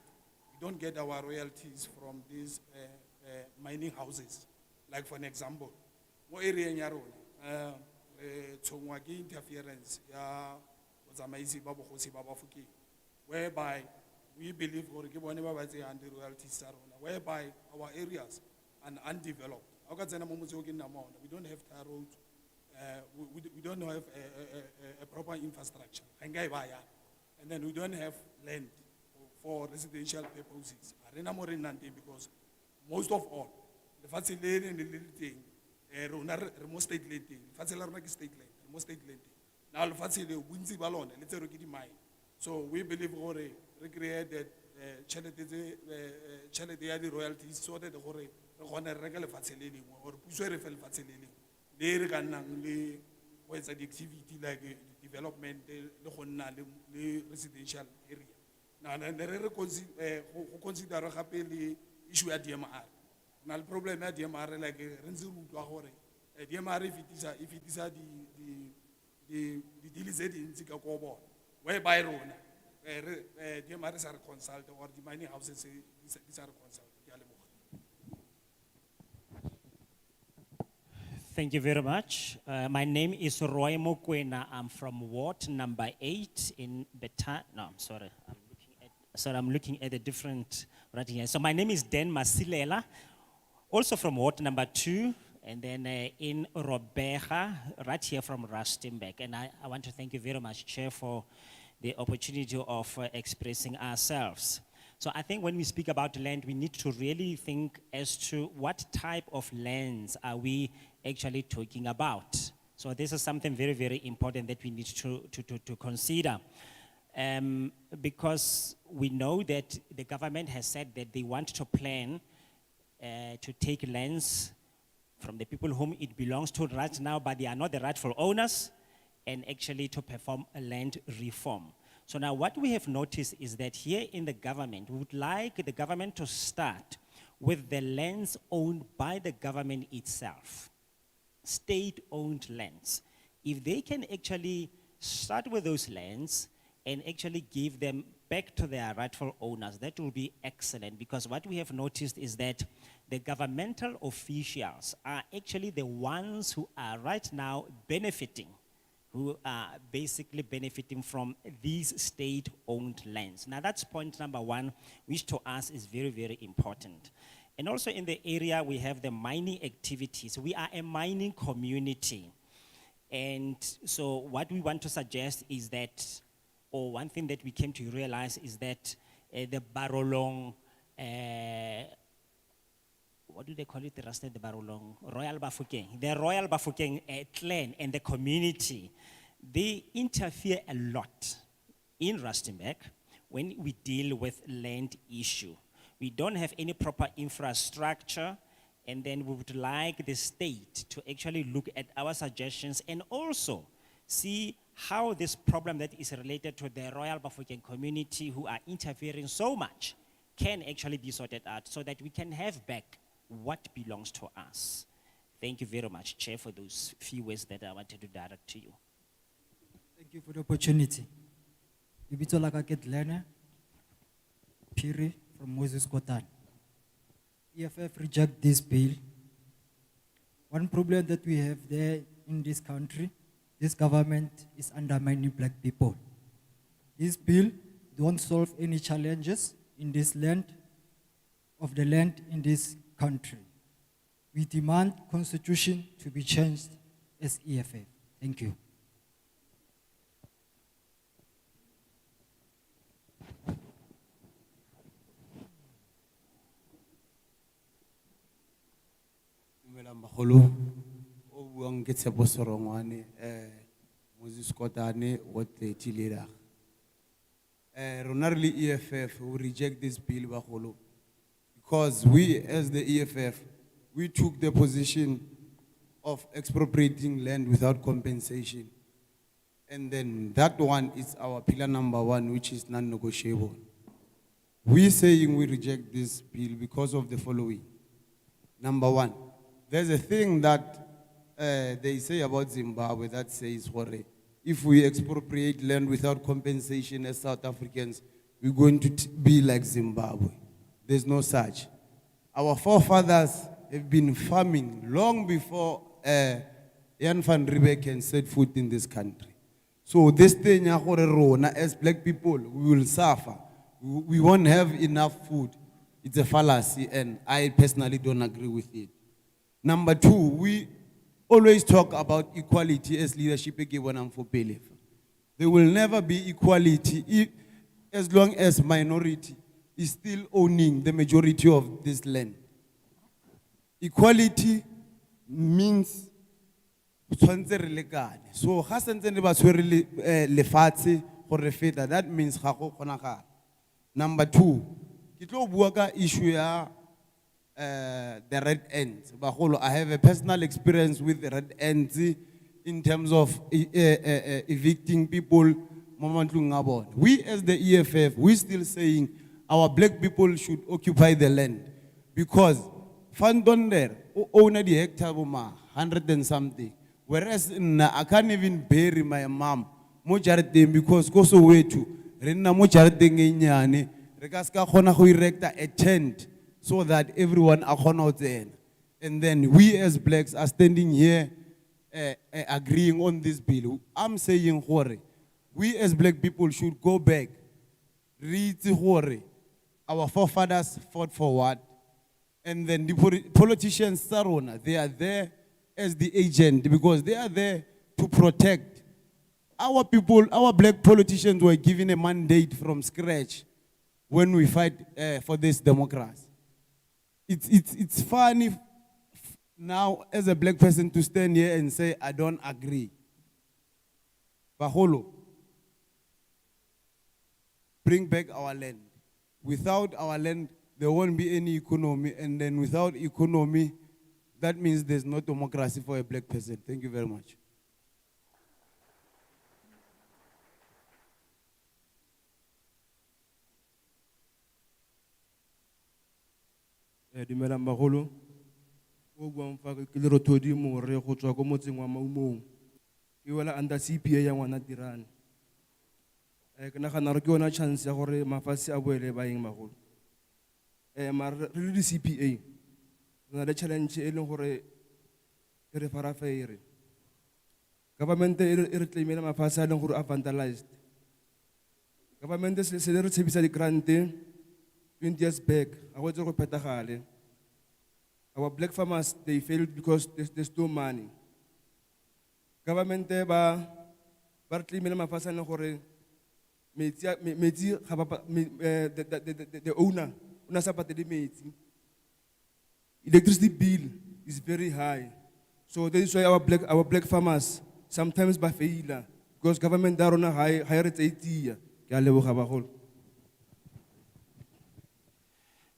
Speaker 15: we don't get our royalties from these mining houses. Like for an example, mo area ya rona tshongwa ke interference ya botsamaisi ba bogosi ba Bafokeng, whereby we believe gore ke bone ba ba tseyang di royalties tsa rona, whereby our areas are undeveloped. Ha o ka tsena mo motseng o ke nnang mo ona, we don't have tar roads, we don't have a proper infrastructure, and then we don't have land for residential purposes. Arena more in because most of all, the facility and the thing, remote state land, facility state land, remote state land. Now the facility winds balon, let's say mine. So we believe we recreate that charity royalties so that the regular facility or push refill facility. They can what's the activity like development, the residential area. Now, they consider the issue at DMR. Now, the problem at DMR like Renzu DMR if it is the deal is in Sikakobo, whereby DMR is a consult or the mining houses is a consult.
Speaker 2: Thank you very much. My name is Roy Mokwena. I'm from Ward number 8 in Beta. No, I'm sorry. I'm looking at a different right here. So my name is Dan Masilela, also from Ward number 2, and then in Robeja, right here from Rustenburg. And I want to thank you very much, Chair, for the opportunity of expressing ourselves. So I think when we speak about land, we need to really think as to what type of lands are we actually talking about. So this is something very, very important that we need to consider. Because we know that the government has said that they want to plan to take lands from the people whom it belongs to right now, but they are not the rightful owners, and actually to perform a land reform. So now what we have noticed is that here in the government, we would like the government to start with the lands owned by the government itself, state-owned lands. If they can actually start with those lands and actually give them back to their rightful owners, that will be excellent, because what we have noticed is that the governmental officials are actually the ones who are right now benefiting, who are basically benefiting from these state-owned lands. Now that's point number 1, which to us is very, very important. And also in the area, we have the mining activities. We are a mining community. And so what we want to suggest is that, or one thing that we came to realize is that the Barolong, what do they call it, the Barolong? Royal Bafokeng. The Royal Bafokeng clan and the community, they interfere a lot in Rustenburg when we deal with land issue. We don't have any proper infrastructure, and then we would like the state to actually look at our suggestions and also see how this problem that is related to the Royal Bafokeng community who are interfering so much can actually be sorted out so that we can have back what belongs to us. Thank you very much, Chair, for those few words that I wanted to direct to you.
Speaker 13: Thank you for the opportunity. Ibito laka ke Dlene, Piri from Moses Kotan. EFF reject this bill. One problem that we have there in this country, this government is undermining black people. This bill don't solve any challenges in this land, of the land in this country. We demand constitution to be changed as EFF. Thank you.
Speaker 16: Maholo, o buang ke Tshepo Sorongwane, Moses Kotane, what the leader. Rona re le EFF, we reject this bill, Baholo, because we, as the EFF, we took the position of expropriating land without compensation. And then that one is our pillar number 1, which is non-negotiable. We're saying we reject this bill because of the following. Number 1, there's a thing that they say about Zimbabwe that says, if we expropriate land without compensation as South Africans, we're going to be like Zimbabwe. There's no such. Our forefathers have been farming long before Jan van Riebeeck can set foot in this country. So this thing, as black people, we will suffer. We won't have enough food. It's a fallacy, and I personally don't agree with it. Number 2, we always talk about equality as leadership given for belief. There will never be equality as long as minority is still owning the majority of this land. Equality means so that means Number 2, issue the red ends. I have a personal experience with the red ends in terms of evicting people. We as the EFF, we're still saying our black people should occupy the land because Fandonder own the hectare 100 and something. Whereas I can't even bury my mom because koso wetu rena mojareteng Regaska khona go erect a tent so that everyone are there. And then we as blacks are standing here agreeing on this bill. I'm saying we as black people should go back. Read our forefathers fought for what? And then the politicians, they are there as the agent because they are there to protect. Our people, our black politicians were given a mandate from scratch when we fight for this democracy. It's funny now as a black person to stand here and say, I don't agree. Baholo, bring back our land. Without our land, there won't be any economy, and then without economy, that means there's no democracy for a black person. Thank you very much.
Speaker 17: Dumelang bagolo o buang fa ke le rothodi more go tswa ko motseng wa Maumong ke wela under CPA ya ngwana Tirane ke nagana re ke yona chance ya gore mafatshe a boele ba eng bagolo mara re le di CPA re na le challenge e leng gore e re farafere government e re claimela mafatshe a leng gore a vandalized government se le re tshebisa di grant 20 years back, I was go petagale. Our black farmers, they failed because there's no money. Government ba tlimela mafasa na gore metsi the owner una sa patele metsi. Electricity bill is very high. So that is why our black farmers sometimes ba fail because government da rona higher rates 80. Ke a leboga bagolo.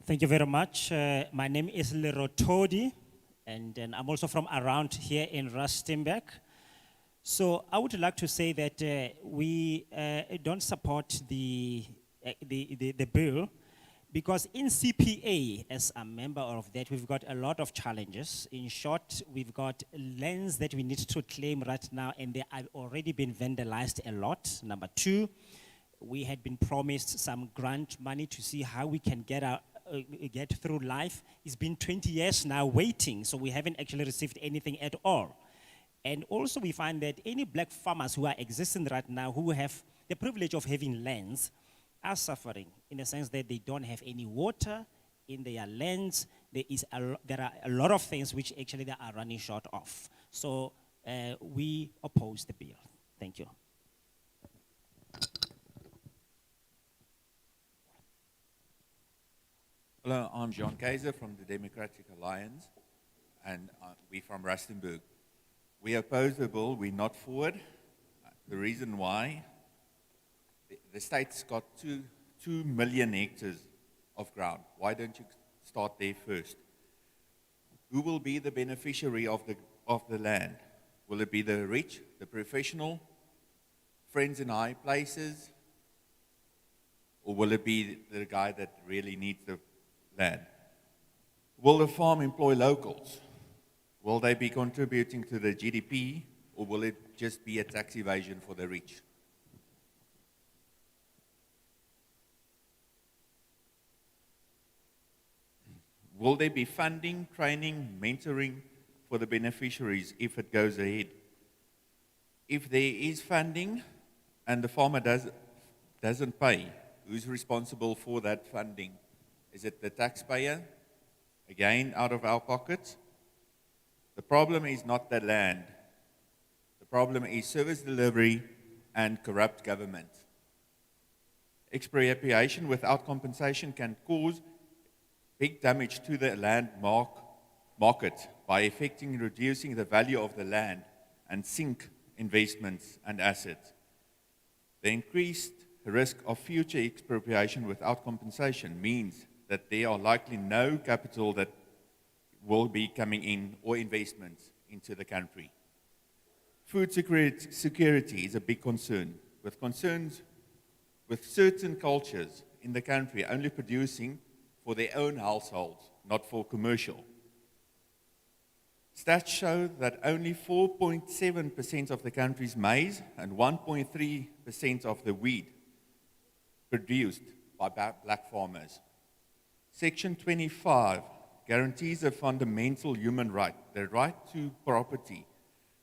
Speaker 2: Thank you very much. My name is Lero Todi, and I'm also from around here in Rustenburg. So I would like to say that we don't support the bill because in CPA, as a member of that, we've got a lot of challenges. In short, we've got lands that we need to claim right now, and they have already been vandalized a lot. Number 2, we had been promised some grant money to see how we can get through life. It's been 20 years now waiting, so we haven't actually received anything at all. And also we find that any black farmers who are existing right now who have the privilege of having lands are suffering in the sense that they don't have any water in their lands. There are a lot of things which actually they are running short of. So we oppose the bill. Thank you.
Speaker 18: Hello, I'm John Kaiser from the Democratic Alliance, and we're from Rustenburg. We oppose the bill, we're not forward. The reason why, the state's got 2 million hectares of ground. Why don't you start there first? Who will be the beneficiary of of the land? Will it be the rich, the professional, friends in high places? Or will it be the guy that really needs the land? Will the farm employ locals? Will they be contributing to the GDP, or will it just be a tax evasion for the rich? Will there be funding, training, mentoring for the beneficiaries if it goes ahead? If there is funding and the farmer doesn't pay, who's responsible for that funding? Is it the taxpayer? Again, out of our pockets? The problem is not the land. The problem is service delivery and corrupt government. Expropriation without compensation can cause big damage to the land market by affecting and reducing the value of the land and sink investments and assets. The increased risk of future expropriation without compensation means that there are likely no capital that will be coming in or investments into the country. Food security is a big concern, with concerns with certain cultures in the country only producing for their own households, not for commercial. Stats show that only 4.7% of the country's maize and 1.3% of the wheat produced by black farmers. Section 25 guarantees a fundamental human right, the right to property,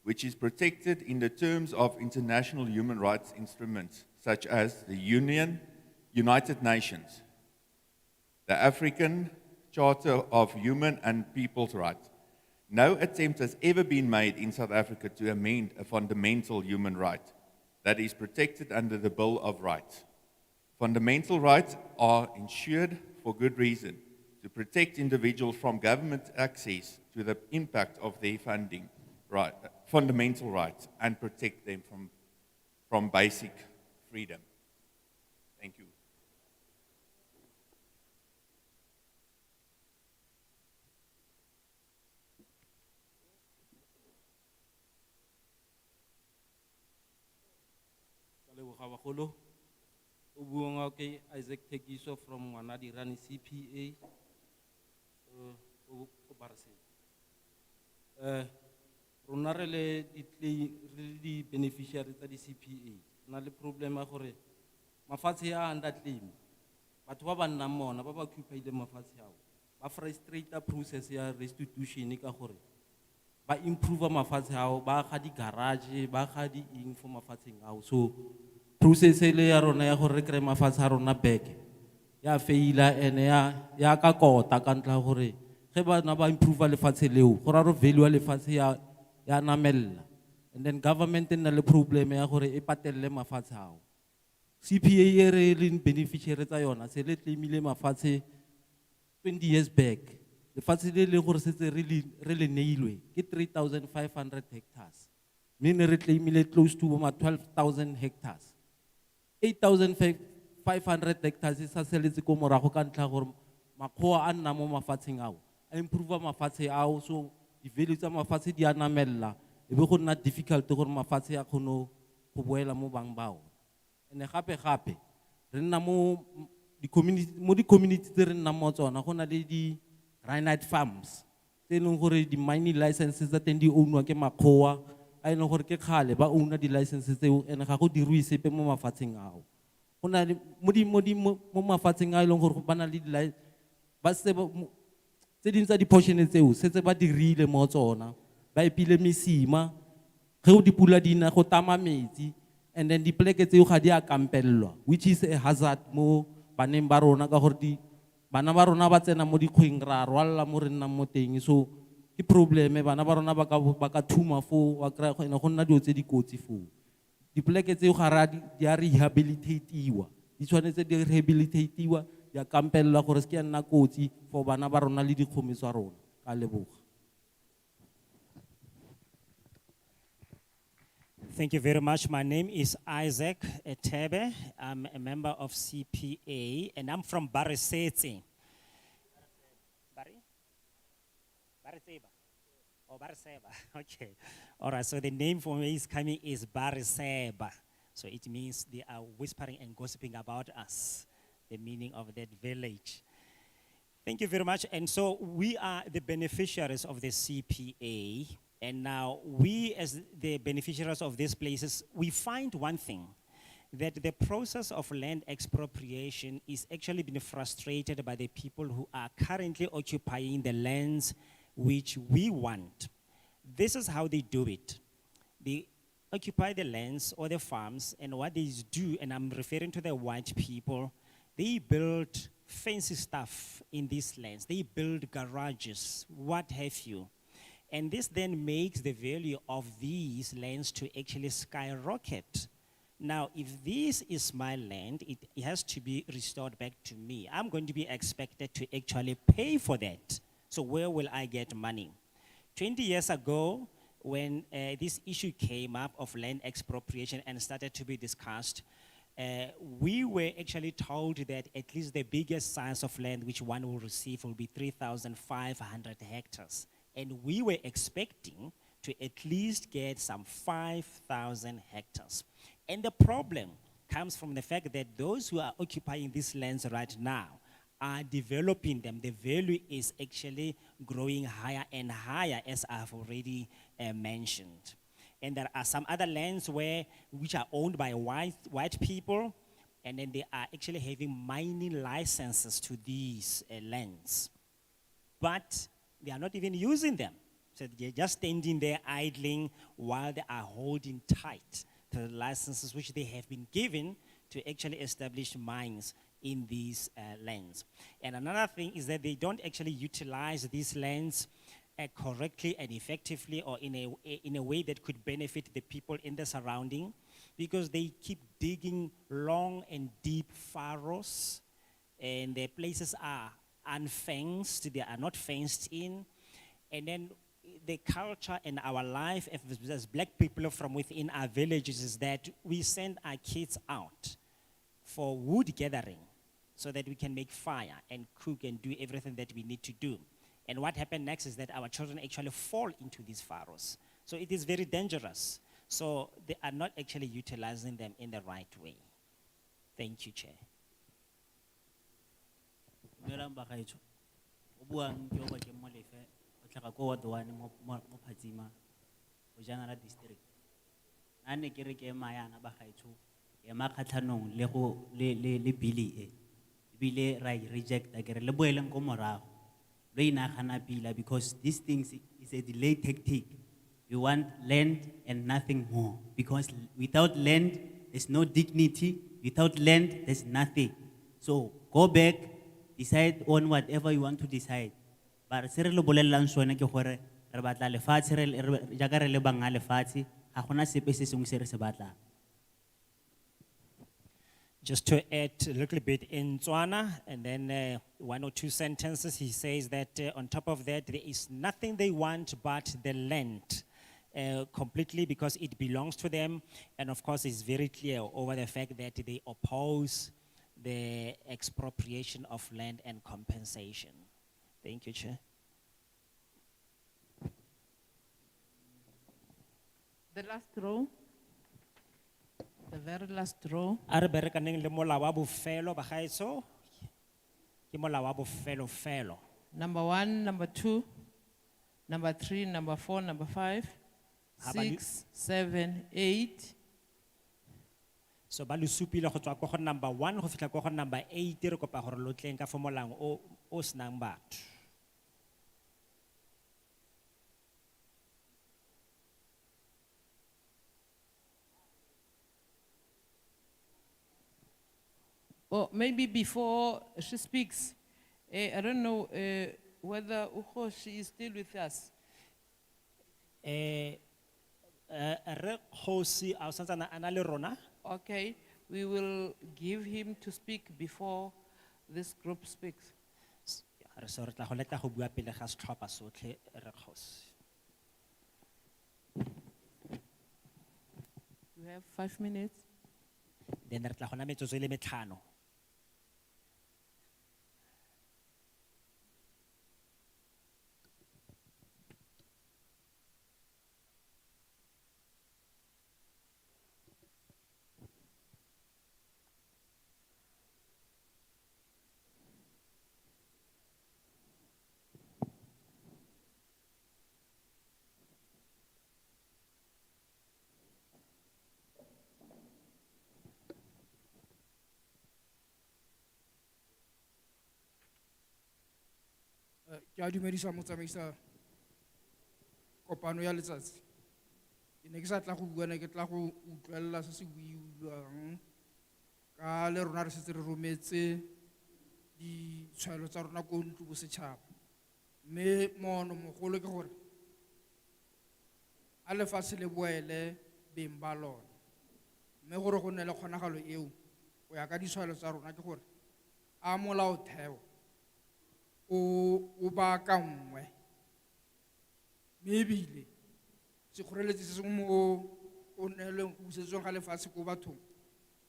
Speaker 18: which is protected in the terms of international human rights instruments, such as the United Nations, the African Charter of Human and People's Rights. No attempt has ever been made in South Africa to amend a fundamental human right that is protected under the Bill of Rights. Fundamental rights are ensured for good reason, to protect individuals from government access to the impact of their fundamental rights and protect them from basic freedom. Thank you.
Speaker 12: Bagolo. O buang ke Isaac Tekiso from Wanadi Rani CPA. O Barse. Rona re le di beneficiary tsa di CPA. Na le problema gore mafatshe a anda claim. Batho ba ba nnang mona ba ba occupied mafatshe ao. Ba frustrate process ya restitution ka gore ba improve mafatshe ao, ba ga di garage, ba ga di ing for mafatsheng ao. So process ele ya rona ya gore re kry mafatshe a rona back ya faila ene ya ka kota ka ntla gore ge bana ba improve lefatshe leo go ra ro value lefatshe ya namella, and then government na le problem ya gore e patelle mafatshe ao. CPA e re le beneficiary tsa yona se le claimile mafatshe 20 years back. Lefatshe le gore setse re le neilwe ke 3,500 hectares, mme re claimile close to 12,000 hectares. 8,500 hectares sa seletse ko morago ka ntla gore makgoa a nna mo mafatsheng ao a improve mafatshe ao, so di value tsa mafatshe di a namella e be go nna difficult gore mafatshe a kgono go boela mo bang bao. Ene gape re nna mo di community tse re nna mo tsona go na le di granite farms tse leng gore di mining licenses tsa teng di ownwa ke makgoa a ene gore ke khale ba owna di licenses tseo ene ga go dirwe sepe mo mafatsheng ao. Go na le mo mafatsheng a leng gore go bana le ba se tse dintsa di portion tseo setse ba dirile mo tsona ba epile mesima ge o dipula dina go tama metsi, and then di pleke tseo ga di a kampellwa, which is a hazard mo baneng ba rona ka gore bana ba rona ba tsena mo dikgweng ra rwalla mo re nnang mo teng. So ke probleme bana ba rona ba ka thuma fo wa kry go nna dio tse di kotsi fo. Di pleke tseo ga di a rehabilitatiwa, di tshwanetse di rehabilitatiwa ya kampellwa gore se ke nna kotsi for bana ba rona le dikgomo tsa rona. Ka leboga.
Speaker 2: Thank you very much. My name is Isaac Etebe. I'm a member of CPA and I'm from Barisetse. Oh, Bariseba. Okay. All right. So the name for me is coming is Bariseba. So it means they are whispering and gossiping about us. The meaning of that village. Thank you very much. And so we are the beneficiaries of the CPA. And now we, as the beneficiaries of these places, we find one thing, that the process of land expropriation is actually being frustrated by the people who are currently occupying the lands which we want. This is how they do it. They occupy the lands or the farms, and what they do, and I'm referring to the white people, they build fancy stuff in these lands. They build garages, what have you. And this then makes the value of these lands to actually skyrocket. Now, if this is my land, it has to be restored back to me. I'm going to be expected to actually pay for that. So where will I get money? 20 years ago, when this issue came up of land expropriation and started to be discussed, we were actually told that at least the biggest size of land which one will receive will be 3,500 hectares. And we were expecting to at least get some 5,000 hectares. And the problem comes from the fact that those who are occupying these lands right now are developing them. The value is actually growing higher and higher, as I've already mentioned. And there are some other lands which are owned by white people, and then they are actually having mining licenses to these lands. But they are not even using them. So they're just standing there idling while they are holding tight to the licenses which they have been given to actually establish mines in these lands. And another thing is that they don't actually utilize these lands correctly and effectively, or in a way that could benefit the people in the surrounding, because they keep digging long and deep furrows, and the places are unfenced, they are not fenced in. And then the culture and our life as black people from within our villages is that we send our kids out for wood gathering so that we can make fire and cook and do everything that we need to do. And what happened next is that our children actually fall into these furrows. So it is very dangerous. So they are not actually utilizing them in the right way. Thank you, Chair.
Speaker 3: Dumelang bagaetsho. O buang ke o bakeng molefe o tlhaga ko ward 1 mo Phatsima Bojanala district. Nane ke re ke mayana bagaetsho e makgatlhanong le bili e. Bile ra reject ke re le boeleng ko morago. Lo inagana pila because these things is a delay tactic. We want land and nothing more, because without land there's no dignity, without land there's nothing. So go back, decide on whatever you want to decide. But se re le bolelelang sone ke gore re batla lefatshe re jaaka re le banga lefatshe ga gona sepe se sengwe se re se batlang.
Speaker 2: Just to add a little bit in Tswana, and then 1 or 2 sentences, he says that on top of that, there is nothing they want but the land completely, because it belongs to them. And of course, it's very clear over the fact that they oppose the expropriation of land and compensation. Thank you, Chair.
Speaker 1: The last row. The very last row.
Speaker 2: Are berekaneng le molao wa bofelo bagaetso? Ke molao wa bofelo felo.
Speaker 1: Number 1, number 2, number 3, number 4, number 5, 6, 7, 8.
Speaker 2: So ba lu supile go tswa go number 1 go fitla go number 8 re kopa gore lo tleng ka fo molang o senang batho.
Speaker 1: Or maybe before she speaks, I don't know whether she is still with us.
Speaker 2: Re kgosi a o santsana a na le rona.
Speaker 1: Okay, we will give him to speak before this group speaks.
Speaker 2: Re so re tla go letla go bua pele ga setlhopha sotlhe re kgosi.
Speaker 1: You have 5 minutes.
Speaker 2: Then re tla go na metsotso e le metlhano.
Speaker 4: Ke a dumedisa motsamaisa kopano ya letsatsi. Ke ne ke sa tla go bua, ne ke tla go utlwelela se se buiwang ka le rona re setse re rometse ditshwaelo tsa rona ko ntlo bosetšhaba. Mme moono mogolo ke gore a lefatshe le boele beng ba lona. Mme gore go nne le kgonagalo eo go ya ka ditshwaelo tsa rona ke gore a molaotheo o baakangwe, mme ebile sekgoreletsi se sengwe mo o neelweng go busetsweng ga lefatshe ko bathong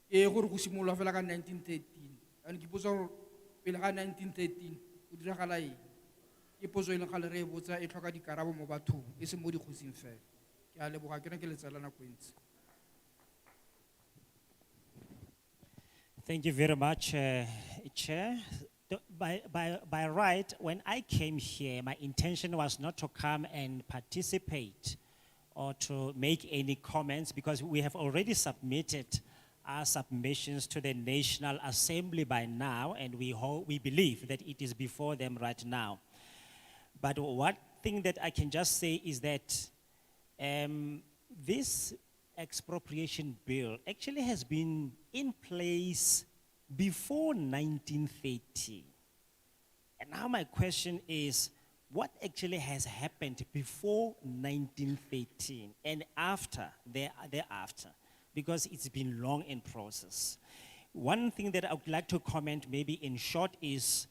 Speaker 4: ke gore go simolola fela ka 1913. And ke ipotsa gore pele ga 1913 go diragala eng? Ke potso e leng gale re e botsa e tlhoka dikarabo mo bathong e seng mo dikgosing fela. Ke a leboga, ke ne ke letsela nako e ntsi.
Speaker 2: Thank you very much, Chair. By right, when I came here, my intention was not to come and participate or to make any comments because we have already submitted our submissions to the National Assembly by now, and we believe that it is before them right now. But one thing that I can just say is that this expropriation bill actually has been in place before 1930. And now my question is, what actually has happened before 1913 and thereafter? Because it's been long in process. One thing that I would like to comment maybe in short is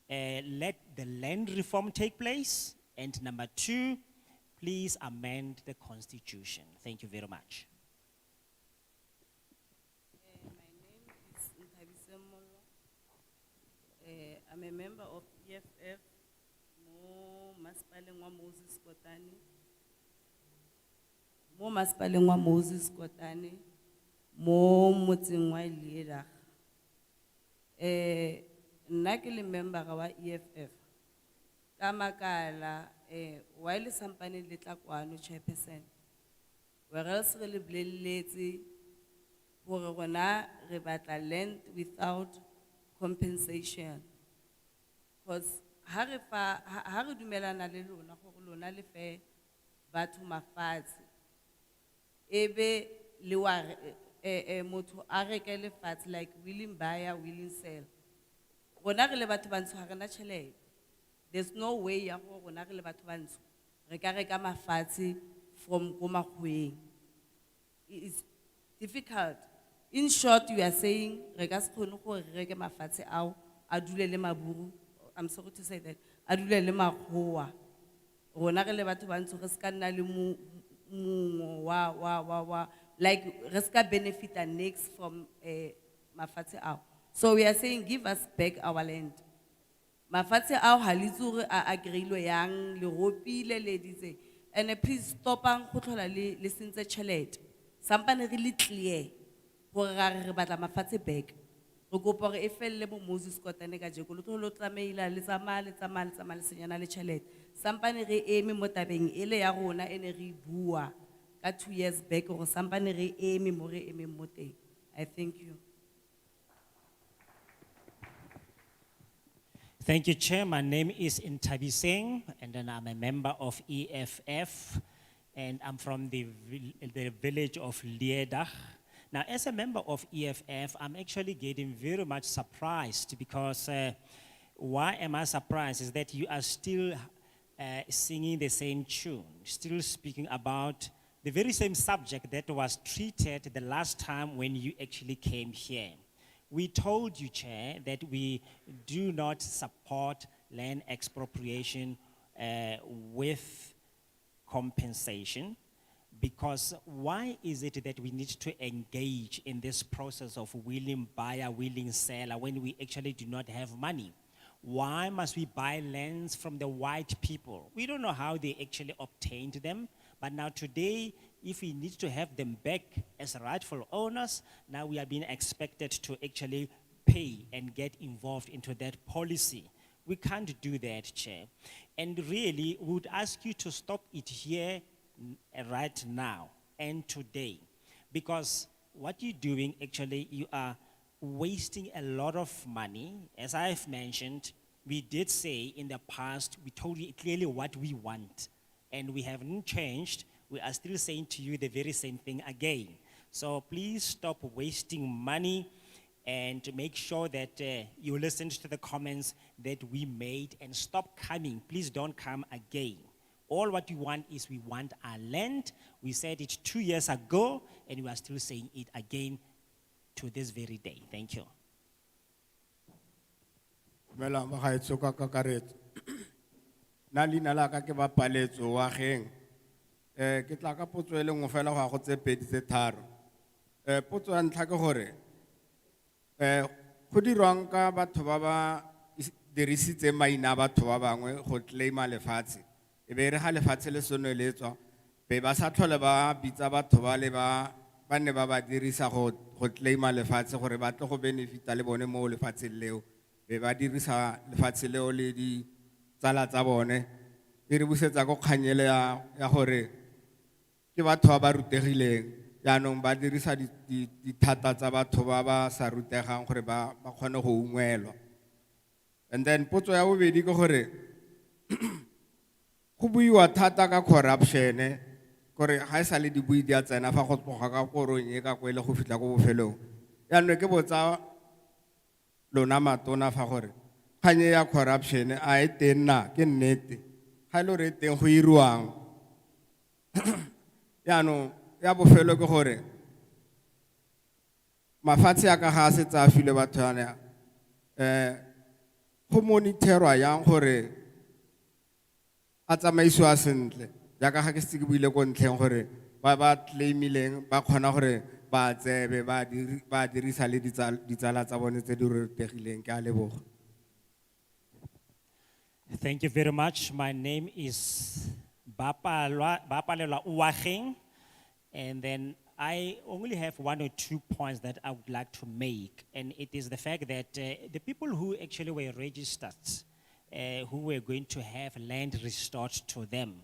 Speaker 2: let the land reform take place. And number two, please amend the constitution. Thank you very much.
Speaker 5: I'm a member of EFF, mo Masipaleng wa Moses Kotane. Mo Masipaleng wa Moses Kotane, mo motseng wa Lieda. Nna ke le member wa EFF. Ka makala wa ile sampane le tla kwano chairperson. Whereas re le boleletse gore rona re batla land without compensation. Because ha re dumelana le lona gore lona le fe batho mafatshe ebe le wa motho a reke lefatshe like willing buyer willing sell, rona re le batho bantsho ha rena tšhelete. There's no way ya gore rona re le batho bantsho re ka reka mafatshe from ko makgweng. It's difficult. In short, you are saying re ka se kgone gore re reke mafatshe ao a dule le maburu. I'm sorry to say that. A dule le makgowa. Rona re le batho bantsho re ska nna le wa like re ska benefit and next from mafatshe ao. So we are saying give us back our land. Mafatshe ao ha le tsore a agreilo yang le ropile le ditse. And please stop ang go tlhola le sentse tšhelete. Sampane really clear gore re batla mafatshe back. Re kopa gore e felle mo Moses Kotane ka jeko lo tlo tsamaila le tsamaya le senyana le tšhelete. Sampane re eme mo tabeng ele ya rona ene re bua ka 2 years back gore sampane re eme mo re eme mo teng. I thank you.
Speaker 2: Thank you, Chair. My name is Intabi Singh, and then I'm a member of EFF, and I'm from the village of Lieda. Now, as a member of EFF, I'm actually getting very much surprised because why am I surprised is that you are still singing the same tune, still speaking about the very same subject that was treated the last time when you actually came here. We told you, Chair, that we do not support land expropriation with compensation. Because why is it that we need to engage in this process of willing buyer, willing seller when we actually do not have money? Why must we buy lands from the white people? We don't know how they actually obtained them, but now today, if we need to have them back as rightful owners, now we are being expected to actually pay and get involved into that policy. We can't do that, Chair. And really, we would ask you to stop it here right now and today, because what you're doing actually, you are wasting a lot of money. As I've mentioned, we did say in the past, we told you clearly what we want, and we haven't changed. We are still saying to you the very same thing again. So please stop wasting money and make sure that you listened to the comments that we made and stop coming. Please don't come again. All what we want is we want our land. We said it 2 years ago, and we are still saying it again to this very day. Thank you.
Speaker 16: Mela magaetso ka kakaretso. Na leina la ka ke ba Paletso wa geng. Ke tla ka potso e le nngwe fela go a go tse pedi tse tharo. Potso ya ntlha ke gore go dirwang ka batho ba ba dirisitse maina a batho ba bangwe go claima lefatshe. E be re ga lefatshe le soneletswa be ba sa tlhole ba bitsa batho ba le ba ne ba dirisa go claima lefatshe gore ba tle go benefita le bone mo lefatsheng leo. Be ba dirisa lefatshe leo le di tsala tsa bone. E re busetsa go kganyele ya gore ke batho ba ba rutegileng. Yaanong ba dirisa dithata tsa batho ba ba sa rutegang gore ba kgone go ungwelwa. And then potso ya bobedi ke gore go buiwa thata ka corruption gore ga e sa le dibui di a tsena fa go tloga ka korong e ka kwele go fitlha ko bofelong. Yaanong ke botsa lona matona fa gore kganye ya corruption a e teng na ke nnete ga e le gore e teng go iriwang. Yaanong ya bofelo ke gore mafatshe a ka ga a setse a file batho yana go monitorwa yang gore a tsamaisiwa sentle jaaka ga ke se ke buile ko ntlheng gore ba claimileng ba kgona gore ba tsebe ba dirisa le ditsala tsa bone tse di rutegileng. Ke a leboga.
Speaker 2: Thank you very much. My name is Bapalelwa Uwageng, and then I only have 1 or 2 points that I would like to make, and it is the fact that the people who actually were registered, who were going to have land restored to them,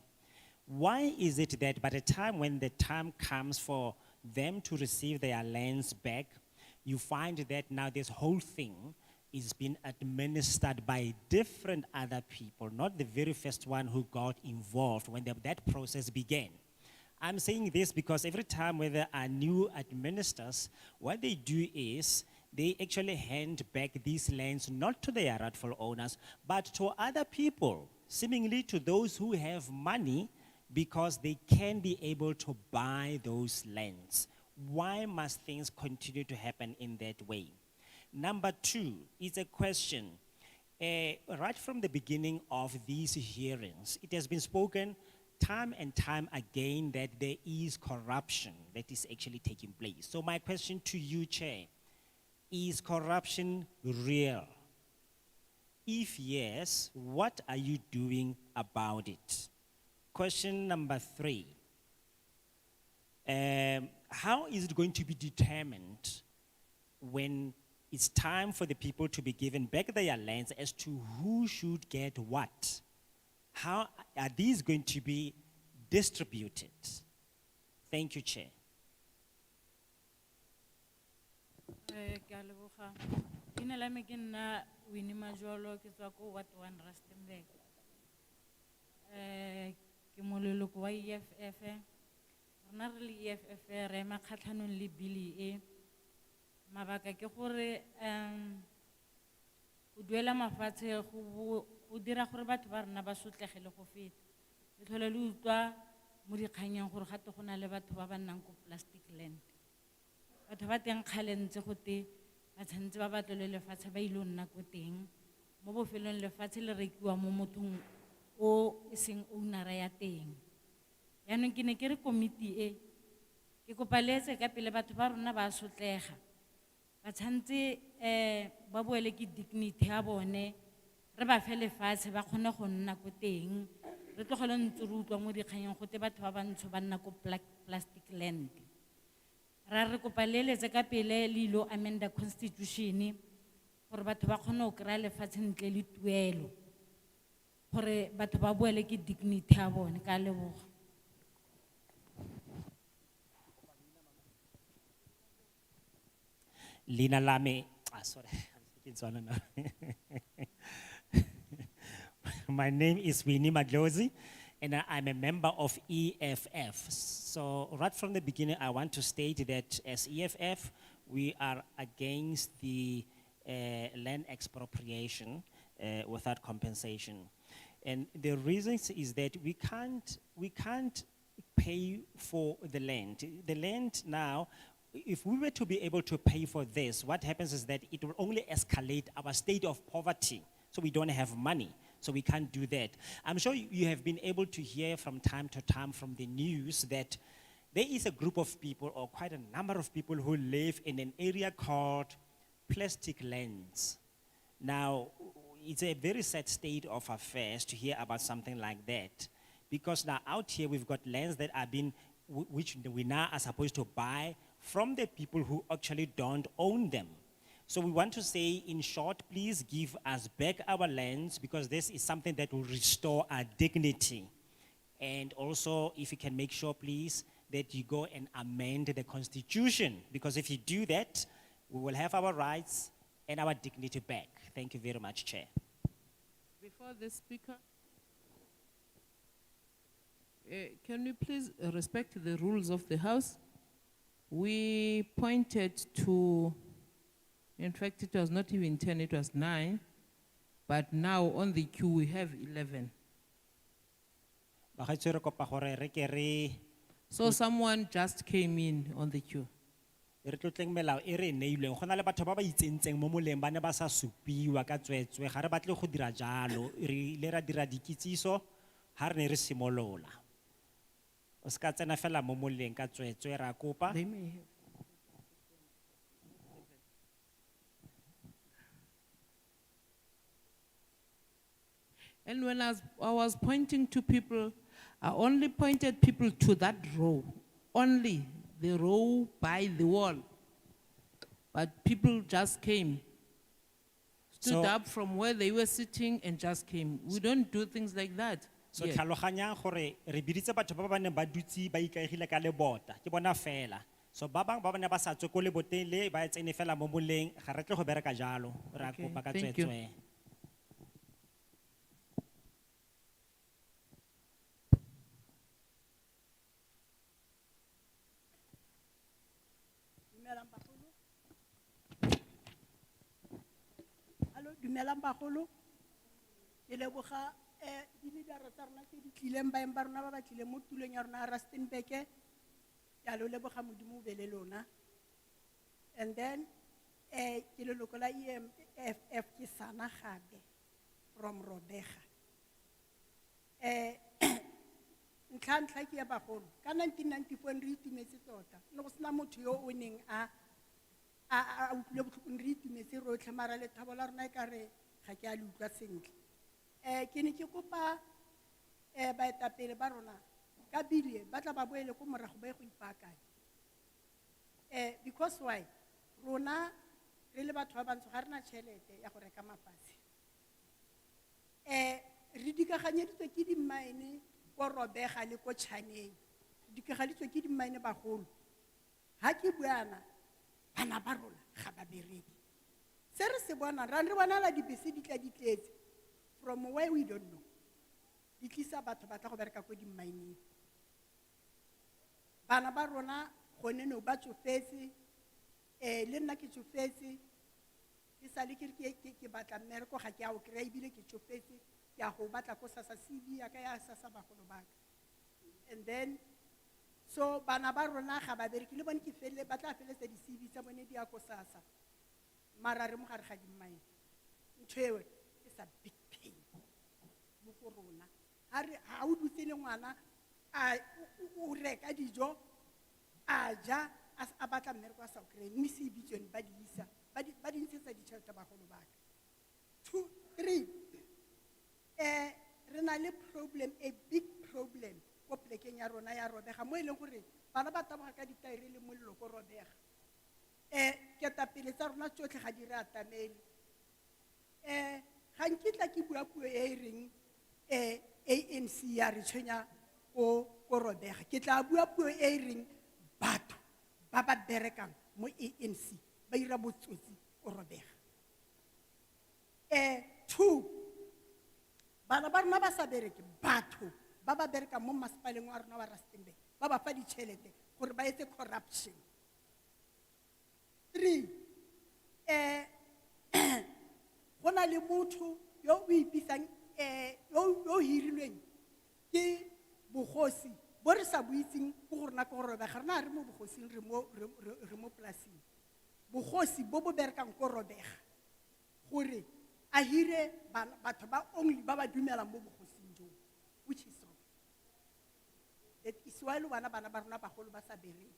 Speaker 2: why is it that by the time when the time comes for them to receive their lands back, you find that now this whole thing is being administered by different other people, not the very first one who got involved when that process began? I'm saying this because every time when there are new administrators, what they do is they actually hand back these lands not to their rightful owners, but to other people, seemingly to those who have money, because they can be able to buy those lands. Why must things continue to happen in that way? Number 2 is a question. Right from the beginning of these hearings, it has been spoken time and time again that there is corruption that is actually taking place. So my question to you, Chair, is corruption real? If yes, what are you doing about it? Question number 3. How is it going to be determined when it's time for the people to be given back their lands as to who should get what? How are these going to be distributed? Thank you, Chair.
Speaker 5: Ke a leboga. Leina la me ke nna Winnie Majolo, ke tswa ko Ward 1 Rustenburg. Ke moleloko wa EFF. Rona re le EFF re ema kgatlhanong le bili e. Mabaka ke gore go duela mafatshe go dira gore batho ba rena ba sotlegele go feta. Le tlhole le utlwa mo dikganyeng gore gate go na le batho ba ba nnang ko plastic land. Batho ba teng kgale ntse go te ba tshwanetse ba batlele lefatshe ba ile nna ko teng. Mo bofelong lefatshe le rekiwa mo mothong o seng ownera ya teng. Yaanong ke ne ke re komiti e ke kopa le etse ka pele batho ba rona ba sotlega. Ba tshwanetse ba boele ke dignity ya bone, re ba fe lefatshe ba kgone go nna ko teng. Re tlogele ntse re utlwa mo dikganyeng go te batho ba bantsho ba nna ko plastic land. Ra re kopa le letse ka pele le ilo amenda constitution gore batho ba kgone go kry-a lefatshe ntle le tuelo, gore batho ba boele ke dignity ya bone. Ka leboga.
Speaker 2: Lina Lame, sorry, I'm speaking Tswana now. My name is Winnie Maglozi, and I'm a member of EFF. So right from the beginning, I want to state that as EFF, we are against the land expropriation without compensation. And the reasons is that we can't pay for the land. The land now, if we were to be able to pay for this, what happens is that it will only escalate our state of poverty. So we don't have money, so we can't do that. I'm sure you have been able to hear from time to time from the news that there is a group of people, or quite a number of people, who live in an area called plastic lands. Now, it's a very sad state of affairs to hear about something like that, because now out here we've got lands that are being, which we now are supposed to buy from the people who actually don't own them. So we want to say, in short, please give us back our lands, because this is something that will restore our dignity. And also, if you can make sure, please, that you go and amend the Constitution, because if you do that, we will have our rights and our dignity back. Thank you very much, Chair.
Speaker 1: Before the speaker, can we please respect the rules of the House? We pointed to, in fact, it was not even 10, it was 9, but now on the queue we have 11. So someone just came in on the queue.
Speaker 2: Re tlotleng melao e re neilweng go na le batho ba ba itsentseng mo moleng ba ne ba sa supiwa ka tswetswe ga re batle go dira jalo re ile ra dira dikitsiso ha re ne re simolola o ska tsena fela mo moleng ka tswetswe ra kopa.
Speaker 1: They may have. And when I was pointing to people, I only pointed people to that row, only the row by the wall. But people just came, stood up from where they were sitting and just came. We don't do things like that.
Speaker 2: So
Speaker 1: here.
Speaker 2: tlhaloganya gore re biditse batho ba ba neng ba dutse ba ikaegile ka lebota ke bona fela. So ba bang ba bana ba sa tswe ko leboteng le ba tsene fela mo moleng ga re tle go bereka jalo ra
Speaker 1: Okay,
Speaker 2: kopa ka
Speaker 1: thank you.
Speaker 2: tswetswe.
Speaker 10: Hello, dumelang bagolo. Ke leboga di leader tsa rona tse di tlileng baeng ba rona ba ba tlileng mo tulong ya rona Rustenburg. Ke a lo leboga modimo o be le lona. And then ke leloko la EFF ke sana gape from Robega. Ntlha ke ya bagolo ka 1994 re itumetse tota ne go sena motho yo o neng a utlwile botlhoko re itumetse rotlhe mara le thabo la rona e ka re ga ke a le utlwa sentle. Ke ne ke kopa baetapele ba rona ka bile ba tla ba boele ko morago ba e go ipaakanya. Because why? Rona re le batho ba bantsho ga rena tšhelete ya go reka mafatshe. Re dikaganyeditswe ke di-mine ko Robega le ko Chaneng. Dikaganyeditswe ke di-mine bagolo. Ha ke buana bana ba rona ga ba bereke. Se re se bona ra re bona la dibese di tla di tletse from where we don't know. Di tlisa batho ba tla go bereka ko di-mine. Bana ba rona gone no ba tsofetse le nna ke tsofetse ke sa le ke batla mmereko ga ke a o kry-a ebile ke tsofetse ke a go batla ko sasa CV ya ka ya sasa bagolo ba ka. And then so bana ba rona ga ba bereke le bone ke felle ba tla feletsa di-CV tsa bone di ya ko sasa mara re mo gare ga di-mine. Ntho eo is a big pain mo go rona ha o dutse le ngwana o reka dijo a ja a batla mmereko a sa o kry-e mme se bitsweng ba di isa ba di ntshetsa ditšhelete bagolo ba ka. 2, 3 re na le problem, a big problem ko plekeng ya rona ya Robega mo e leng gore bana ba taboga ka ditaere le molelo ko Robega. Ketapele tsa rona tsotlhe ga di re atamele. Ga nkitla ke bua puo e reng ANC ya re tshwenya ko Robega. Ke tla bua puo e reng batho ba ba berekang mo ANC ba ira botsotsi ko Robega. 2 bana ba rona ba sa bereke batho ba ba bereka mo masepaleng wa rona wa Rustenburg ba ba fa ditšhelete gore ba etse corruption. 3 go na le motho yo o ipitsang yo hirilweng ke bogosi bo re sa buitseng go gore na ke gore ga rena re mo bogosing re mo polasing. Bogosi bo bo berekang ko robega gore a hire batho ba only ba ba dumelang mo bogosing jo, which is wrong. That is why le bana ba rona bagolo ba sa bereke.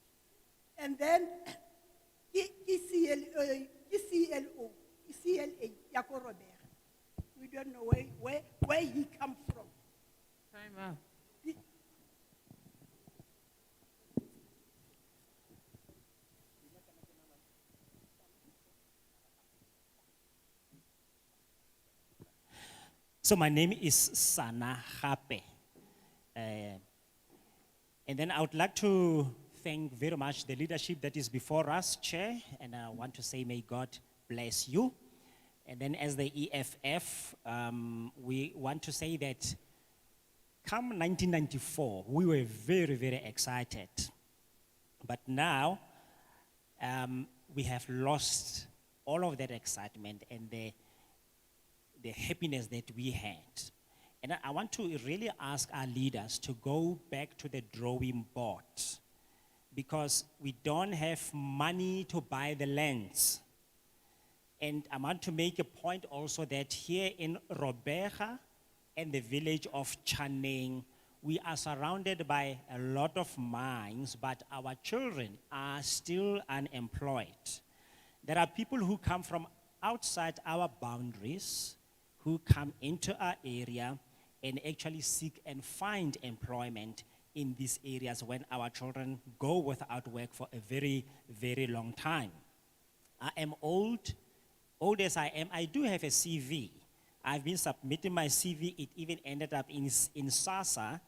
Speaker 10: And then CLA ya ko robega. We don't know where he come from.
Speaker 1: Time out.
Speaker 2: So my name is Sana Hape. And then I would like to thank very much the leadership that is before us, Chair, and I want to say may God bless you. And then as the EFF, we want to say that come 1994, we were very, very excited. But now, we have lost all of that excitement and the happiness that we had. And I want to really ask our leaders to go back to the drawing board because we don't have money to buy the lands. And I want to make a point also that here in Robega and the village of Chaneng, we are surrounded by a lot of mines, but our children are still unemployed. There are people who come from outside our boundaries, who come into our area and actually seek and find employment in these areas when our children go without work for a very, very long time. I am old as I am, I do have a CV. I've been submitting my CV, it even ended up in SASA.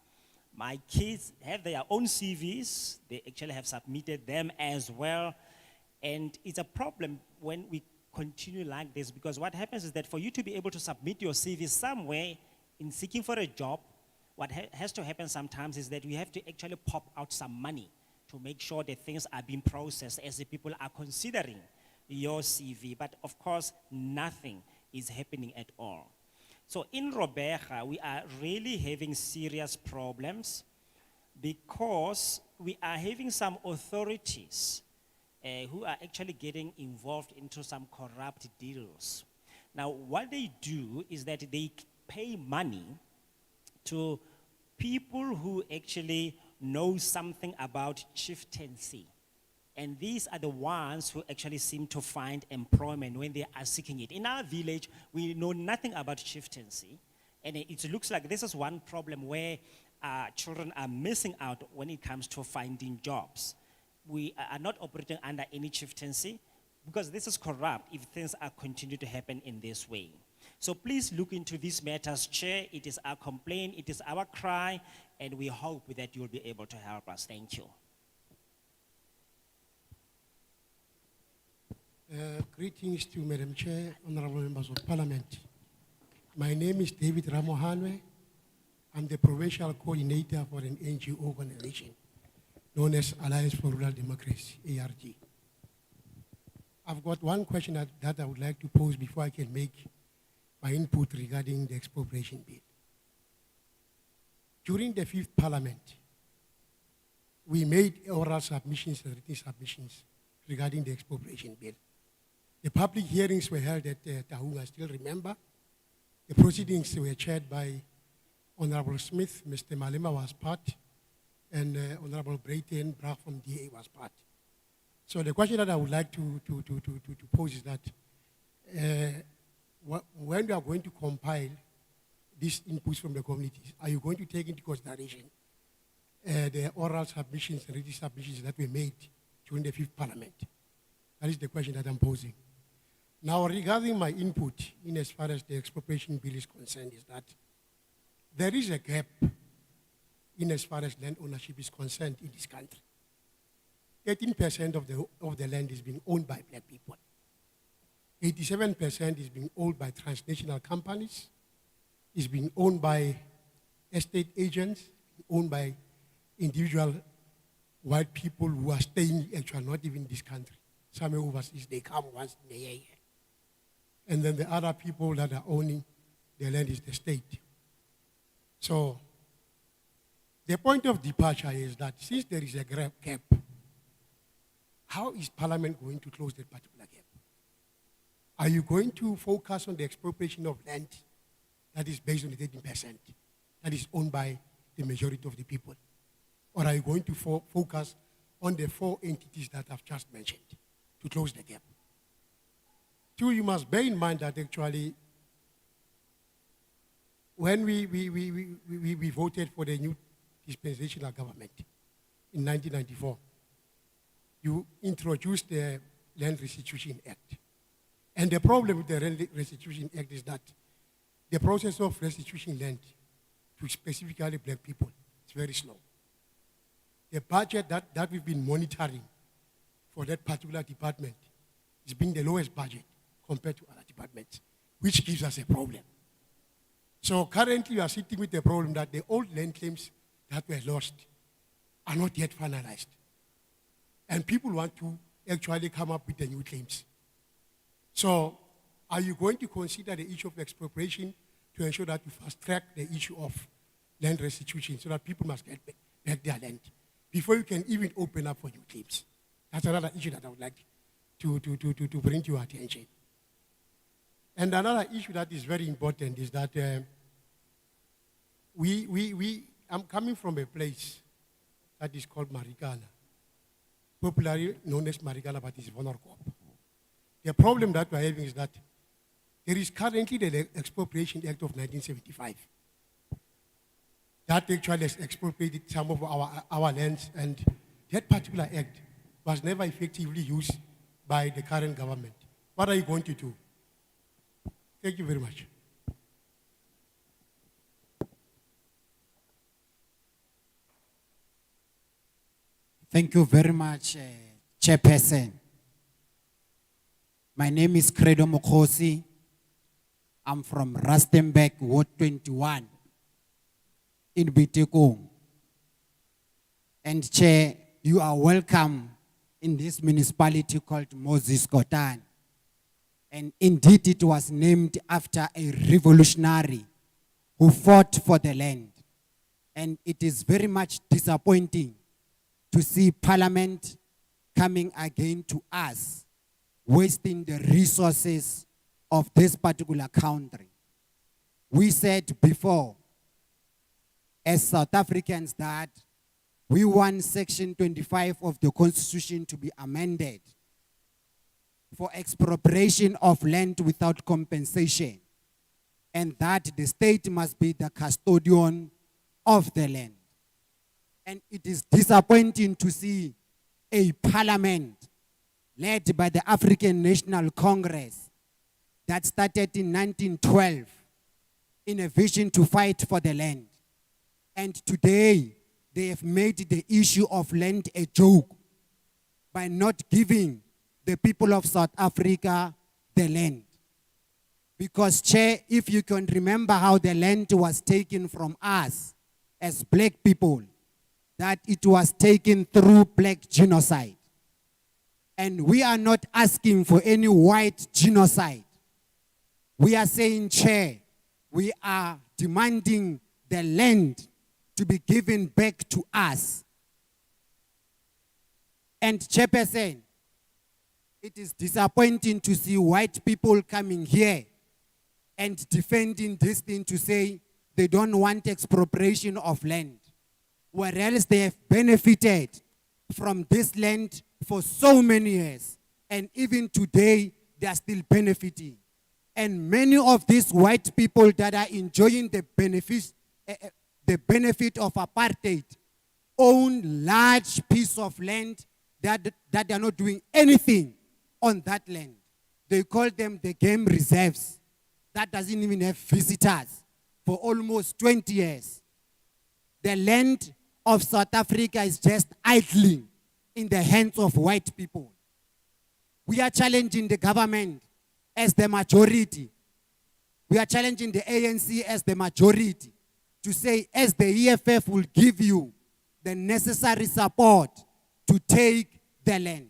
Speaker 2: My kids have their own CVs, they actually have submitted them as well. And it's a problem when we continue like this because what happens is that for you to be able to submit your CV somewhere in seeking for a job, what has to happen sometimes is that we have to actually pop out some money to make sure that things are being processed as the people are considering your CV. But of course, nothing is happening at all. So in Robega, we are really having serious problems because we are having some authorities who are actually getting involved into some corrupt deals. Now, what they do is that they pay money to people who actually know something about chieftaincy. And these are the ones who actually seem to find employment when they are seeking it. In our village, we know nothing about chieftaincy. And it looks like this is one problem where children are missing out when it comes to finding jobs. We are not operating under any chieftaincy because this is corrupt if things are continue to happen in this way. So please look into these matters, Chair. It is our complaint, it is our cry, and we hope that you'll be able to help us. Thank you.
Speaker 6: Greetings to Madam Chair, honorable members of Parliament. My name is David Ramohanwe. I'm the provincial coordinator for an NGO organization known as Alliance for Rural Democracy, ARD. I've got one question that I would like to pose before I can make my input regarding the Expropriation Bill. During the 5th Parliament, we made oral submissions and written submissions regarding the Expropriation Bill. The public hearings were held at Tahunga, I still remember. The proceedings were chaired by Honorable Smith, Mr. Malema was part, and Honorable Brayton Brach from DA was part. So the question that I would like to pose is that when you are going to compile these inputs from the communities, are you going to take into consideration the oral submissions and written submissions that were made during the 5th Parliament? That is the question that I'm posing. Now, regarding my input in as far as the Expropriation Bill is concerned, is that there is a gap in as far as land ownership is concerned in this country. 13% of the land is being owned by black people. 87% is being owned by transnational companies. is being owned by estate agents, owned by individual white people who are staying actually not even in this country. Some are overseas, they come once in a year. And then the other people that are owning the land is the state. So the point of departure is that since there is a gap, how is Parliament going to close that particular gap? Are you going to focus on the expropriation of land that is based on the 13%, that is owned by the majority of the people? Or are you going to focus on the 4 entities that I've just mentioned to close the gap? Two, you must bear in mind that actually when we voted for the new dispensational government in 1994, you introduced the Land Restitution Act. And the problem with the Land Restitution Act is that the process of restituting land to specifically black people is very slow. The budget that we've been monitoring for that particular department has been the lowest budget compared to other departments, which gives us a problem. So currently we are sitting with the problem that the old land claims that were lost are not yet finalized. And people want to actually come up with the new claims. So are you going to consider the issue of expropriation to ensure that you fast track the issue of land restitution so that people must get back their land before you can even open up for new claims? That's another issue that I would like to bring to your attention. And another issue that is very important is that I'm coming from a place that is called Marikana, popularly known as Marikana, but it's Vonorkop. The problem that we're having is that there is currently the Expropriation Act of 1975 that actually has expropriated some of our lands, and that particular act was never effectively used by the current government. What are you going to do? Thank you very much.
Speaker 7: Thank you very much, Chairperson. My name is Credo Mokhosi. I'm from Rustenburg, Ward 21, in Bitekong. And Chair, you are welcome in this municipality called Moses Kotan. And indeed, it was named after a revolutionary who fought for the land. And it is very much disappointing to see Parliament coming again to us, wasting the resources of this particular country. We said before, as South Africans, that we want Section 25 of the Constitution to be amended for expropriation of land without compensation, and that the state must be the custodian of the land. And it is disappointing to see a parliament led by the African National Congress that started in 1912 in a vision to fight for the land. And today, they have made the issue of land a joke by not giving the people of South Africa the land. Because, Chair, if you can remember how the land was taken from us as black people, that it was taken through black genocide. And we are not asking for any white genocide. We are saying, Chair, we are demanding the land to be given back to us. And Chairperson, it is disappointing to see white people coming here and defending this thing to say they don't want expropriation of land, whereas they have benefited from this land for so many years. And even today, they are still benefiting. And many of these white people that are enjoying the benefit of apartheid own large piece of land that they are not doing anything on that land. They call them the game reserves. That doesn't even have visitors for almost 20 years. The land of South Africa is just idling in the hands of white people. We are challenging the government as the majority. We are challenging the ANC as the majority to say, as the EFF will give you the necessary support to take the land.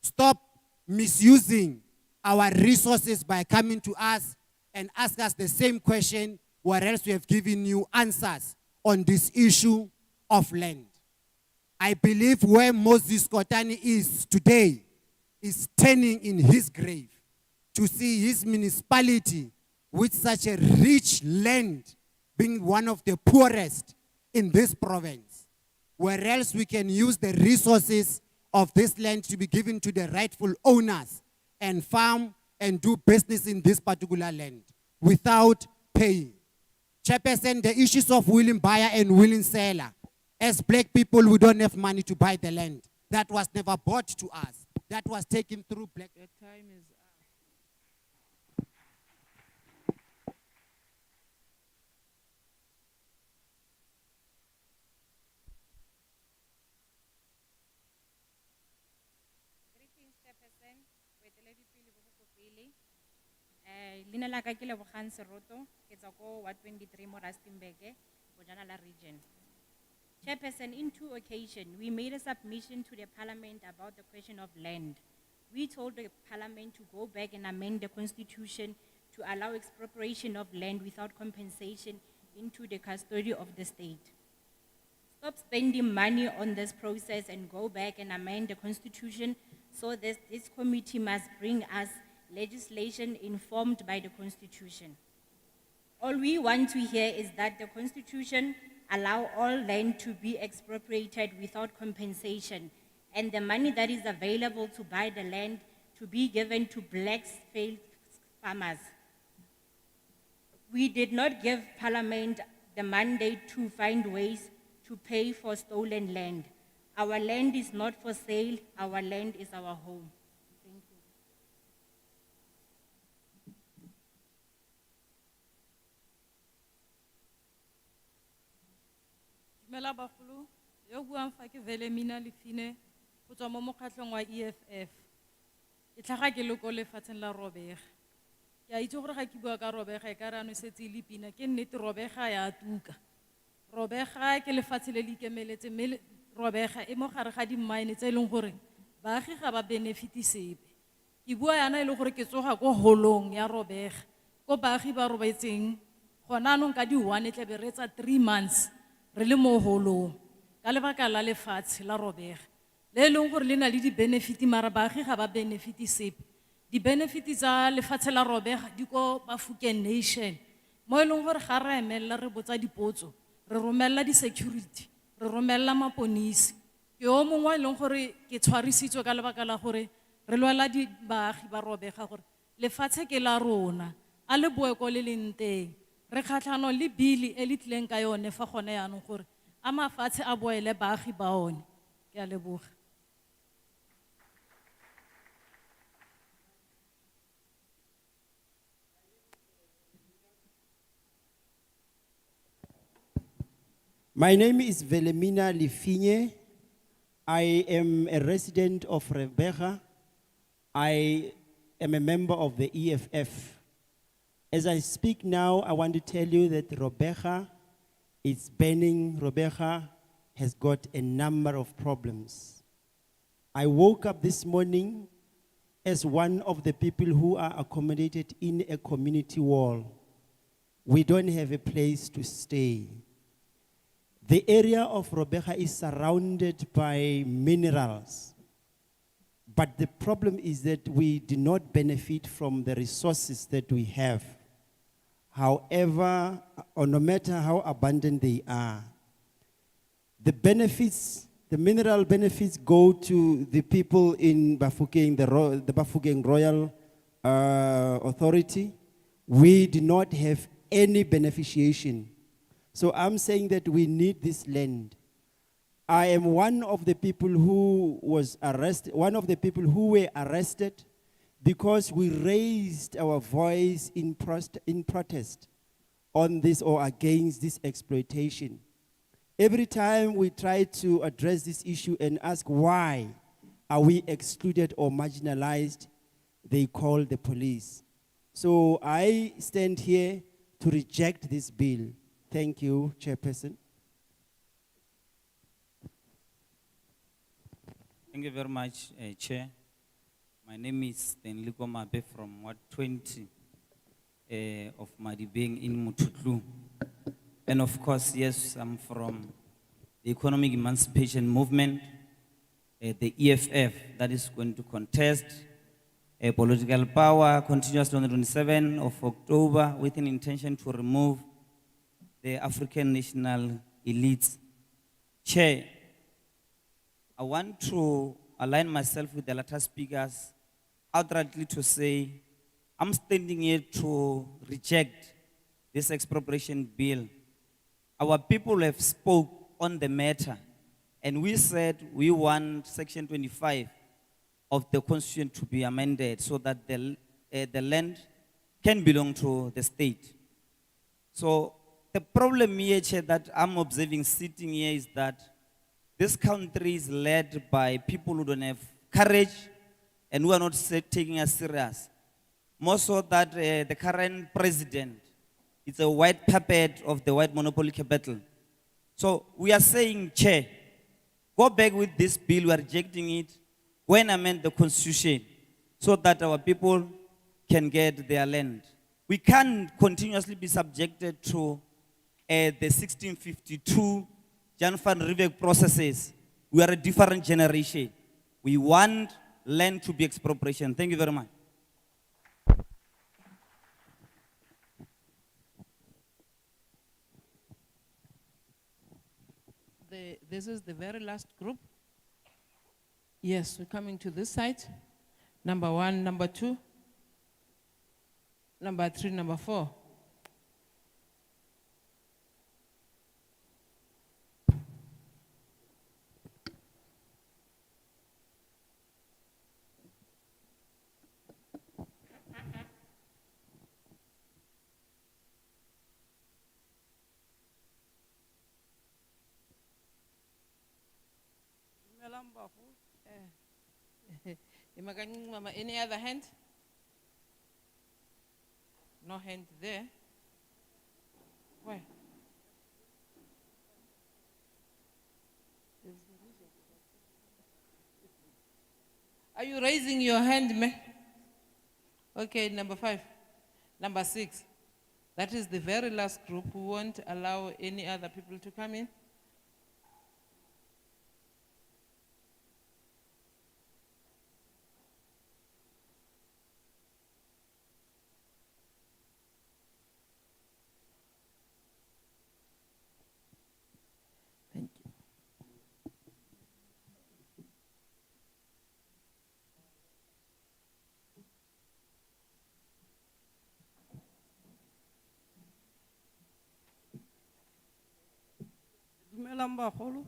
Speaker 7: Stop misusing our resources by coming to us and ask us the same question, where else we have given you answers on this issue of land. I believe where Moses Kotane is today is turning in his grave to see his municipality with such a rich land being one of the poorest in this province, where else we can use the resources of this land to be given to the rightful owners and farm and do business in this particular land without paying. Chairperson, the issues of willing buyer and willing seller. As black people, we don't have money to buy the land. That was never bought to us. That was taken through black.
Speaker 1: Your time is up.
Speaker 20: Greetings, Chairperson. Leina la ka ke Lebogang Seroto, ke tswa ko Ward 23 mo Rustenburg, Bojanala region. Chairperson, in 2 occasions, we made a submission to the Parliament about the question of land. We told the Parliament to go back and amend the Constitution to allow expropriation of land without compensation into the custody of the state. Stop spending money on this process and go back and amend the Constitution so that this committee must bring us legislation informed by the Constitution. All we want to hear is that the Constitution allow all land to be expropriated without compensation, and the money that is available to buy the land to be given to black farmers. We did not give Parliament the mandate to find ways to pay for stolen land. Our land is not for sale, our land is our home. Thank you.
Speaker 21: Dumela bagolo, yo buang fa ke Velemina Lefine, go tswa mo mokgatlhong wa EFF. Ke tlhaga ke le ko lefatsheng la Robega. Ke a itse gore ga ke bua ka Robega e ka re ano setse le pina, ke nnete Robega ya tuka. Robega ke lefatshe le le ikemeletse, mme Robega e mo gare ga di-mine tse e leng gore baagi ga ba benefiti sepe. Ke bua yana e le gore ke tsoga ko holong ya Robega, ko baagi ba robetseng gona anong ka di-1 tle be re etsa 3 months re le mo holong ka lebaka la lefatshe la Robega le e leng gore le na le di-benefiti mara baagi ga ba benefiti sepe. Di-benefiti tsa lefatshe la Robega di ko Bafokeng Nation mo e leng gore ga re emelela re botsa dipotso, re romella di-security, re romella maponisi. Ke o mongwe e leng gore ke tshwarisitswe ka lebaka la gore re lwela baagi ba Robega gore lefatshe ke la rona, a le boe ko le leng teng. Re kgatlhanong le bili e le tlileng ka yone fa gone yaanong gore a mafatshe a boele baagi ba one. Ke a leboga.
Speaker 19: My name is Velemina Lefine. I am a resident of Robega. I am a member of the EFF. As I speak now, I want to tell you that Robega is burning. Robega has got a number of problems. I woke up this morning as one of the people who are accommodated in a community wall. We don't have a place to stay. The area of Robega is surrounded by minerals. But the problem is that we do not benefit from the resources that we have. However, or no matter how abundant they are, the benefits, the mineral benefits go to the people in Bafokeng, the Bafokeng Royal Authority. We do not have any beneficiation. So I'm saying that we need this land. I am one of the people who was arrested, one of the people who were arrested because we raised our voice in protest on this or against this exploitation. Every time we try to address this issue and ask why are we excluded or marginalized, they call the police. So I stand here to reject this bill. Thank you, Chairperson.
Speaker 8: Thank you very much, Chair. My name is Stanley Komabe from Ward 20 of Madibeng in Mututlu. And of course, yes, I'm from the Economic Emancipation Movement, the EFF, that is going to contest political power continuously on the 27th of October with an intention to remove the African national elites. Chair, I want to align myself with the latter speakers outrightly to say, I'm standing here to reject this expropriation bill. Our people have spoke on the matter, and we said we want Section 25 of the Constitution to be amended so that the land can belong to the state. So the problem here, Chair, that I'm observing sitting here is that this country is led by people who don't have courage and who are not taking us serious. More so that the current president is a white puppet of the white monopoly capital. So we are saying, Chair, go back with this bill, we are rejecting it, go and amend the Constitution so that our people can get their land. We can't continuously be subjected to the 1652 Jan van Riebeeck processes. We are a different generation. We want land to be expropriation. Thank you very much.
Speaker 1: This is the very last group. Yes, we're coming to this side. Number 1, number 2, number 3, number 4. Mama, any other hand? No hand there. Where? Are you raising your hand, me? Okay, number 5. Number 6. That is the very last group who won't allow any other people to come in.
Speaker 22: Dumelang bagolo.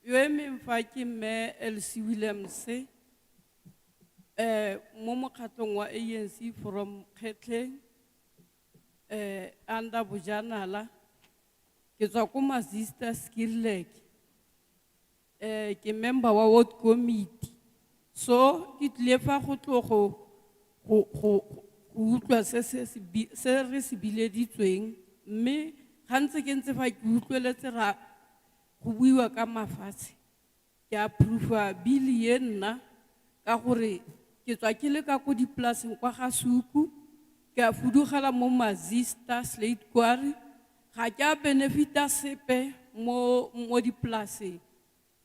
Speaker 22: Yo emeng fa ke mme LC Williams mo mokgatlong wa ANC from Khetleng under Bojanala ke tswa ko Mazista Skirlek ke member wa ward committee so ke tle fa go tlo go utlwa se re se bileditsweng mme gantse ke ntse fa ke utlweletse ra go buiwa ka mafatshe ke approve bill ye nna ka gore ke tswa ke le ka go diplaseng kwa ga Suku ke a fudugela mo Mazista Slate Quarry ga ke a benefita sepe mo diplaseng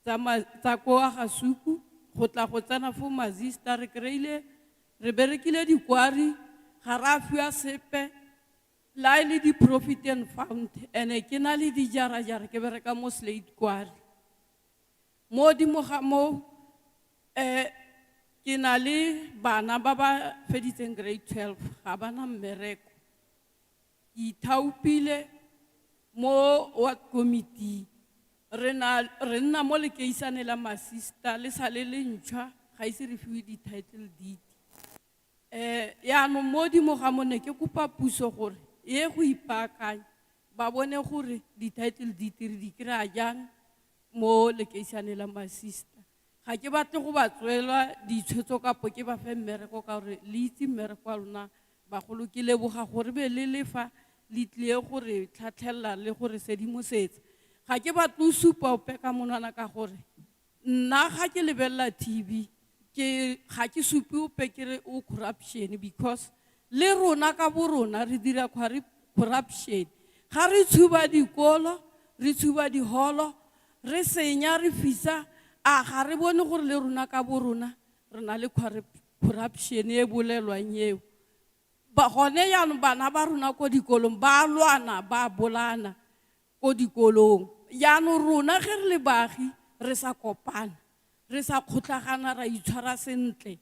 Speaker 22: tsa ko ga Suku go tla go tsena fo Mazista re kreile re berekile di quarry ga ra fiwa sepe la ile di profit and found ene ke na le di jara ke bereka mo Slate Quarry mo di mo ga mo ke na le bana ba ba feditseng grade 12 ga bana mmereko ke ithaupile mo ward committee re nna mo lekeisane la Masista le sale le ntšhwa ga ise re fiwe di title deed ya no mo di mo ga mone ke kopa puso gore ye go ipakanya ba bone gore di title deed di kry-a jang mo lekeisane la Masista ga ke batle go ba tswela ditshwetso kapo ke ba fe mmereko ka gore le itse mmereko wa lona bagolo ke leboga gore be le lefa le tlile gore tlhatlhelela le gore sedimosetsa ga ke batle o supa ope ka monwana ka gore nna ga ke lebelela TV ga ke supe ope ke re o corruption because le rona ka bo rona re dira corruption ga re tshuba dikolo re tshuba diholo re senya re fisa a ga re bone gore le rona ka bo rona re na le corruption e bolelwang eo ba gone yaanong bana ba rona ko dikolong ba lwana ba bolana ko dikolong yaanong rona ge re le baagi re sa kopana re sa kgotlagana ra itshwara sentle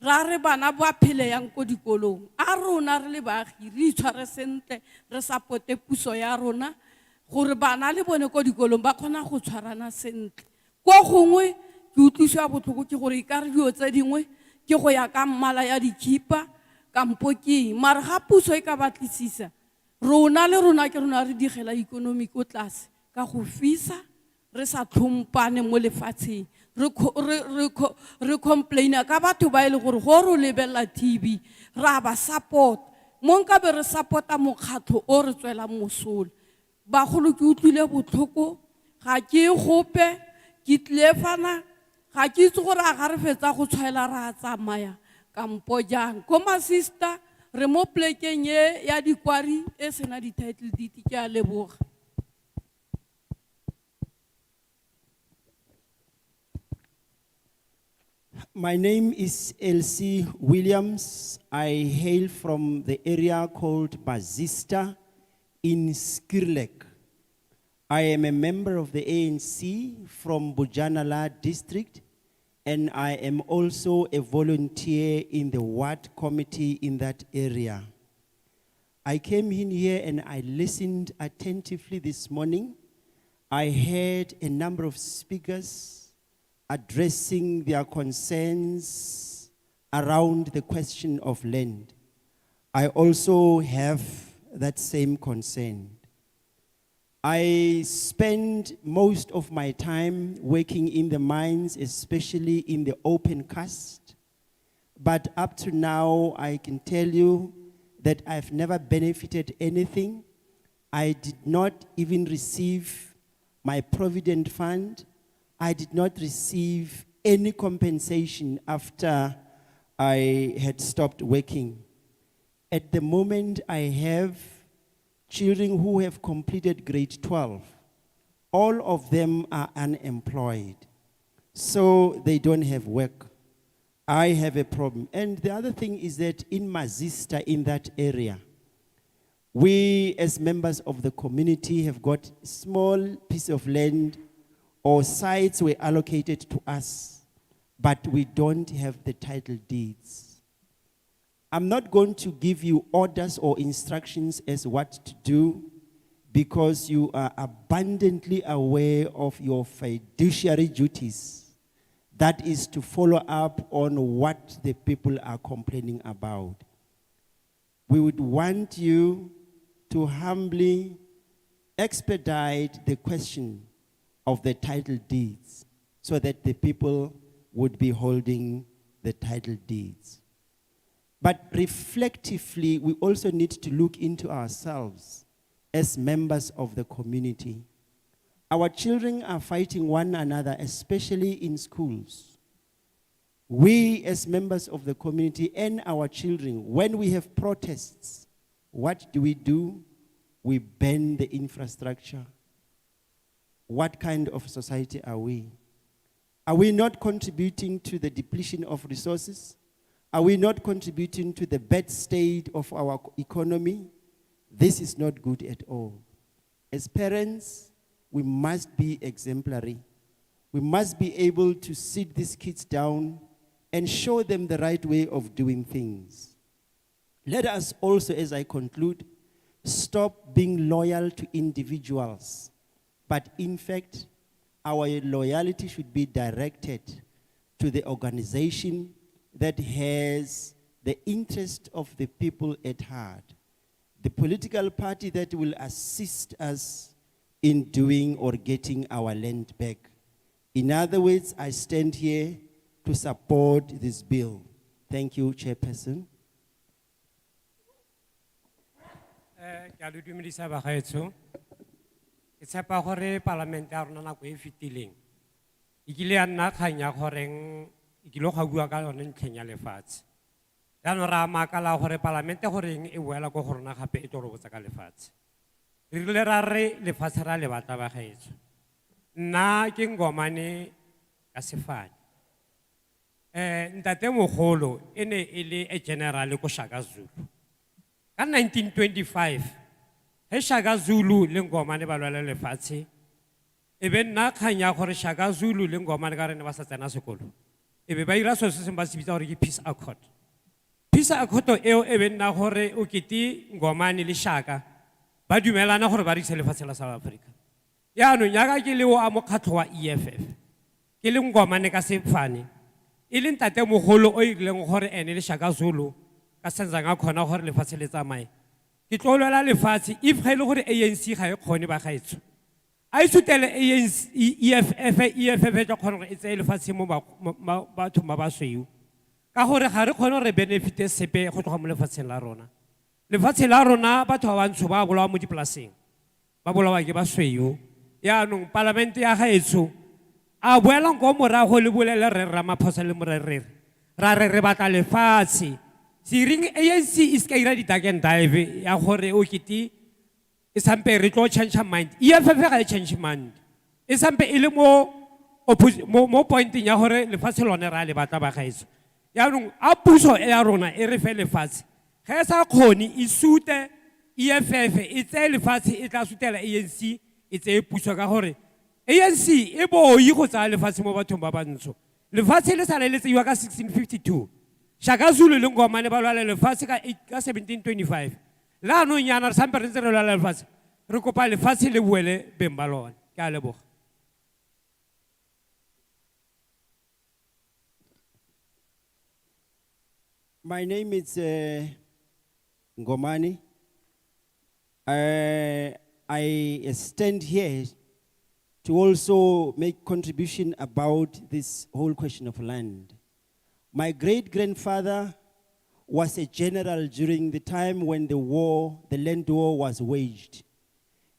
Speaker 22: ra re bana ba phele yang ko dikolong a rona re le baagi re itshware sentle re sapote puso ya rona gore bana le bone ko dikolong ba kgona go tshwarana sentle ko gongwe ke utlwiswa botlhoko ke gore e ka re dio tse dingwe ke go ya ka mmala ya dikhipa kampo ke mara ga puso e ka batlisisa rona le rona ke rona re digela ikonomi ko tlase ka go fisa re sa tlhompane mo lefatsheng re complaina ka batho ba ile gore go re lebella TV ra ba support mo nka be re supporta mokgatlo o re tswela mosola bagolo ke utlwile botlhoko ga ke gope ke tlefana ga ke itse gore a ga re fetsa go tshwaela ra tsamaya kampo jang ko masista re mo plekeng e ya dikwari e sena di-title deed ke a leboga.
Speaker 19: My name is Elsie Williams. I hail from the area called Bazista in Skirlek. I am a member of the ANC from Bujanala district, and I am also a volunteer in the ward committee in that area. I came in here and I listened attentively this morning. I heard a number of speakers addressing their concerns around the question of land. I also have that same concern. I spend most of my time working in the mines, especially in the open cast. But up to now, I can tell you that I've never benefited anything. I did not even receive my provident fund. I did not receive any compensation after I had stopped working. At the moment, I have children who have completed grade 12. All of them are unemployed, so they don't have work. I have a problem. And the other thing is that in Mazista, in that area, we as members of the community have got a small piece of land or sites were allocated to us, but we don't have the title deeds. I'm not going to give you orders or instructions as what to do because you are abundantly aware of your fiduciary duties. That is to follow up on what the people are complaining about. We would want you to humbly expedite the question of the title deeds so that the people would be holding the title deeds. But reflectively, we also need to look into ourselves as members of the community. Our children are fighting one another, especially in schools. We as members of the community and our children, when we have protests, what do? We ban the infrastructure. What kind of society are we? Are we not contributing to the depletion of resources? Are we not contributing to the bad state of our economy? This is not good at all. As parents, we must be exemplary. We must be able to sit these kids down and show them the right way of doing things. Let us also, as I conclude, stop being loyal to individuals. But in fact, our loyalty should be directed to the organization that has the interest of the people at heart, the political party that will assist us in doing or getting our land back. In other words, I stand here to support this bill. Thank you, Chairperson.
Speaker 9: Ke a le dumedisa bagaetsho. Ke tshepa gore palamente ya rona nako e fetileng e kile ya nna kgang ya goreng e kile go bua ka yone ntlheng ya lefatshe. Jaanong re a makala gore palamente goreng e boela ko go rona gape e tlo re botsa ka lefatshe. Re rile ra re lefatshe ra le batla bagaetsho. Nna ke Ngomane ka sefane. Ntate mogolo e ne e le a general ko Shaka Zulu. Ka 1925, he Shaka Zulu le Ngomane ba lwela lefatshe. Ebe nna kgang ya gore Shaka Zulu le Ngomane ka re ne ba sa tsena sekolo. Ebe ba ira so se se ba se bitsa gore ke peace accord. Peace accord eo ebe nna gore o kete Ngomane le Shaka ba dumelana gore ba rise lefatshe la South Africa. Yaanong yaka ke le o a mokgatlho wa EFF. Ke le Ngomane ka sefane. E le ntate mogolo o ileng gore ene le Shaka Zulu ka senzanga khona gore lefatshe le tsamaye. Ke tlolela lefatshe if ga ile gore ANC ga e kgone ba gaetso. A isutele ANC EFF tla khona gore e tsaya lefatshe mo batho ba ba sweu. Ka gore ga re kgone re benefite sepe go tloga mo lefatsheng la rona. Lefatshe la rona batho ba bantsho ba bolawa mo dipolaseng. Ba bolawa ke ba sweu. Yaanong parlamente ya gaetso a boela go morago le bolele re Ramaphosa le morerere ra re batla lefatshe siring ANC is ka ira di dark and dive ya gore o kiti e sampe re tlo change mind EFF ga e change mind e sampe e le mo pointing ya gore lefatshe lone ra le batla ba gaetso yaanong a puso ya rona e re fe lefatshe ga e sa kgone e sute EFF e tse lefatshe e tla sutela ANC e tse puso ka gore ANC e boi go tsaya lefatshe mo bathong ba bantsho. Lefatshe le sale le tseiwa ka 1652. Shaka Zulu le Ngomane ba lwala lefatshe ka 1725. La no nyana re sampe re ntse re lwala lefatshe. Re kopa lefatshe le boele beng ba lona. Ke a leboga.
Speaker 19: My name is Ngomane. I stand here to also make contribution about this whole question of land. My great-grandfather was a general during the time when the land war was waged.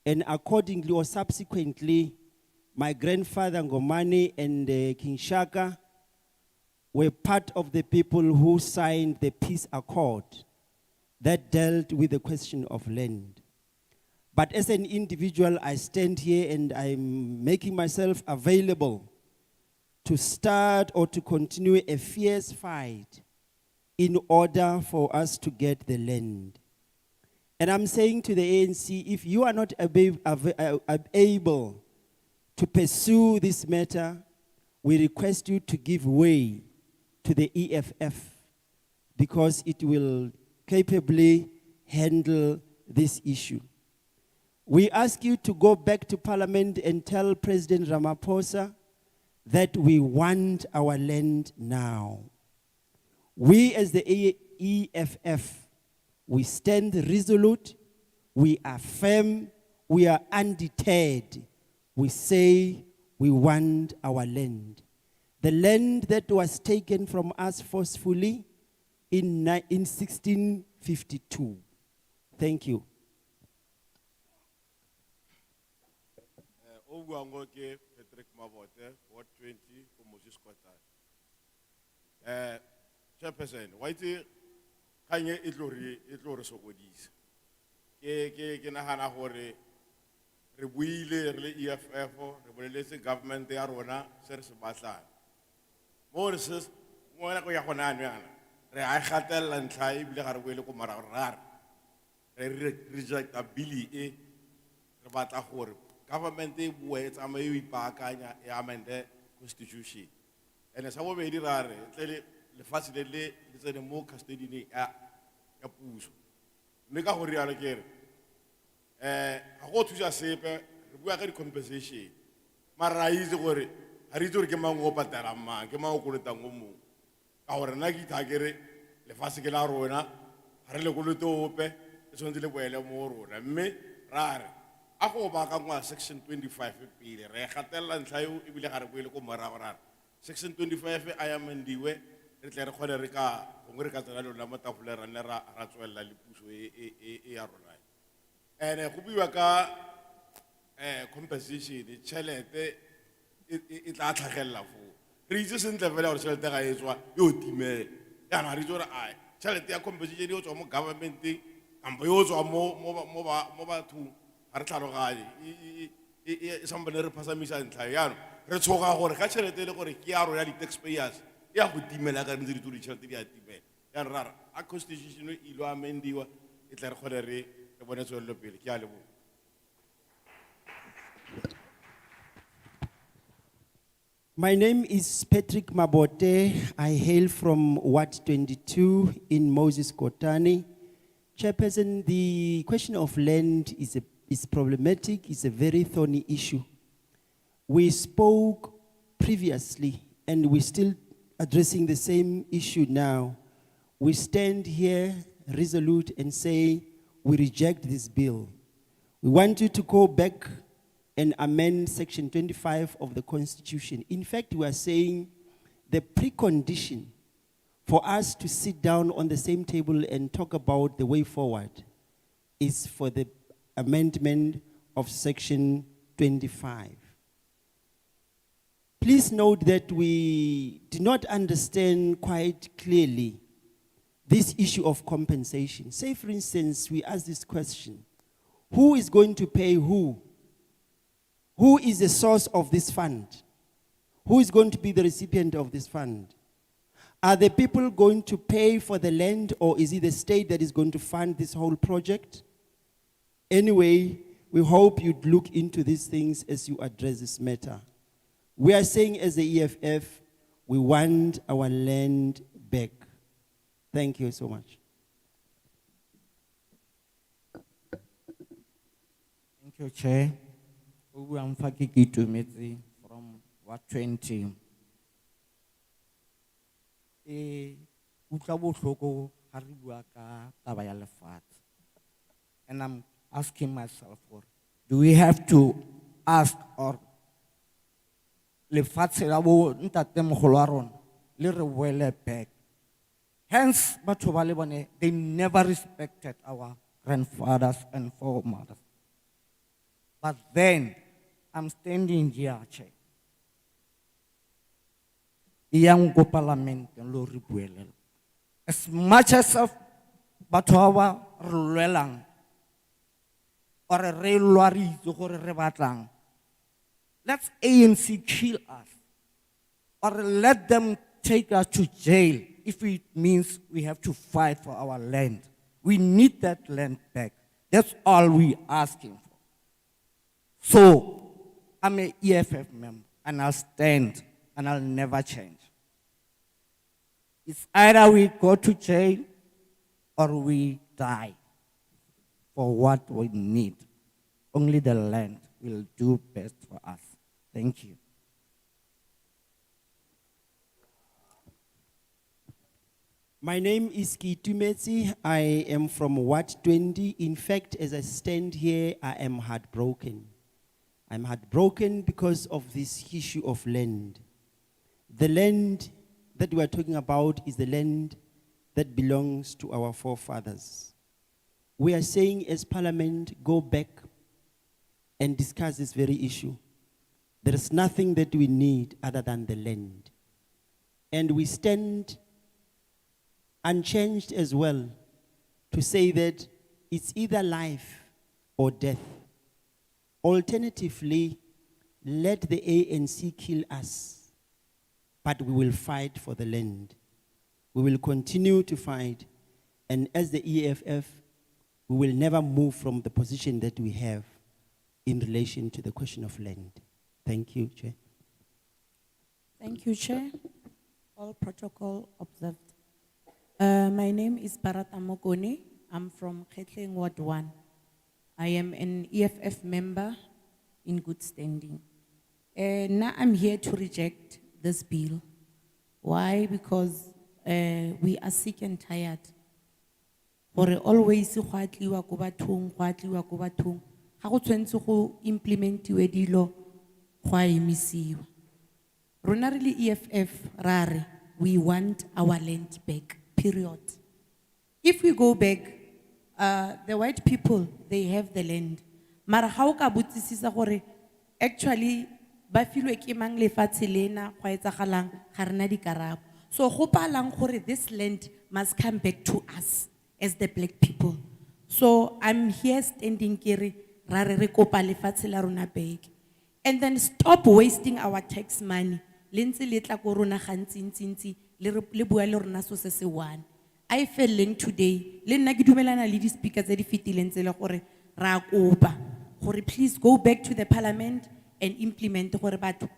Speaker 19: And accordingly or subsequently, my grandfather Ngomane and King Shaka were part of the people who signed the peace accord that dealt with the question of land. But as an individual, I stand here and I'm making myself available to start or to continue a fierce fight in order for us to get the land. And I'm saying to the ANC, if you are not able to pursue this matter, we request you to give way to the EFF because it will capably handle this issue. We ask you to go back to Parliament and tell President Ramaphosa that we want our land now. We as the EFF, we stand resolute, we are firm, we are undeterred. We say we want our land. The land that was taken from us forcefully in 1652. Thank you.
Speaker 11: Patrick Mavote, Ward 20, for Moses Kota. Chairperson, why did Kanye Itlori Sogodis? Ke nahana hore re buile re EFF re boleletse government ya rona se re se batlang. Mo re se mo na go ya gona ana re a gatella ntlha e bile ga re boele ko mara rara. Re reject a bill e re batla gore government e bua e tsamaye o ipaakanya e amende constitution. Ene sa bo bedi rare tle lefatshe le tsene mo custody ya puso. Mme ka gore yana ke re ga go thusa sepe re bua ka di compensation mara itse gore ha re itse gore ke mang o patela mang ke mang o kolotang o mong ka gore nna ke itagere lefatshe ke la rona ha re le kolote ope e tshwanetse le boele mo rona mme rare a go ba ka ngwa section 25 pele re gatella ntlha eo e bile ga re boele ko morago rare section 25 a ya mendiwe re tle re kgone re ka tsena lona mo tafole ra tswella le puso e ya rona. And go bua ka compensation, tšhelete e tla tlhagelela foo. Re itse sentle fela gore tšhelete ga e tswa yo timele. Jaanong re itse gore ai tšhelete ya compensation yo tswa mo government-eng kampo yo tswa mo bathong ga re tlhaloganye sampane re phasamisa ntlha jaanong re tshoga gore ga tšhelete e le gore ke ya rona di-taxpayers e ya go timela ka ntse ditlo ditšhelete di a timela jaanong ra a constitution e ilo amendiwa e tla re kgone re bone tswelelopele ke a leboga.
Speaker 19: My name is Patrick Mabote. I hail from Ward 22 in Moses Kotane. Chairperson, the question of land is problematic. It's a very thorny issue. We spoke previously, and we're still addressing the same issue now. We stand here resolute and say we reject this bill. We want you to go back and amend Section 25 of the Constitution. In fact, we are saying the precondition for us to sit down on the same table and talk about the way forward is for the amendment of Section 25. Please note that we do not understand quite clearly this issue of compensation. Say, for instance, we ask this question: who is going to pay who? Who is the source of this fund? Who is going to be the recipient of this fund? Are the people going to pay for the land, or is it the state that is going to fund this whole project? Anyway, we hope you'd look into these things as you address this matter. We are saying as the EFF, we want our land back. Thank you so much.
Speaker 14: Thank you, Chair. I'm Fakiki from Ward 20. And I'm asking myself, do we have to ask or lefatshe la bo ntate mogolo wa rona le re boele back? Hence, batho ba le bone, they never respected our grandfathers and foremothers. But then, I'm standing here, Chair. Yang go parliament and lo ribuele. As much as of batho ba rulwelang or re lwari go re batlang, let's ANC kill us or let them take us to jail if it means we have to fight for our land. We need that land back. That's all we asking for. So, I'm an EFF member, and I'll stand, and I'll never change. It's either we go to jail, or we die for what we need. Only the land will do best for us. Thank you.
Speaker 19: My name is Kitumeti. I am from Ward 20. In fact, as I stand here, I am heartbroken. I'm heartbroken because of this issue of land. The land that we are talking about is the land that belongs to our forefathers. We are saying as Parliament, go back and discuss this very issue. There is nothing that we need other than the land. And we stand unchanged as well to say that it's either life or death. Alternatively, let the ANC kill us, but we will fight for the land. We will continue to fight, and as the EFF, we will never move from the position that we have in relation to the question of land. Thank you, Chair.
Speaker 15: Thank you, Chair. All protocol observed. My name is Barata Mogone. I'm from Khetleng Ward 1. I am an EFF member in good standing. Now I'm here to reject this bill. Why? Because we are sick and tired. For always go atliwa ko bathong. Ha go tshwantse go implementiwe dilo go a emisiwa. Rona re le EFF rare, we want our land back. Period. If we go back, the white people, they have the land. Mara how ka botsisisa gore actually ba filwe ke mang lefatshe lena go etsagalang ga rena dikarabo. So go palang gore this land must come back to us as the black people. So I'm here standing kere ra re kopa lefatshe la rona back. And then stop wasting our tax money. Le ntse le tla ko rona gantsi ntsi le bua le rona so se se one. I fell in today. Le nna ke dumelana le di speaker tse di fetileng tse le gore ra kopa gore please go back to the parliament and implement gore batho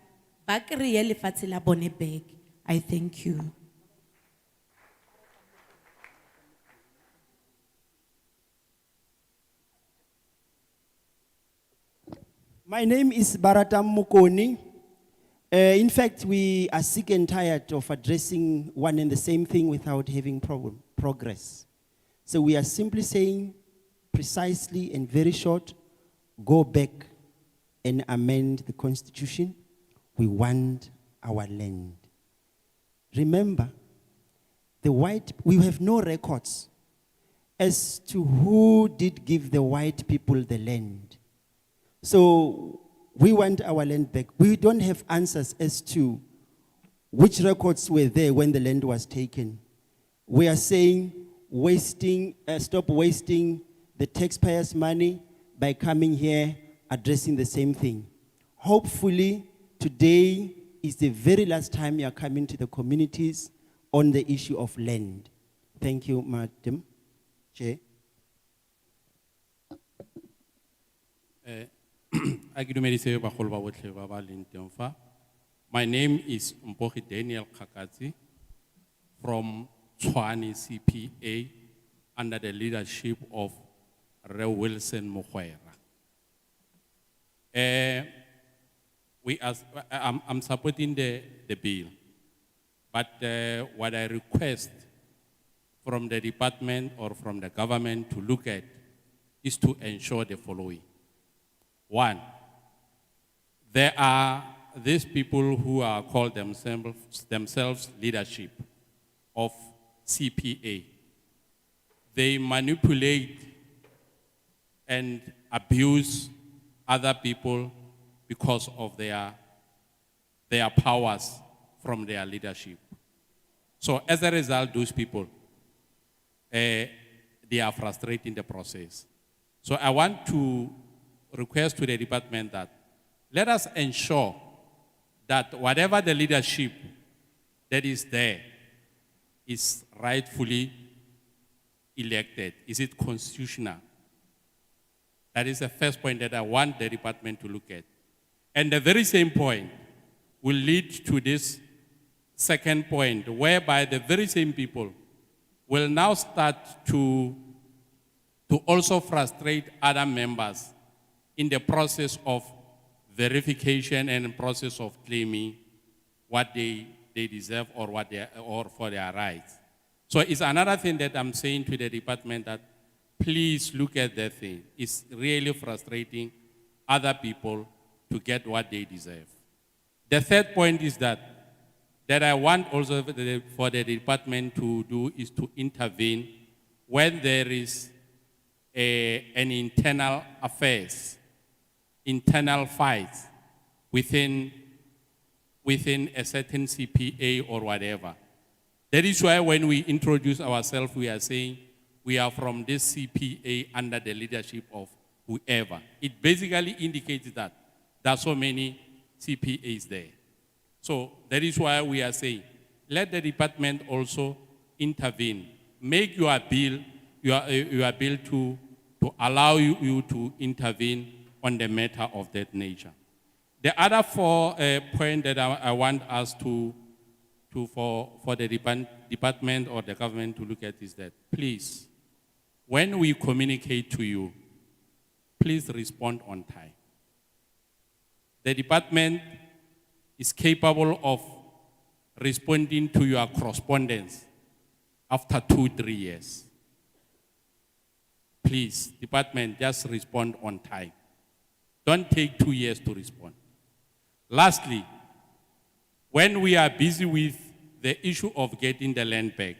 Speaker 15: ba kreye lefatshe la bone back. I thank you.
Speaker 19: My name is Baratam Mukoni. In fact, we are sick and tired of addressing one and the same thing without having progress. So we are simply saying, precisely and very short, go back and amend the constitution. We want our land. Remember, we have no records as to who did give the white people the land. So we want our land back. We don't have answers as to which records were there when the land was taken. We are saying stop wasting the taxpayers' money by coming here addressing the same thing. Hopefully, today is the very last time you are coming to the communities on the issue of land. Thank you, Madam Chair.
Speaker 13: My name is Mpoki Daniel Kakati from Tshwane CPA under the leadership of Re Wilson Mogwera. I'm supporting the bill, but what I request from the department or from the government to look at is to ensure the following. One, there are these people who are called themselves leadership of CPA. They manipulate and abuse other people because of their powers from their leadership. So as a result, those people, they are frustrating the process. So I want to request to the department that let us ensure that whatever the leadership that is there is rightfully elected. Is it constitutional? That is the first point that I want the department to look at. And the very same point will lead to this second point, whereby the very same people will now start to also frustrate other members in the process of verification and process of claiming what they deserve or for their rights. So it's another thing that I'm saying to the department that please look at that thing. It's really frustrating other people to get what they deserve. The third point is that I want also for the department to do is to intervene when there is an internal affairs, internal fights within a certain CPA or whatever. That is why when we introduce ourselves, we are saying we are from this CPA under the leadership of whoever. It basically indicates that there are so many CPAs there. So that is why we are saying, let the department also intervene. Make your bill to allow you to intervene on the matter of that nature. The other four point that I want us for the department or the government to look at is that, please, when we communicate to you, please respond on time. The department is capable of responding to your correspondence after 2-3 years. Please, department, just respond on time. Don't take 2 years to respond. Lastly, when we are busy with the issue of getting the land back,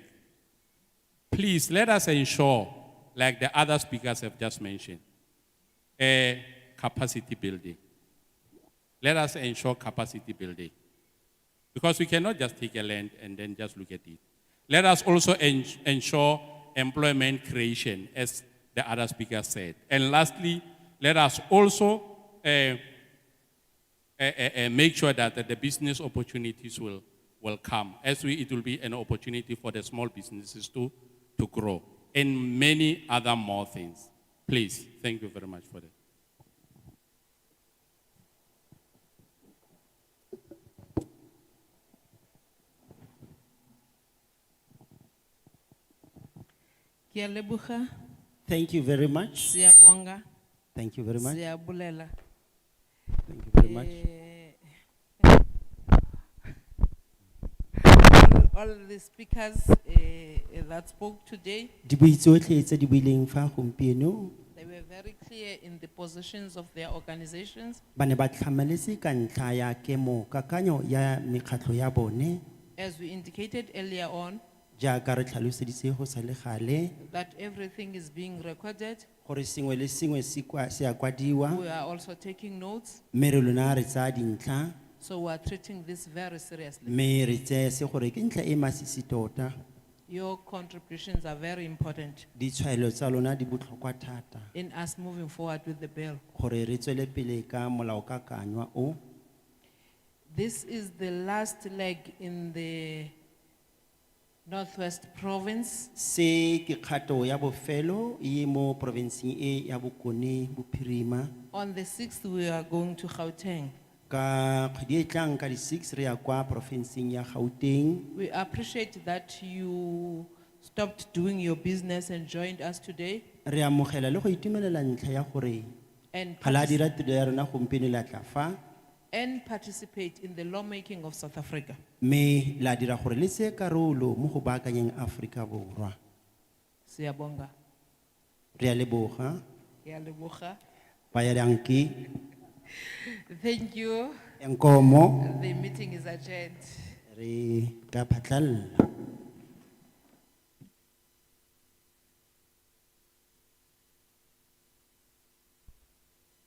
Speaker 13: please let us ensure like the other speakers have just mentioned, capacity building. Let us ensure capacity building. Because we cannot just take a land and then just look at it. Let us also ensure employment creation, as the other speaker said. And lastly, let us also make sure that the business opportunities will come. It will be an opportunity for the small businesses to grow. And many other more things. Please, thank you very much for that.
Speaker 19: Thank you very much.
Speaker 1: Siyabonga.
Speaker 19: Thank you very much.
Speaker 1: Siyabulela.
Speaker 19: Thank you very much.
Speaker 1: All the speakers that spoke today,
Speaker 19: Dibui tsotlhe tse di buileng fa gompieno,
Speaker 1: they were very clear in the positions of their organizations.
Speaker 19: ba ne ba tlhamaletse ka ntlha ya kemo kakanyo ya mekgatlho ya bone,
Speaker 1: As we indicated earlier on,
Speaker 19: jaaka re tlhaloseditse go sa le gale,
Speaker 1: that everything is being recorded.
Speaker 19: gore sengwe le sengwe se a kwadiwa,
Speaker 1: We are also taking notes,
Speaker 19: mme re lona re tsaya dintlha,
Speaker 1: so we are treating this very seriously.
Speaker 19: mme re tseye se gore ke ntlha e masisi tota.
Speaker 1: Your contributions are very important
Speaker 19: Ditshwaelo tsa lona di botlhokwa thata
Speaker 1: in us moving forward with the bill.
Speaker 19: gore re tswele pele ka molaokakanywa o.
Speaker 1: This is the last leg in the Northwest Province.
Speaker 19: Se ke kgato ya bofelo e mo provinceng e ya Bokone Bophirima.
Speaker 1: On the 6th, we are going to Gauteng.
Speaker 19: Ka kgwedi e tlang ka di 6 re ya kwa provinceng ya Gauteng.
Speaker 1: We appreciate that you stopped doing your business and joined us today.
Speaker 19: Re amogela le go itumelela ntlha ya gore
Speaker 1: And
Speaker 19: ga la dira tiro ya rona gompieno la tla fa,
Speaker 1: and participate in the lawmaking of South Africa.
Speaker 19: mme la dira gore le se karolo mo go baakanyeng Afrika Borwa.
Speaker 1: Siyabonga.
Speaker 19: Re a leboga.
Speaker 1: Ngiyaleboga.
Speaker 19: Ba ya dankie.
Speaker 1: Thank you.
Speaker 19: Enkomo.
Speaker 1: The meeting is adjourned.
Speaker 19: Re ka phatlalla.